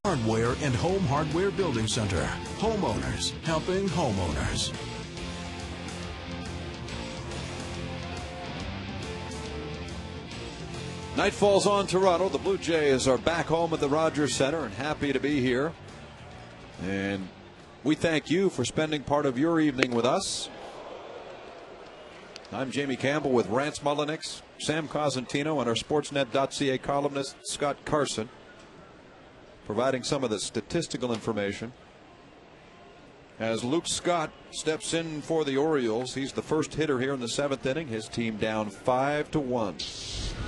Speaker 5: Hardware and Home Hardware Building Center. Homeowners helping homeowners.
Speaker 1: Night falls on Toronto. The Blue Jays are back home at the Rogers Center and happy to be here. And we thank you for spending part of your evening with us. I'm Jamie Campbell with Rance Mullenix, Sam Cosentino, and our Sportsnet.ca columnist Scott Carson, providing some of the statistical information. As Luke Scott steps in for the Orioles, he's the first hitter here in the 7th inning. His team down 5-1.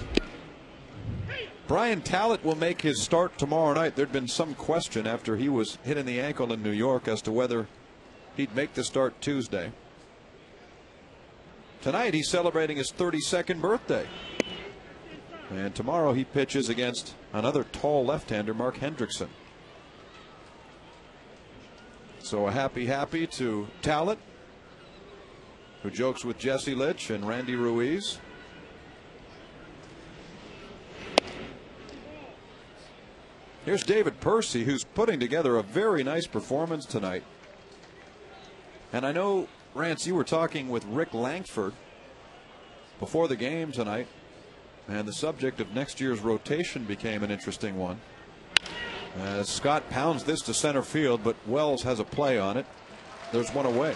Speaker 1: Brian Tallett will make his start tomorrow night. There'd been some question after he was hit in the ankle in New York as to whether he'd make the start Tuesday. Tonight he's celebrating his 32nd birthday. And tomorrow he pitches against another tall left-hander, Mark Hendrickson. So a happy to Talent, who jokes with Jesse Litch and Randy Ruiz. Here's David Percy, who's putting together a very nice performance tonight. And I know, Rance, you were talking with Rick Langford before the game tonight, and the subject of next year's rotation became an interesting one. As Scott pounds this to center field, but Wells has a play on it. There's one away.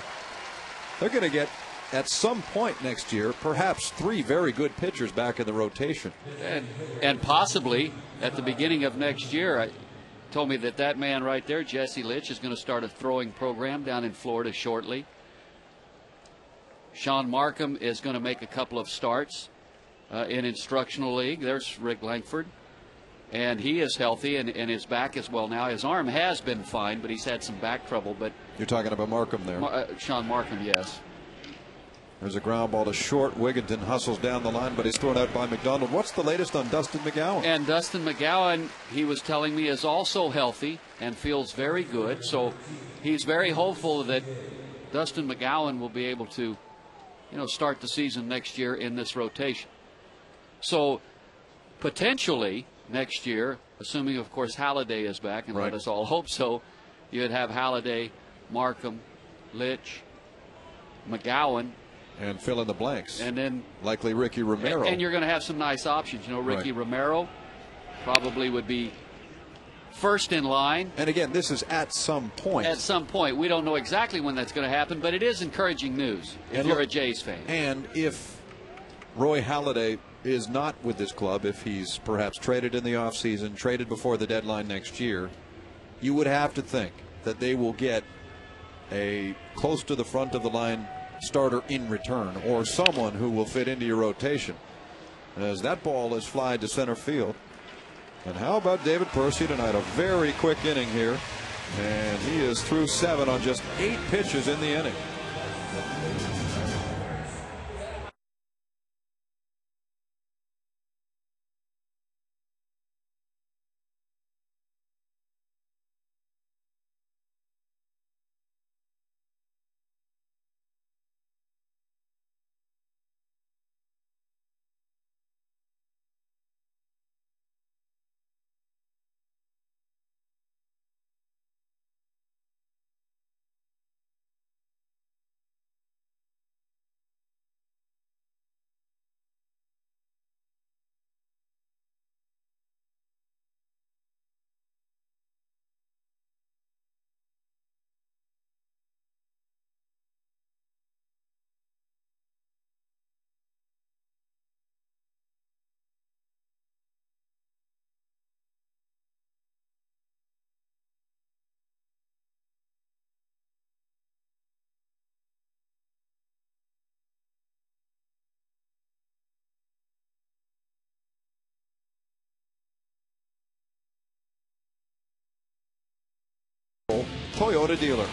Speaker 1: They're going to get, at some point next year, perhaps 3 very good pitchers back in the rotation.
Speaker 2: And possibly at the beginning of next year, told me that man right there, Jesse Litch, is going to start a throwing program down in Florida shortly. Sean Markham is going to make a couple of starts in instructional league. There's Rick Langford. And he is healthy, and his back is well now. His arm has been fine, but he's had some back trouble. But
Speaker 1: you're talking about Markham there.
Speaker 2: Sean Markham, yes.
Speaker 1: There's a ground ball to short. Wigginton hustles down the line, but he's thrown out by McDonald. What's the latest on Dustin McGowan?
Speaker 2: And Dustin McGowan, he was telling me, is also healthy and feels very good. So he's very hopeful that Dustin McGowan will be able to, start the season next year in this rotation. So potentially next year, assuming, of course, Halladay is back, and
Speaker 1: right,
Speaker 2: let us all hope so, you'd have Halladay, Markham, Litch, McGowan,
Speaker 1: and fill in the blanks.
Speaker 2: And then
Speaker 1: likely Ricky Romero.
Speaker 2: And you're going to have some nice options. Ricky
Speaker 1: right.
Speaker 2: Romero probably would be first in line.
Speaker 1: And again, this is at some point.
Speaker 2: At some point. We don't know exactly when that's going to happen, but it is encouraging news if you're a Jays fan.
Speaker 1: And if Roy Halladay is not with this club, if he's perhaps traded in the offseason, traded before the deadline next year, you would have to think that they will get a close to the front of the line starter in return, or someone who will fit into your rotation, as that ball is flied to center field. And how about David Percy tonight? A very quick inning here, and he is through 7 on just 8 pitches in the inning. Toyota dealer.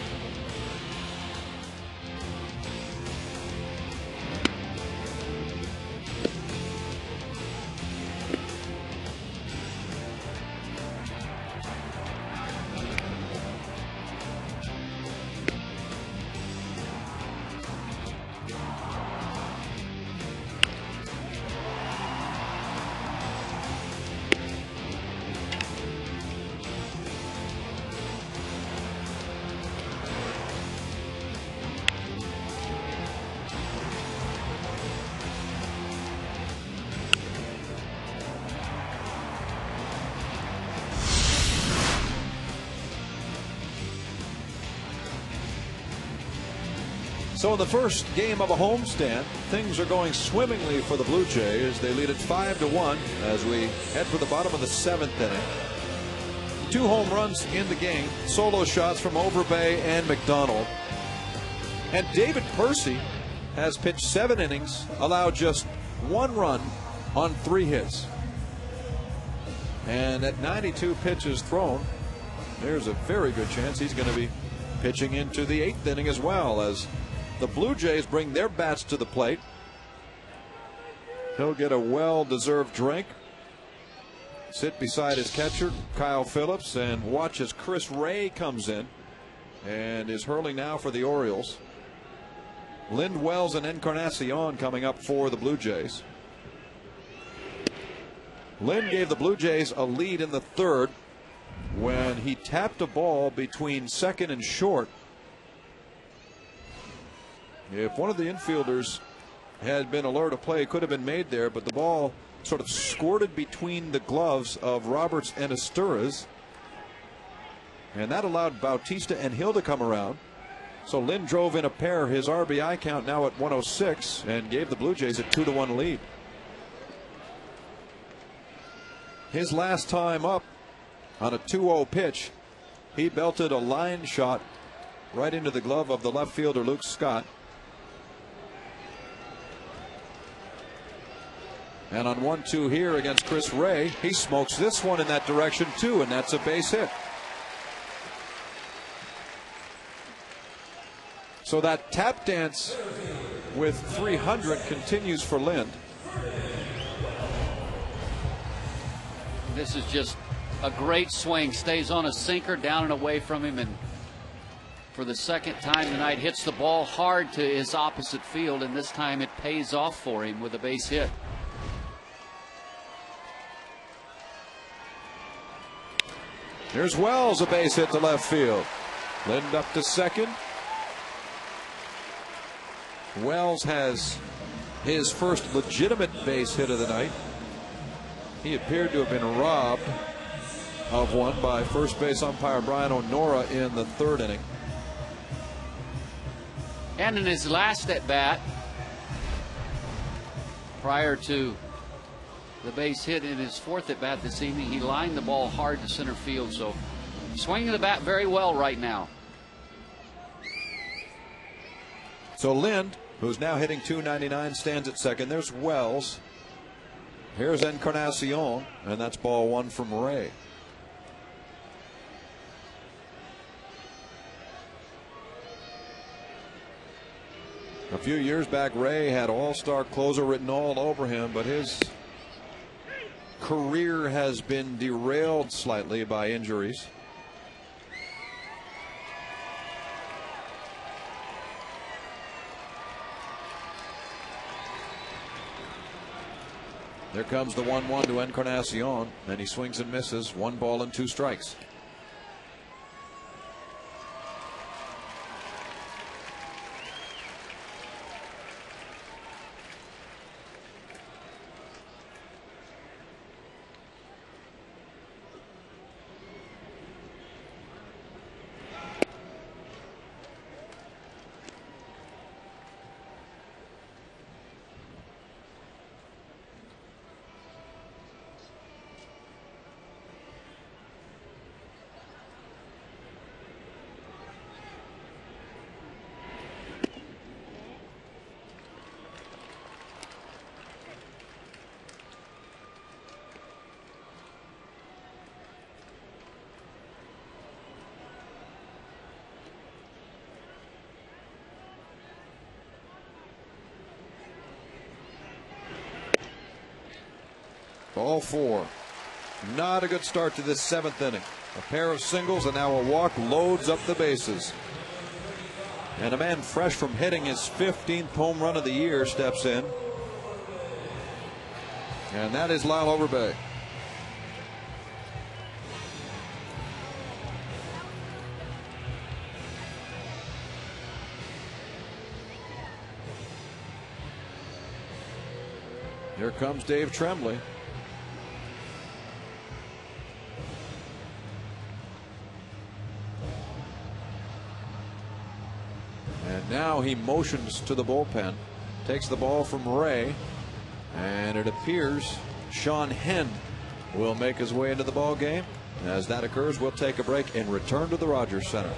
Speaker 1: So in the first game of a homestand, things are going swimmingly for the Blue Jays. They lead it 5-1 as we head for the bottom of the 7th inning. 2 home runs in the game, solo shots from Overbay and McDonald. And David Percy has pitched 7 innings, allowed just 1 run on 3 hits. And at 92 pitches thrown, there's a very good chance he's going to be pitching into the 8th inning as well, as the Blue Jays bring their bats to the plate. He'll get a well-deserved drink sit beside his catcher, Kyle Phillips, and watch as Chris Ray comes in and is hurling now for the Orioles. Lind, Wells, and Encarnacion coming up for the Blue Jays. Lind gave the Blue Jays a lead in the third when he tapped a ball between second and short. If one of the infielders had been alert, a play could have been made there, but the ball sort of squirted between the gloves of Roberts and Asturias, and that allowed Bautista and Hill to come around. So Lind drove in a pair, his RBI count now at 106, and gave the Blue Jays a 2-1 lead. His last time up on a 2-0 pitch, he belted a line shot right into the glove of the left fielder Luke Scott. And on 1-2 here against Chris Ray, he smokes this one in that direction too, and that's a base hit. So that tap dance with 300 continues for Lind.
Speaker 2: This is just a great swing. Stays on a sinker, down and away from him, and for the second time tonight hits the ball hard to his opposite field, and this time it pays off for him with a base hit.
Speaker 1: Here's Wells, a base hit to left field. Lind up to second. Wells has his first legitimate base hit of the night. He appeared to have been robbed of one by first base umpire Brian O'Nora in the third inning.
Speaker 2: And in his last at bat, prior to the base hit in his fourth at bat this evening, he lined the ball hard to center field. So swinging the bat very well right now.
Speaker 1: So Lind, who's now hitting .299, stands at second. There's Wells. Here's Encarnacion, and that's ball one from Ray. A few years back, Ray had all-star closer written all over him, but his career has been derailed slightly by injuries. There comes the 1-1 to Encarnacion, and he swings and misses. 1 ball and 2 strikes. Ball 4. Not a good start to this 7th inning. A pair of singles and now a walk loads up the bases. And a man fresh from hitting his 15th home run of the year steps in. And that is Lyle Overbay. Here comes Dave Tremblay. And now he motions to the bullpen, takes the ball from Ray, and it appears Sean Henn will make his way into the ball game. As that occurs, we'll take a break and return to the Rogers Center.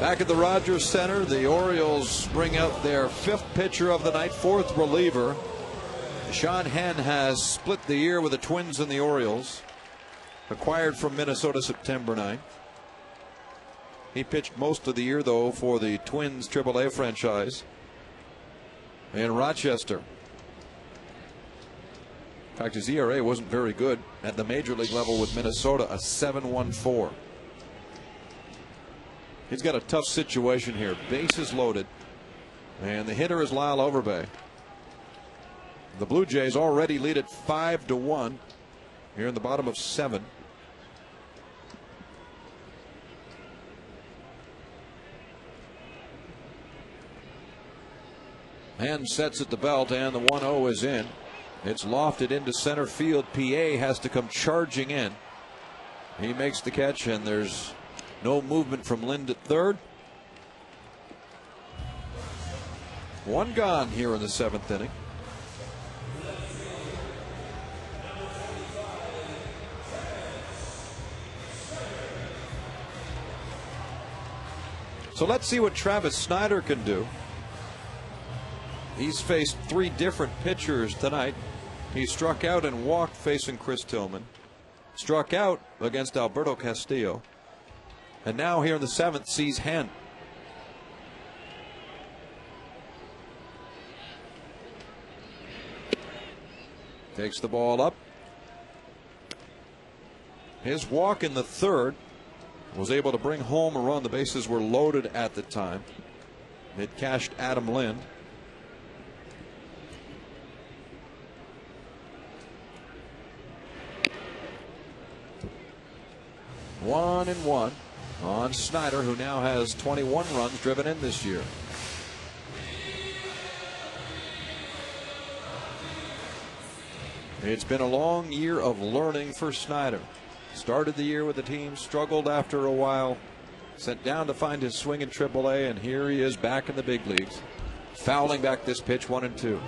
Speaker 1: Back at the Rogers Center, the Orioles bring out their 5th pitcher of the night, 4th reliever. Sean Henn has split the year with the Twins and the Orioles. Acquired from Minnesota September 9th. He pitched most of the year, though, for the Twins AAA franchise in Rochester. In fact, his ERA wasn't very good at the major league level with Minnesota, a 7.14. He's got a tough situation here. Bases loaded. And the hitter is Lyle Overbay. The Blue Jays already lead at 5-1 here in the bottom of 7. Hand sets at the belt, and the 1-0 is in. It's lofted into center field. PA has to come charging in. He makes the catch, and there's no movement from Lind at third. 1 gone here in the 7th inning. So let's see what Travis Snider can do. He's faced 3 different pitchers tonight. He struck out and walked facing Chris Tillman. Struck out against Alberto Castillo. And now here in the 7th sees Henn. Takes the ball up. His walk in the 3rd was able to bring home a run. The bases were loaded at the time. It cashed Adam Lind. One and one on Snider, who now has 21 runs driven in this year. It's been a long year of learning for Snider. Started the year with the team, struggled after a while, sent down to find his swing in AAA, and here he is back in the big leagues. Fouling back this pitch, 1-2.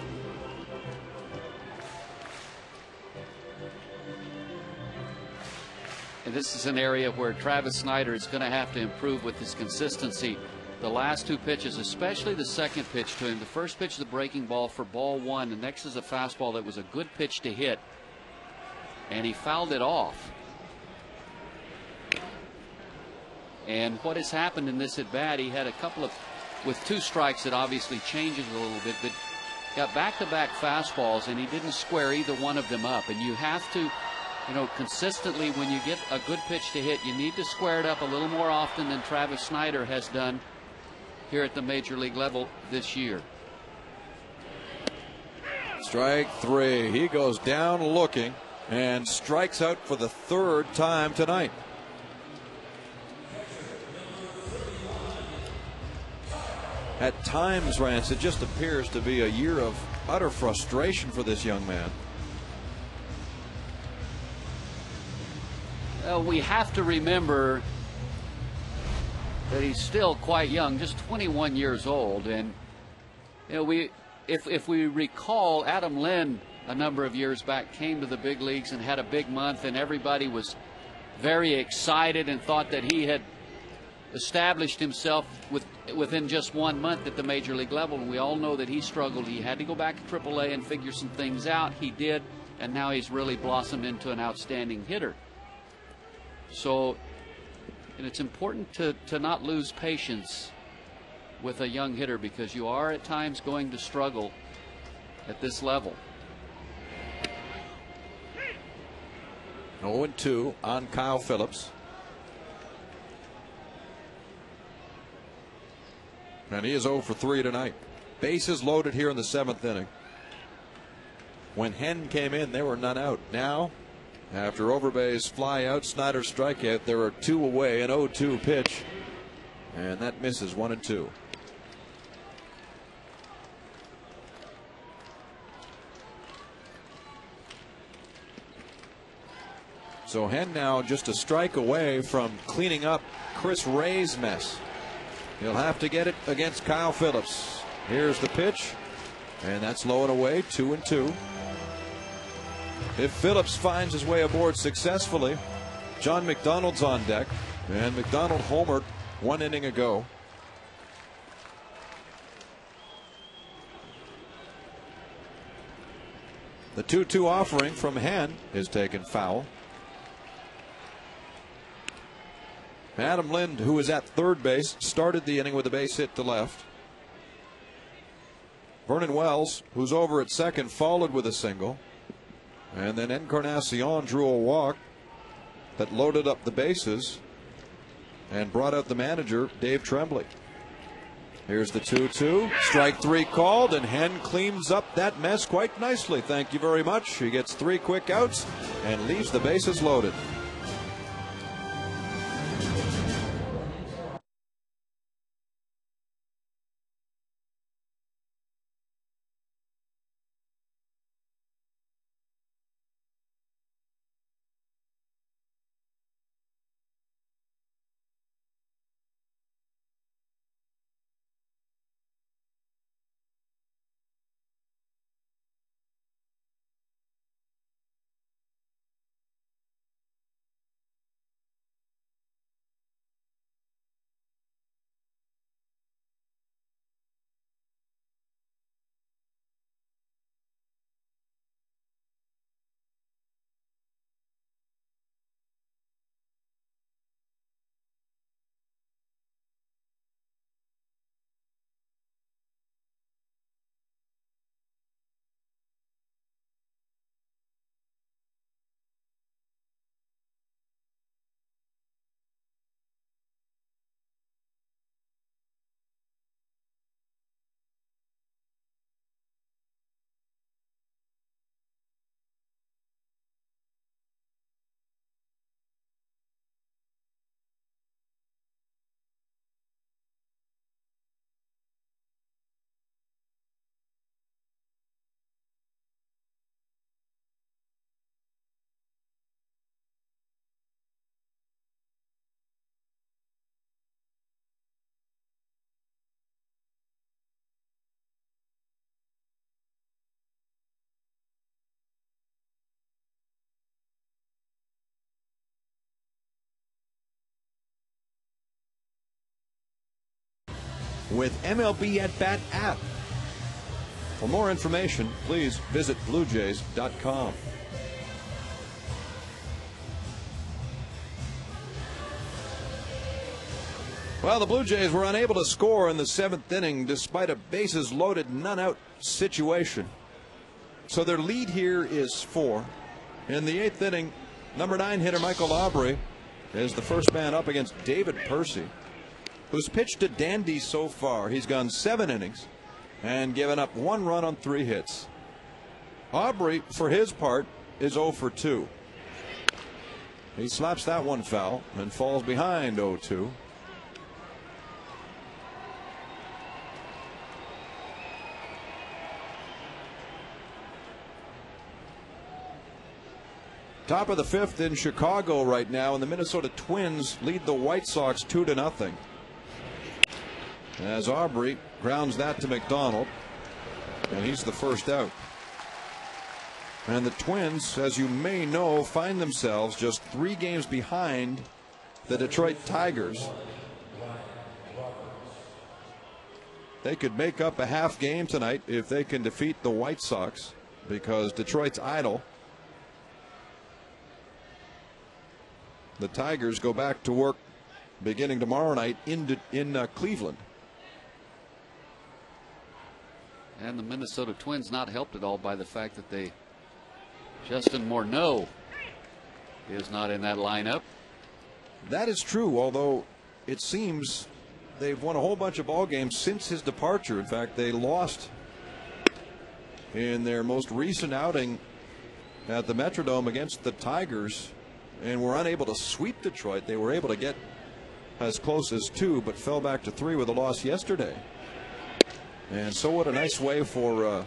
Speaker 2: And this is an area where Travis Snider is going to have to improve with his consistency. The last 2 pitches, especially the second pitch to him. The first pitch is a breaking ball for ball 1. The next is a fastball that was a good pitch to hit. And he fouled it off. And what has happened in this at bat, he had a couple of, with 2 strikes, it obviously changes a little bit, but got back-to-back fastballs, and he didn't square either one of them up. And you have to, you know, consistently, when you get a good pitch to hit, you need to square it up a little more often than Travis Snider has done here at the major league level this year.
Speaker 1: Strike 3. He goes down looking and strikes out for the 3rd time tonight. At times, Rance, it just appears to be a year of utter frustration for this young man.
Speaker 2: We have to remember that he's still quite young, just 21 years old. And you know, if we recall, Adam Lind a number of years back came to the big leagues and had a big month, and everybody was very excited and thought that he had established himself within just 1 month at the major league level. And we all know that he struggled. He had to go back to AAA and figure some things out. He did, and now he's really blossomed into an outstanding hitter. So, and it's important to not lose patience with a young hitter, because you are at times going to struggle at this level.
Speaker 1: 0-2 on Kyle Phillips. And he is 0 for 3 tonight. Bases loaded here in the 7th inning. When Henn came in, there were none out. Now, after Overbay's fly out, Snider's strikeout, there are 2 away, an 0-2 pitch. And that misses, 1-2. So Henn now just a strike away from cleaning up Chris Ray's mess. He'll have to get it against Kyle Phillips. Here's the pitch, and that's low and away, 2-2. If Phillips finds his way aboard successfully, John McDonald's on deck, and McDonald homered 1 inning ago. The 2-2 offering from Henn is taken foul. Adam Lind, who is at third base, started the inning with a base hit to left. Vernon Wells, who's over at second, followed with a single. And then Encarnacion drew a walk that loaded up the bases and brought out the manager, Dave Tremblay. Here's the 2-2. Strike 3 called, and Henn cleans up that mess quite nicely. Thank you very much. He gets 3 quick outs and leaves the bases loaded. With MLB At Bat app. For more information, please visit BlueJays.com. Well, the Blue Jays were unable to score in the 7th inning despite a bases loaded, none out situation. So their lead here is 4. In the 8th inning, number 9 hitter Michael Aubrey is the first man up against David Percy, who's pitched a dandy so far. He's gone 7 innings and given up 1 run on 3 hits. Aubrey, for his part, is 0 for 2. He slaps that one foul and falls behind 0-2. Top of the 5th in Chicago right now, and the Minnesota Twins lead the White Sox 2-0. As Aubrey grounds that to McDonald, and he's the first out. And the Twins, as you may know, find themselves just 3 games behind the Detroit Tigers. They could make up a half game tonight if they can defeat the White Sox, because Detroit's idle. The Tigers go back to work beginning tomorrow night in Cleveland.
Speaker 2: And the Minnesota Twins not helped at all by the fact that Justin Morneau is not in that lineup.
Speaker 1: That is true, although it seems they've won a whole bunch of ball games since his departure. In fact, they lost in their most recent outing at the Metrodome against the Tigers and were unable to sweep Detroit. They were able to get as close as 2, but fell back to 3 with a loss yesterday. And so what a nice way for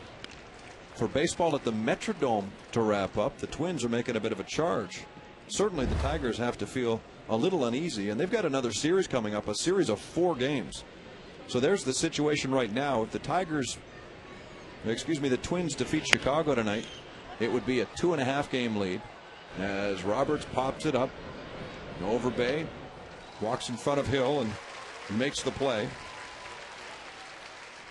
Speaker 1: baseball at the Metrodome to wrap up. The Twins are making a bit of a charge. Certainly the Tigers have to feel a little uneasy, and they've got another series coming up, a series of 4 games. So there's the situation right now. If the Twins defeat Chicago tonight, it would be a 2.5 game lead as Roberts pops it up. Overbay walks in front of Hill and makes the play.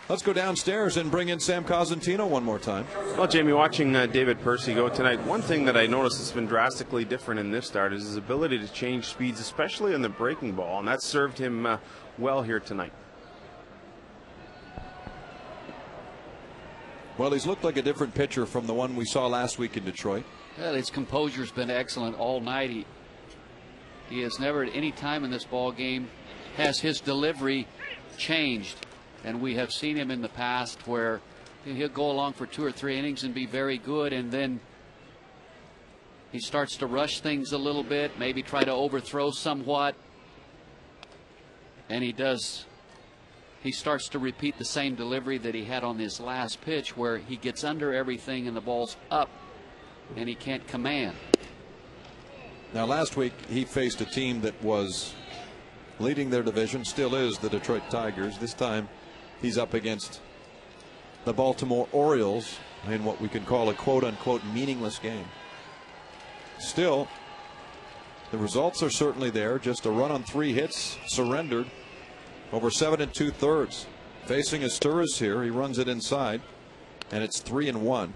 Speaker 1: Let's go downstairs and bring in Sam Cosentino one more time.
Speaker 3: Well, Jamie, watching David Percy go tonight, one thing that I noticed that's been drastically different in this start is his ability to change speeds, especially on the breaking ball, and that served him well here tonight.
Speaker 1: Well, he's looked like a different pitcher from the one we saw last week in Detroit.
Speaker 2: Well, his composure's been excellent all night. He has never at any time in this ball game has his delivery changed. And we have seen him in the past where he'll go along for 2 or 3 innings and be very good, and then he starts to rush things a little bit, maybe try to overthrow somewhat, and he starts to repeat the same delivery that he had on his last pitch, where he gets under everything and the ball's up and he can't command.
Speaker 1: Now, last week he faced a team that was leading their division, still is, the Detroit Tigers. This time he's up against the Baltimore Orioles in what we can call a quote-unquote meaningless game. Still, the results are certainly there. Just a run on 3 hits, surrendered, over 7 2/3. Facing Asturas here, he runs it inside, and it's 3-1.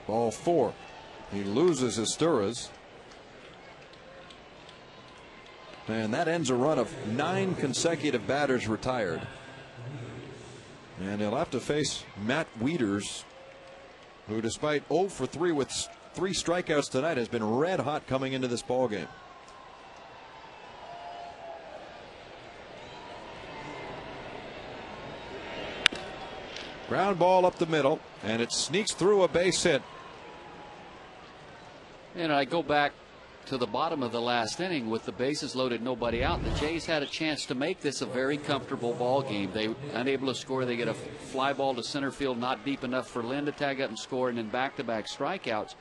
Speaker 1: Ball 4. He loses Asturas. And that ends a run of 9 consecutive batters retired. And he'll have to face Matt Wieters, who, despite 0 for 3 with 3 strikeouts tonight, has been red hot coming into this ball game. Ground ball up the middle, and it sneaks through a base hit.
Speaker 2: And I go back to the bottom of the last inning with the bases loaded, nobody out. The Jays had a chance to make this a very comfortable ball game. They unable to score. They get a fly ball to center field, not deep enough for Lynn to tag up and score, and then back-to-back strikeouts.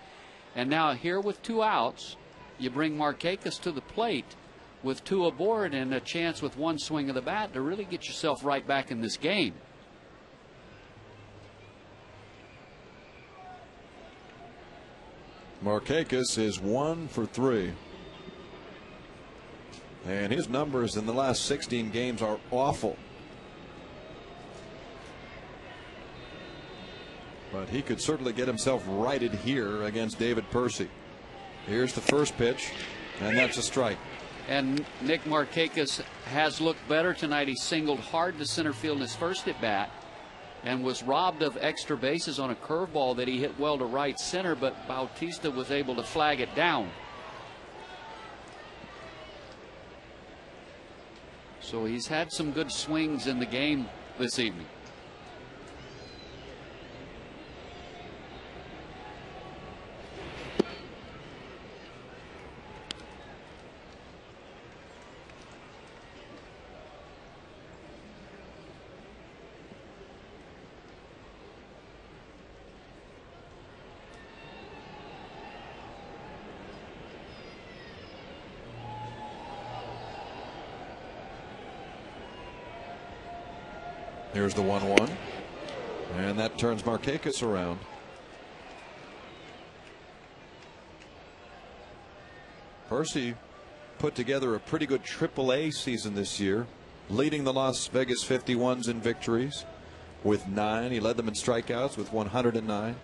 Speaker 2: And now here with 2 outs, you bring Markakis to the plate with 2 aboard and a chance with 1 swing of the bat to really get yourself right back in this game.
Speaker 1: Markakis is 1 for 3. And his numbers in the last 16 games are awful. But he could certainly get himself righted here against David Percy. Here's the first pitch, and that's a strike.
Speaker 2: And Nick Markakis has looked better tonight. He singled hard to center field in his first at bat and was robbed of extra bases on a curveball that he hit well to right center, but Bautista was able to flag it down. So he's had some good swings in the game this evening.
Speaker 1: Here's the 1-1, and that turns Markakis around. Percy put together a pretty good AAA season this year, leading the Las Vegas 51s in victories with 9. He led them in strikeouts with 109.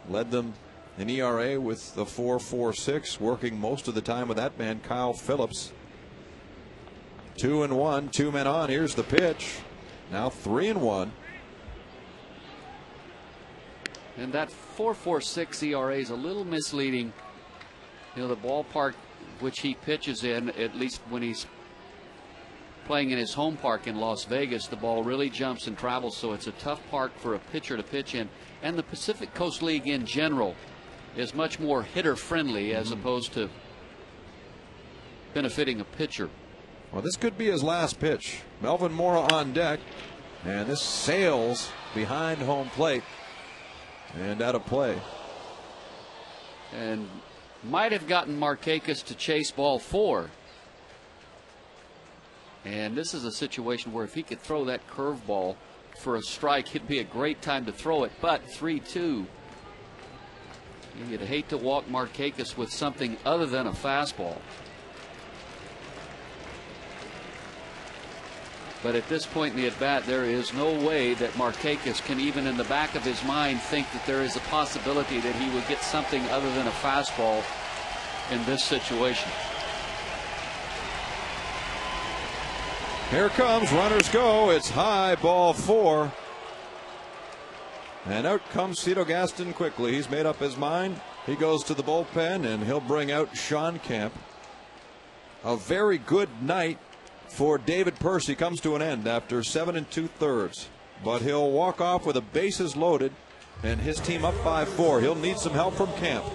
Speaker 1: Led them in ERA with a 4.46, working most of the time with that man, Kyle Phillips. 2-1, 2 men on. Here's the pitch. Now 3-1.
Speaker 2: And that 4.46 ERA is a little misleading. You know, the ballpark which he pitches in, at least when he's playing in his home park in Las Vegas, the ball really jumps and travels, so it's a tough park for a pitcher to pitch in. And the Pacific Coast League in general is much more hitter friendly as opposed to benefiting a pitcher.
Speaker 1: Well, this could be his last pitch. Melvin Mora on deck, and this sails behind home plate and out of play.
Speaker 2: And might have gotten Markakis to chase ball 4. And this is a situation where if he could throw that curveball for a strike, it'd be a great time to throw it. But 3-2 You'd hate to walk Markakis with something other than a fastball. But at this point in the at-bat, there is no way that Markakis can, even in the back of his mind, think that there is a possibility that he would get something other than a fastball in this situation.
Speaker 1: Here comes, runners go. It's high, ball 4. And out comes Cito Gaston quickly. He's made up his mind. He goes to the bullpen, and he'll bring out Sean Kemp. A very good night for David Percy comes to an end after 7 2/3. But he'll walk off with the bases loaded and his team up by 4. He'll need some help from Kemp.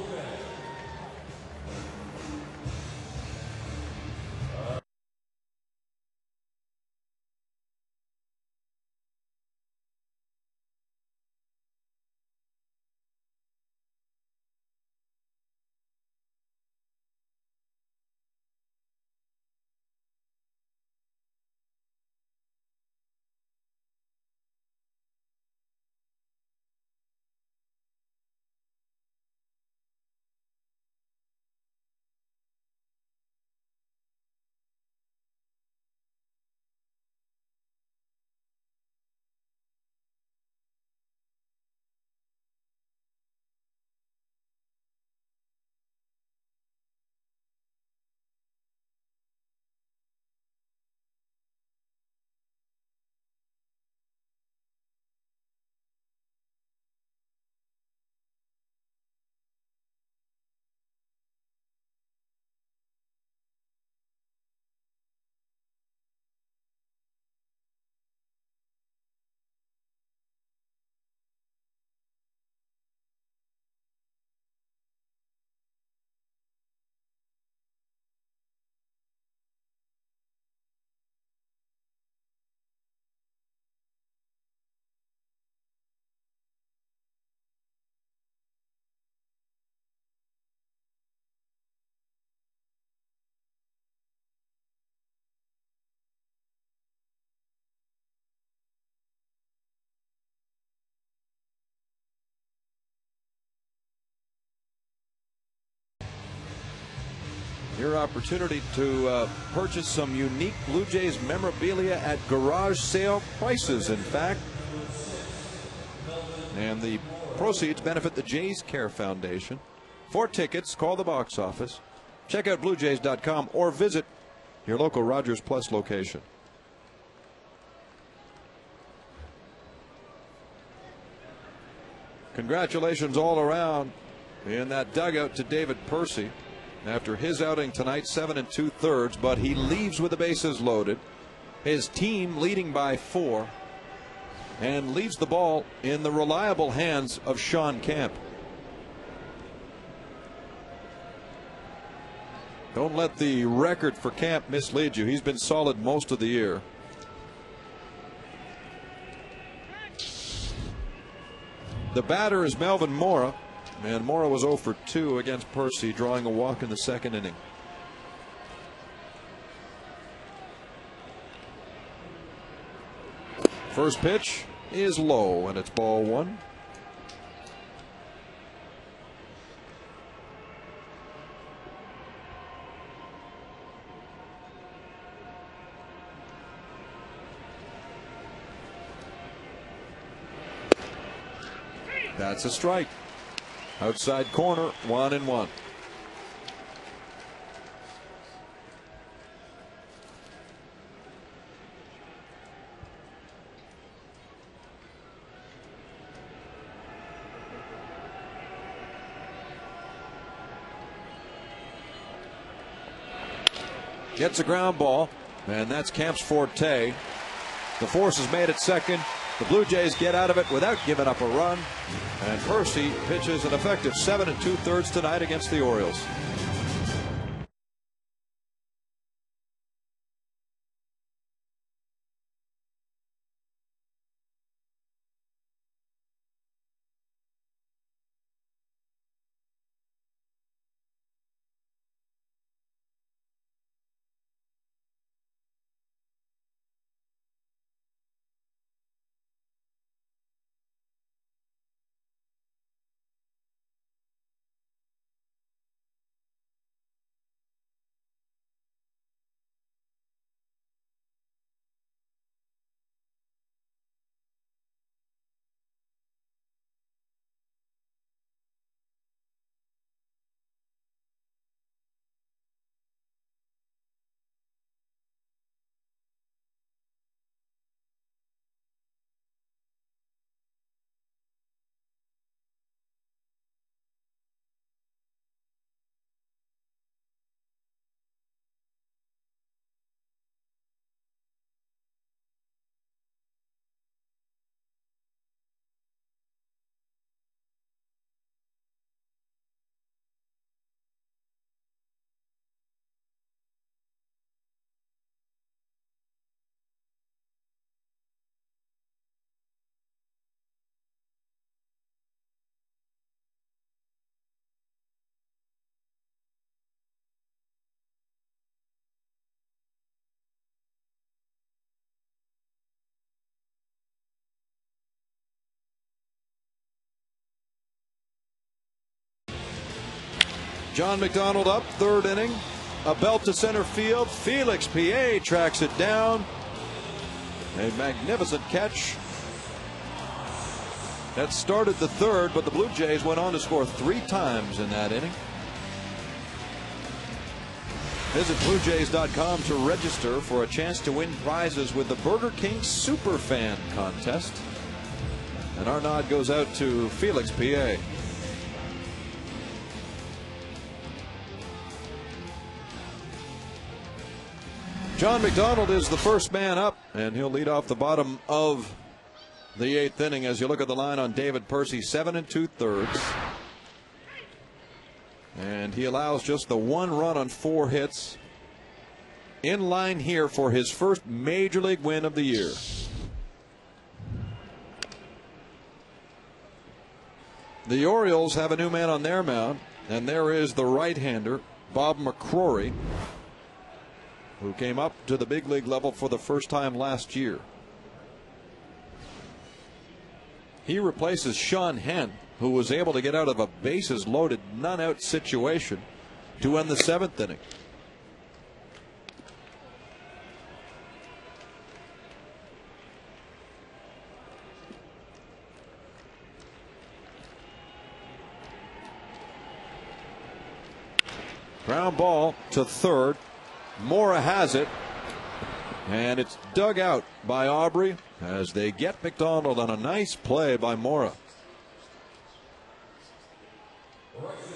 Speaker 1: Your opportunity to purchase some unique Blue Jays memorabilia at garage sale prices, in fact. And the proceeds benefit the Jays Care Foundation. For tickets, call the box office. Check out BlueJays.com or visit your local Rogers Plus location. Congratulations all around in that dugout to David Percy after his outing tonight, 7 2/3, but he leaves with the bases loaded. His team leading by 4 and leaves the ball in the reliable hands of Sean Kemp. Don't let the record for Kemp mislead you. He's been solid most of the year. The batter is Melvin Mora, and Mora was 0 for 2 against Percy, drawing a walk in the second inning. First pitch is low, and it's ball 1. That's a strike. Outside corner, 1-1. Gets a ground ball, and that's Kemp's forte. The force is made at second. The Blue Jays get out of it without giving up a run. And Percy pitches an effective 7 2/3 tonight against the Orioles. John McDonald up, third inning. A belt to center field. Felix P.A. tracks it down. A magnificent catch. That started the third, but the Blue Jays went on to score 3 times in that inning. Visit BlueJays.com to register for a chance to win prizes with the Burger King Superfan Contest. And our nod goes out to Felix P.A. John McDonald is the first man up, and he'll lead off the bottom of the 8th inning. As you look at the line on David Percy, 7 2/3. And he allows just the 1 run on 4 hits. In line here for his first major league win of the year. The Orioles have a new man on their mound, and there is the right-hander, Bob McCrory, who came up to the big league level for the first time last year. He replaces Sean Henn, who was able to get out of a bases loaded, none out situation to end the 7th inning. Ground ball to third. Mora has it, and it's dug out by Aubrey as they get McDonald on a nice play by Mora.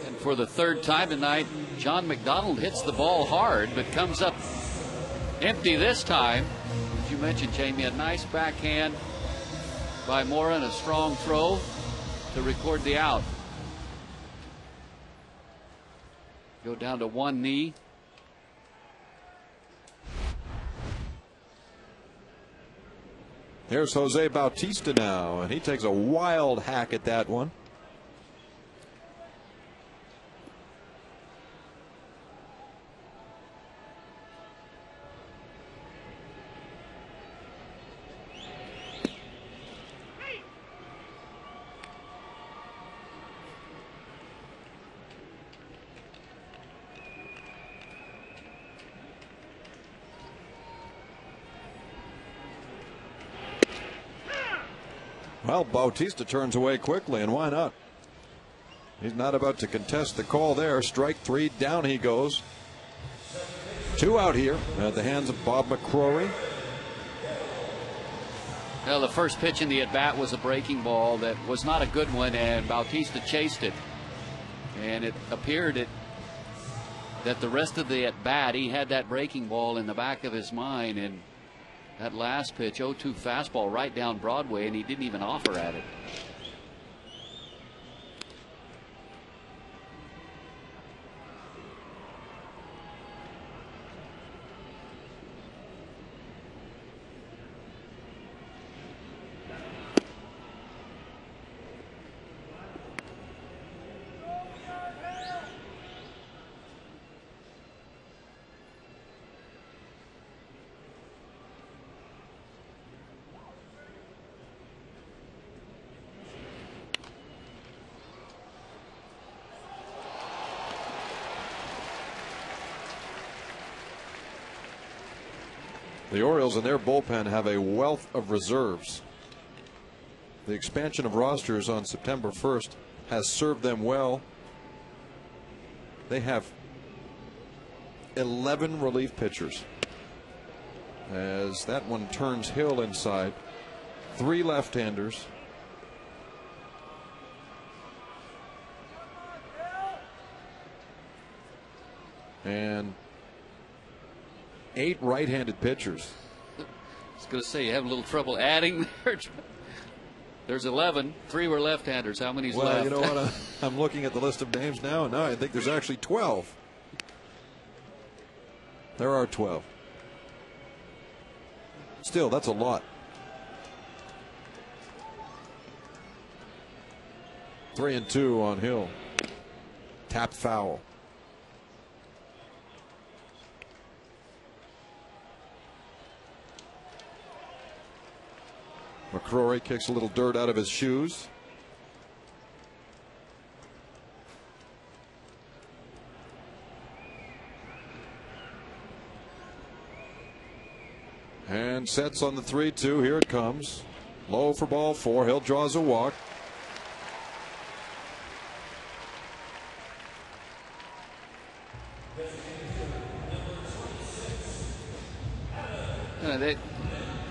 Speaker 2: And for the 3rd time tonight, John McDonald hits the ball hard, but comes up empty this time. As you mentioned, Jamie, a nice backhand by Mora and a strong throw to record the out. Go down to 1 knee.
Speaker 1: Here's Jose Bautista now, and he takes a wild hack at that one. Well, Bautista turns away quickly, and why not? He's not about to contest the call there. Strike 3, down he goes. 2 out here at the hands of Bob McCrory.
Speaker 2: Well, the first pitch in the at-bat was a breaking ball that was not a good one, and Bautista chased it. And it appeared that the rest of the at-bat, he had that breaking ball in the back of his mind, and that last pitch, 0-2 fastball right down Broadway, and he didn't even offer at it.
Speaker 1: The Orioles and their bullpen have a wealth of reserves. The expansion of rosters on September 1st has served them well. They have 11 relief pitchers. As that one turns Hill inside. 3 left-handers. And 8 right-handed pitchers.
Speaker 2: I was going to say, you have a little trouble adding there. There's 11. 3 were left-handers. How many's left?
Speaker 1: Well, you know what? I'm looking at the list of names now, and now I think there's actually 12. There are 12. Still, that's a lot. 3-2 on Hill. Tap foul. McCrory kicks a little dirt out of his shoes. sets on the 3-2. Here it comes. Low for ball 4. Hill draws a walk.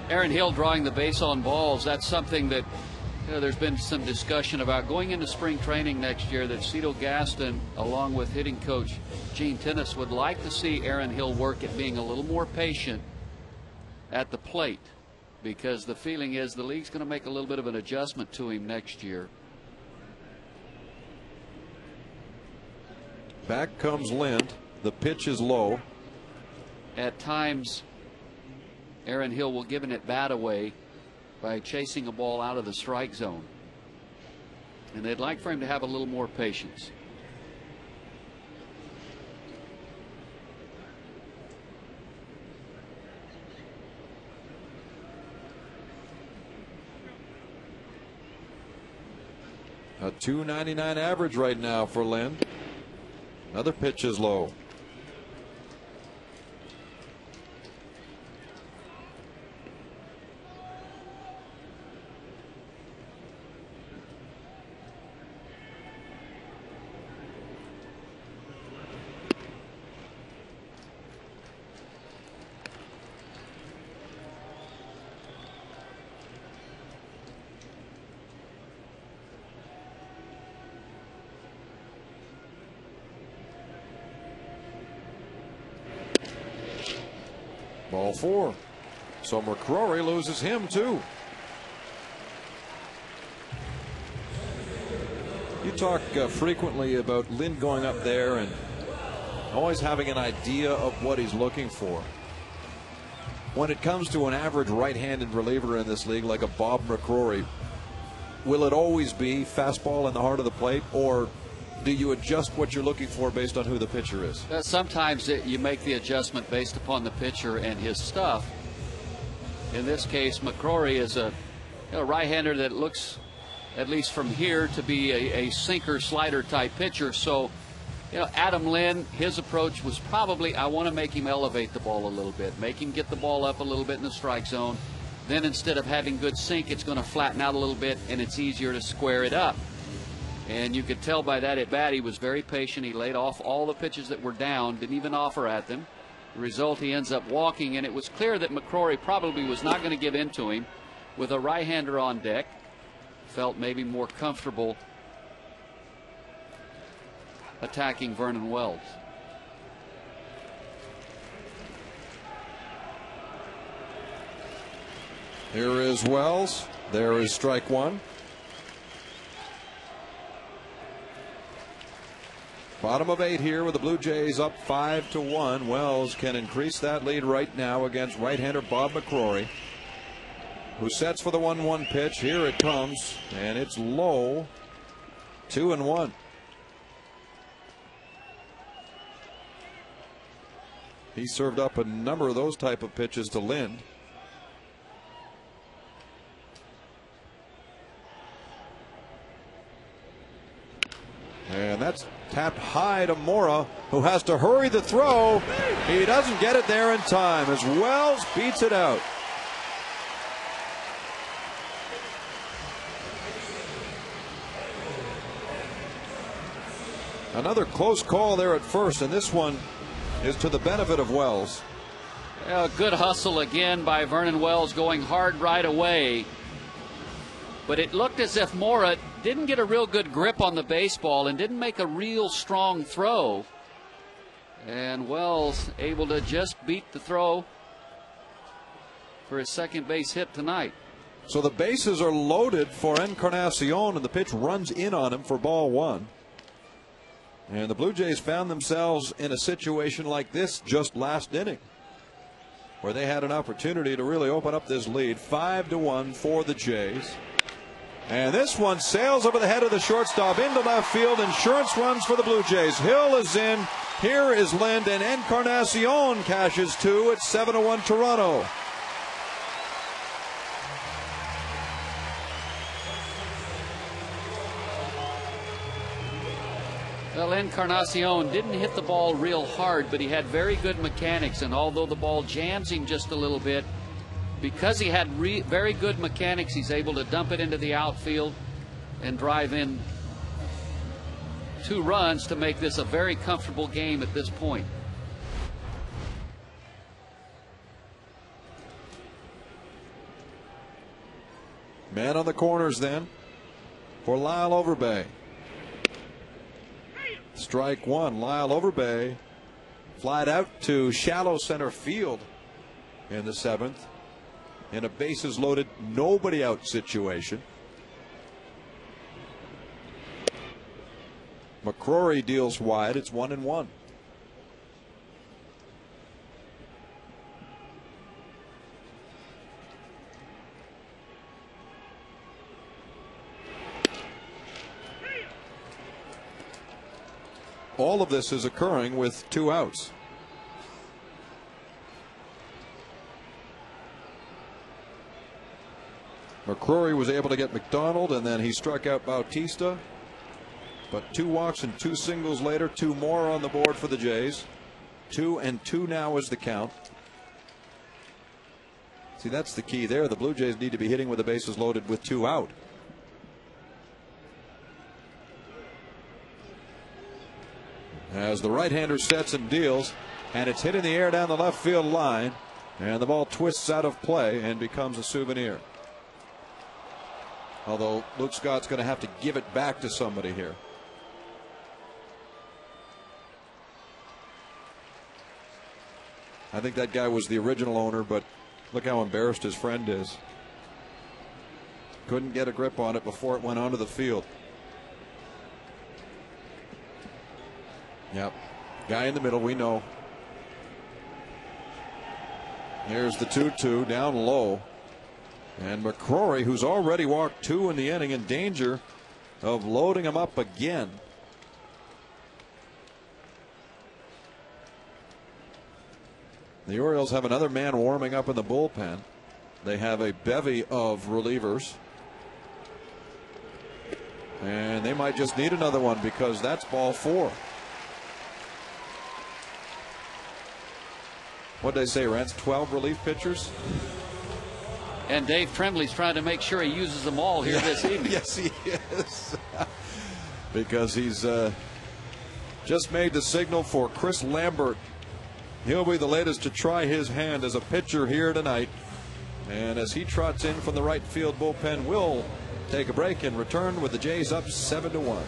Speaker 2: Aaron Hill drawing the base on balls, that's something that there's been some discussion about going into spring training next year, that Cito Gaston, along with hitting coach Gene Tennis, would like to see Aaron Hill work at being a little more patient at the plate, because the feeling is the league's going to make a little bit of an adjustment to him next year.
Speaker 1: Back comes Lind. The pitch is low.
Speaker 2: At times, Aaron Hill will give an at-bat away by chasing a ball out of the strike zone. And they'd like for him to have a little more patience.
Speaker 1: A .299 average right now for Lind. Another pitch is low. Ball 4. So McCrory loses him too. You talk frequently about Lind going up there and always having an idea of what he's looking for. When it comes to an average right-handed reliever in this league like a Bob McCrory, will it always be fastball in the heart of the plate, or do you adjust what you're looking for based on who the pitcher is?
Speaker 2: Sometimes you make the adjustment based upon the pitcher and his stuff. In this case, McCrory is a right-hander that looks, at least from here, to be a sinker slider type pitcher. So, Adam Lind, his approach was probably, I want to make him elevate the ball a little bit, make him get the ball up a little bit in the strike zone. Then instead of having good sink, it's going to flatten out a little bit and it's easier to square it up. And you could tell by that at bat, he was very patient. He laid off all the pitches that were down, didn't even offer at them. The result, he ends up walking, and it was clear that McCrory probably was not going to give in to him. With a right-hander on deck, felt maybe more comfortable attacking Vernon Wells.
Speaker 1: Here is Wells. There is strike 1. Bottom of 8 here with the Blue Jays up 5-1. Wells can increase that lead right now against right-hander Bob McCrory, who sets for the 1-1 pitch. Here it comes, and it's low. 2-1. He served up a number of those type of pitches to Lind. And that's tapped high to Mora, who has to hurry the throw. He doesn't get it there in time as Wells beats it out. Another close call there at first, and this one is to the benefit of Wells.
Speaker 2: Good hustle again by Vernon Wells, going hard right away. But it looked as if Mora didn't get a real good grip on the baseball and didn't make a real strong throw. And Wells able to just beat the throw for his second base hit tonight.
Speaker 1: So the bases are loaded for Encarnacion, and the pitch runs in on him for ball 1. And the Blue Jays found themselves in a situation like this just last inning, where they had an opportunity to really open up this lead. 5-1 for the Jays. And this one sails over the head of the shortstop into left field. Insurance runs for the Blue Jays. Hill is in. Here is Lind, and Encarnacion cashes 2. It's 7-1 Toronto.
Speaker 2: Well, Encarnacion didn't hit the ball real hard, but he had very good mechanics, and although the ball jams him just a little bit, because he had very good mechanics, he's able to dump it into the outfield and drive in 2 runs to make this a very comfortable game at this point.
Speaker 1: Man on the corners then for Lyle Overbay. Strike 1. Lyle Overbay flied out to shallow center field in the 7th in a bases loaded, nobody out situation. McCrory deals wide. It's 1-1. All of this is occurring with 2 outs. McCrory was able to get McDonald, and then he struck out Bautista. But 2 walks and 2 singles later, 2 more on the board for the Jays. 2-2 now is the count. See, that's the key there. The Blue Jays need to be hitting with the bases loaded with 2 out. As the right-hander sets and deals, and it's hit in the air down the left field line, and the ball twists out of play and becomes a souvenir. Although Luke Scott's going to have to give it back to somebody here. I think that guy was the original owner, but look how embarrassed his friend is. Couldn't get a grip on it before it went onto the field. Yep. Guy in the middle, we know. Here's the 2-2 down low. And McCrory, who's already walked 2 in the inning, in danger of loading him up again. The Orioles have another man warming up in the bullpen. They have a bevy of relievers. And they might just need another one, because that's ball 4. What'd they say, Rance? 12 relief pitchers?
Speaker 2: And Dave Trembley's trying to make sure he uses them all here this evening.
Speaker 1: Yes, he is. Because he's just made the signal for Chris Lambert. He'll be the latest to try his hand as a pitcher here tonight. And as he trots in from the right field bullpen, we'll take a break and return with the Jays up 7-1.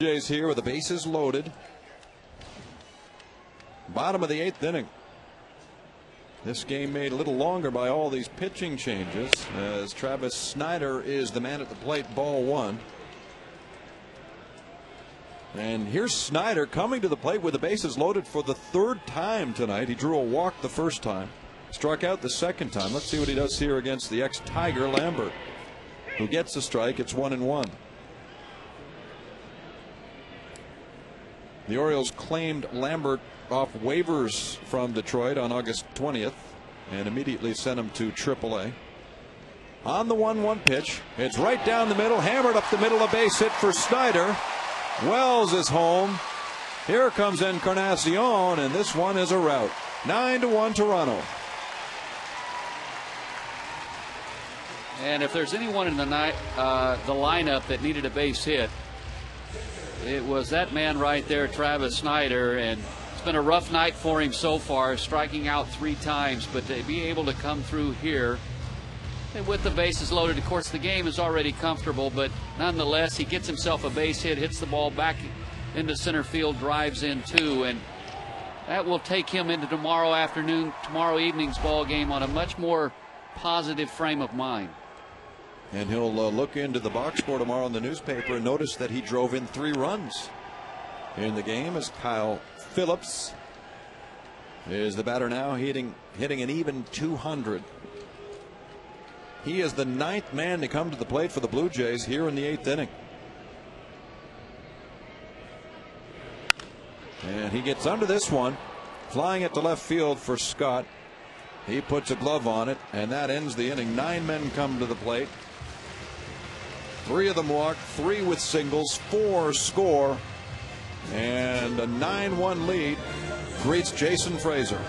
Speaker 1: Jays here with the bases loaded. Bottom of the 8th inning. This game made a little longer by all these pitching changes, as Travis Snyder is the man at the plate, ball one. And here's Snyder coming to the plate with the bases loaded for the third time tonight. He drew a walk the first time, struck out the second time. Let's see what he does here against the ex-Tiger Lambert, who gets a strike. It's 1-1. The Orioles claimed Lambert off waivers from Detroit on August 20th and immediately sent him to AAA. On the 1-1 pitch, it's right down the middle, hammered up the middle, a base hit for Snyder. Wells is home. Here comes Encarnacion, and this one is a rout. 9-1 Toronto.
Speaker 2: And if there's anyone in the lineup that needed a base hit, it was that man right there, Travis Snyder. And it's been a rough night for him so far, striking out 3 times. But to be able to come through here and with the bases loaded, of course, the game is already comfortable, but nonetheless, he gets himself a base hit, hits the ball back into center field, drives in 2, and that will take him into tomorrow evening's ball game on a much more positive frame of mind.
Speaker 1: And he'll look into the box score tomorrow in the newspaper and notice that he drove in 3 runs in the game, as Kyle Phillips is the batter now, hitting an even 200. He is the 9th man to come to the plate for the Blue Jays here in the 8th inning. And he gets under this one, flying it to left field for Scott. He puts a glove on it, and that ends the inning. 9 men come to the plate. 3 of them walk, 3 with singles, 4 score, and a 9-1 lead greets Jason Frazier.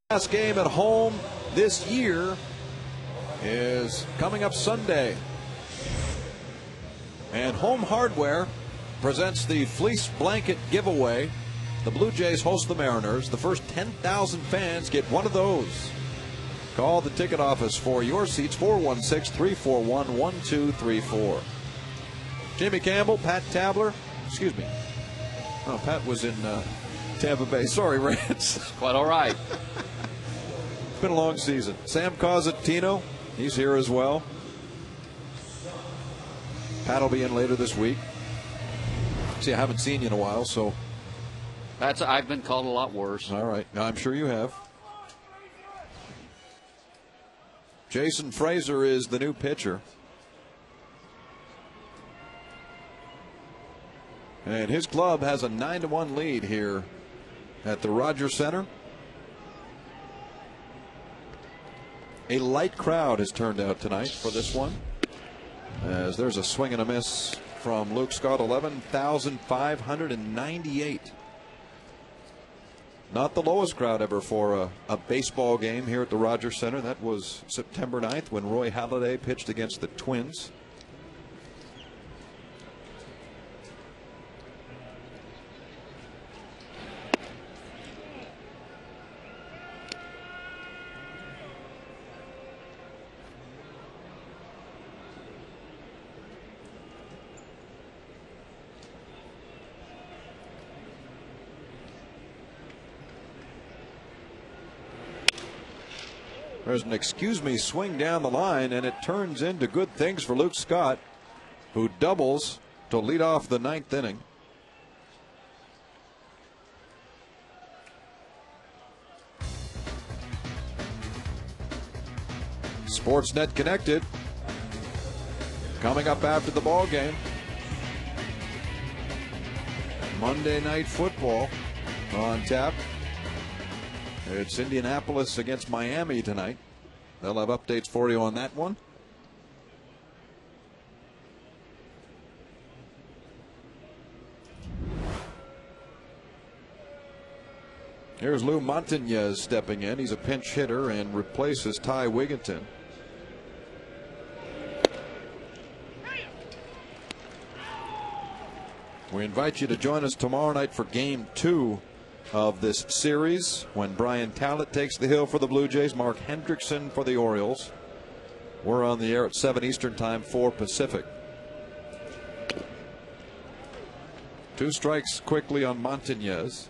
Speaker 1: Last game at home this year is coming up Sunday. And Home Hardware presents the Fleece Blanket Giveaway. The Blue Jays host the Mariners. The first 10,000 fans get one of those. Call the ticket office for your seats, 416-341-1234. Jimmy Campbell, Pat Tabler, excuse me. Oh, Pat was in Tampa Bay. Sorry, Rance.
Speaker 2: Quite all right.
Speaker 1: It's been a long season. Sam Cosentino, he's here as well. Pat will be in later this week. See, I haven't seen you in a while, so.
Speaker 2: I've been called a lot worse.
Speaker 1: All right. Now, I'm sure you have. Jason Frazier is the new pitcher. And his club has a 9-1 lead here at the Rogers Center. A light crowd has turned out tonight for this one, as there's a swing and a miss from Luke Scott. 11,598. Not the lowest crowd ever for a baseball game here at the Rogers Center. That was September 9th when Roy Halladay pitched against the Twins. There's an excuse me swing down the line, and it turns into good things for Luke Scott, who doubles to lead off the 9th inning. Sportsnet Connected coming up after the ball game. Monday Night Football on tap. It's Indianapolis against Miami tonight. They'll have updates for you on that one. Here's Lou Montañez stepping in. He's a pinch hitter and replaces Ty Wigginton. We invite you to join us tomorrow night for Game 2 of this series, when Brian Talent takes the hill for the Blue Jays, Mark Hendrickson for the Orioles. We're on the air at 7 Eastern Time, 4 Pacific. 2 strikes quickly on Montañez.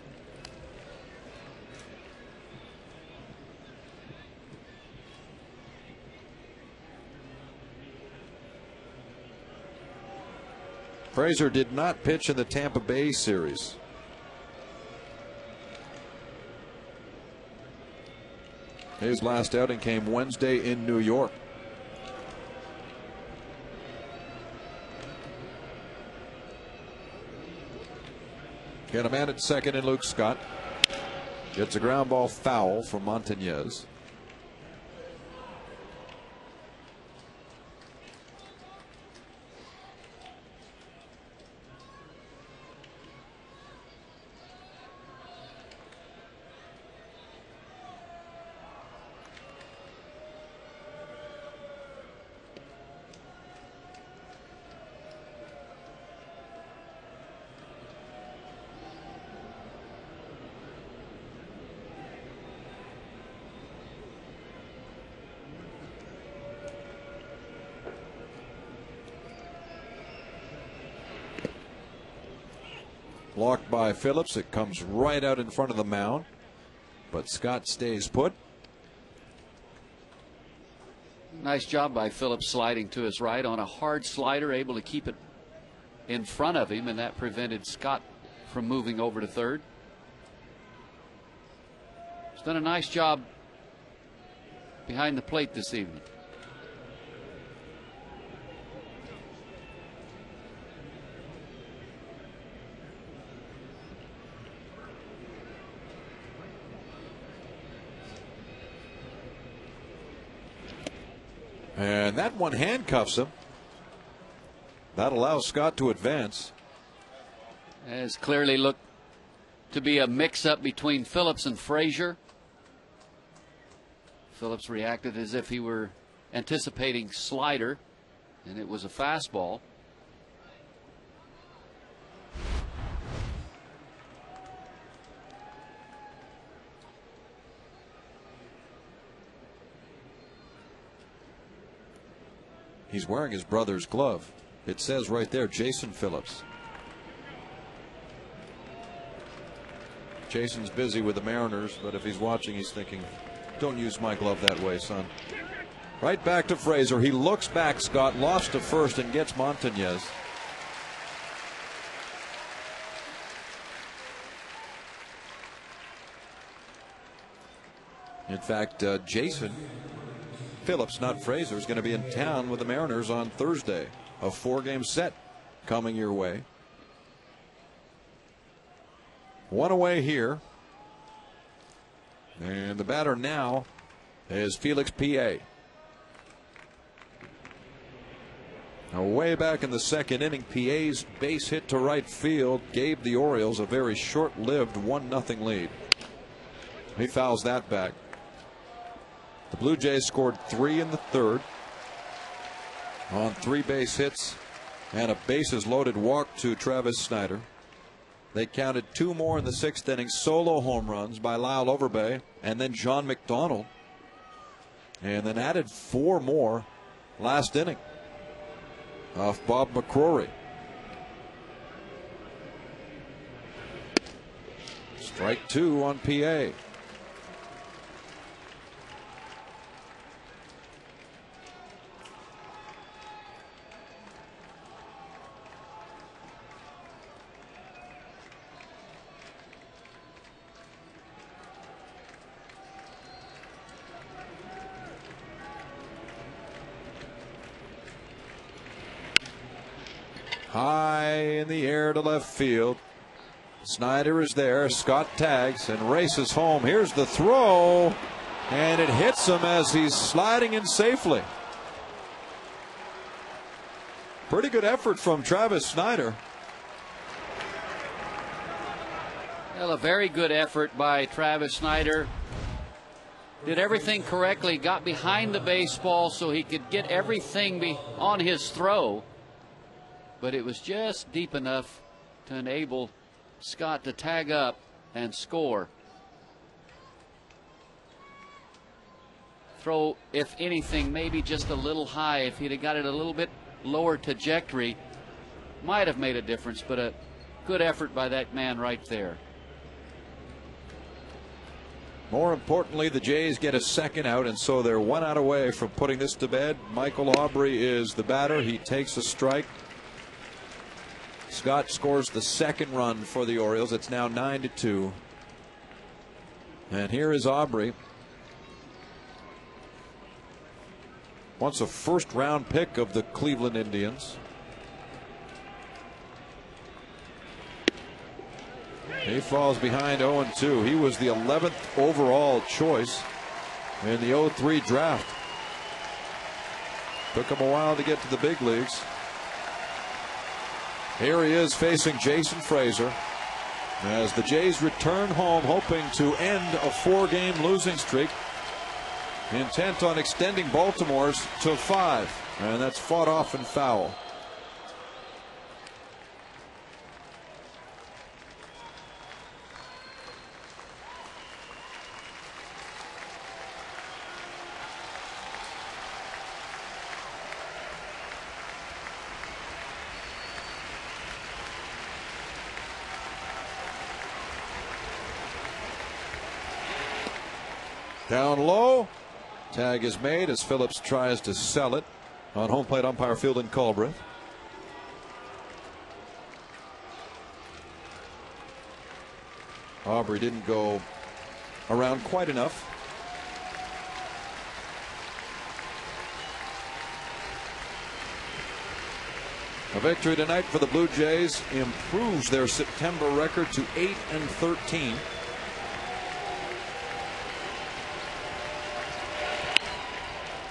Speaker 1: Frazier did not pitch in the Tampa Bay series. His last outing came Wednesday in New York. Get a man at second in Luke Scott. Gets a ground ball foul from Montañez. Blocked by Phillips. It comes right out in front of the mound, but Scott stays put.
Speaker 2: Nice job by Phillips sliding to his right on a hard slider, able to keep it in front of him, and that prevented Scott from moving over to third. He's done a nice job behind the plate this evening.
Speaker 1: And that one handcuffs him. That allows Scott to advance.
Speaker 2: Has clearly looked to be a mix-up between Phillips and Frazier. Phillips reacted as if he were anticipating slider, and it was a fastball.
Speaker 1: He's wearing his brother's glove. It says right there, Jason Phillips. Jason's busy with the Mariners, but if he's watching, he's thinking, don't use my glove that way, son. Right back to Frazier. He looks back, Scott, lost to first, and gets Montañez. In fact, Jason Phillips, not Frazier, is going to be in town with the Mariners on Thursday. A 4-game set coming your way. One away here. And the batter now is Felix P.A. Now, way back in the second inning, P.A.'s base hit to right field gave the Orioles a very short-lived 1-0 lead. He fouls that back. The Blue Jays scored 3 in the third on 3 base hits and a bases loaded walk to Travis Snider. They counted 2 more in the 6th inning, solo home runs by Lyle Overbay and then John McDonald, and then added 4 more last inning off Bob McCrory. Strike 2 on PA. High in the air to left field. Snyder is there. Scott tags and races home. Here's the throw, and it hits him as he's sliding in safely. Pretty good effort from Travis Snyder.
Speaker 2: Well, a very good effort by Travis Snyder. Did everything correctly, got behind the baseball so he could get everything on his throw. But it was just deep enough to enable Scott to tag up and score. Throw, if anything, maybe just a little high. If he'd have got it a little bit lower trajectory, might have made a difference, but a good effort by that man right there.
Speaker 1: More importantly, the Jays get a second out, and so they're 1 out away from putting this to bed. Michael Aubrey is the batter. He takes a strike. Scott scores the second run for the Orioles. It's now 9-2. And here is Aubrey. Once a first-round pick of the Cleveland Indians. He falls behind 0-2. He was the 11th overall choice in the 03 draft. Took him a while to get to the big leagues. Here he is facing Jason Frazier as the Jays return home, hoping to end a 4-game losing streak, intent on extending Baltimore's to 5, and that's fought off and foul. Down low. Tag is made as Phillips tries to sell it on home plate umpire field in Culbreth. Aubrey didn't go around quite enough. A victory tonight for the Blue Jays improves their September record to 8-13.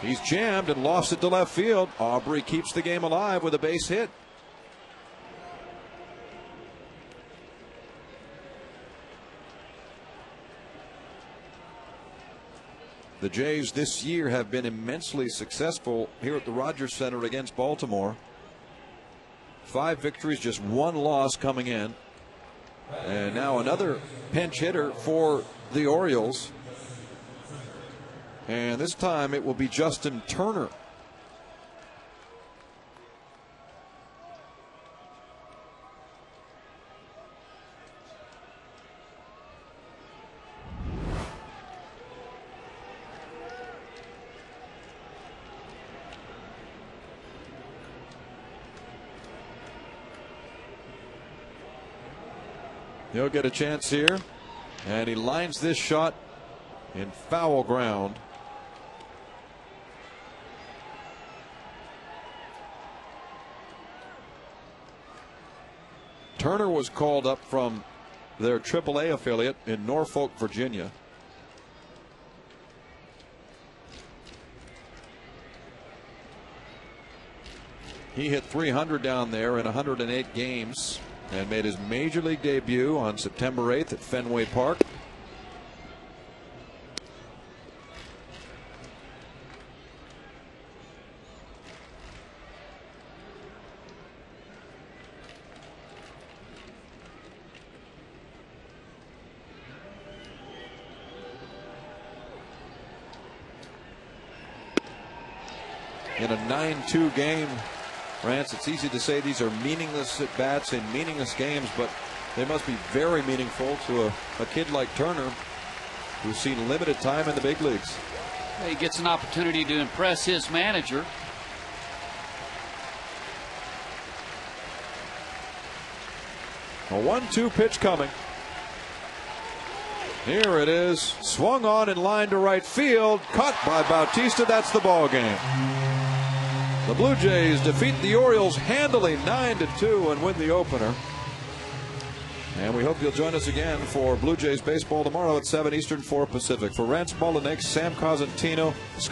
Speaker 1: He's jammed and lost it to left field. Aubrey keeps the game alive with a base hit. The Jays this year have been immensely successful here at the Rogers Center against Baltimore. 5 victories, just 1 loss coming in. And now another pinch hitter for the Orioles. And this time it will be Justin Turner. He'll get a chance here, and he lines this shot in foul ground. Turner was called up from their AAA affiliate in Norfolk, Virginia. He hit .300 down there in 108 games and made his major league debut on September 8th at Fenway Park. In a 9-2 game, Rance, it's easy to say these are meaningless at bats in meaningless games, but they must be very meaningful to a kid like Turner, who's seen limited time in the big leagues.
Speaker 2: He gets an opportunity to impress his manager.
Speaker 1: A 1-2 pitch coming. Here it is, swung on in line to right field, caught by Bautista. That's the ball game. The Blue Jays defeat the Orioles handily 9-2 and win the opener. And we hope you'll join us again for Blue Jays baseball tomorrow at 7 Eastern, 4 Pacific. For Rance Mullinick, Sam Cosentino, Scott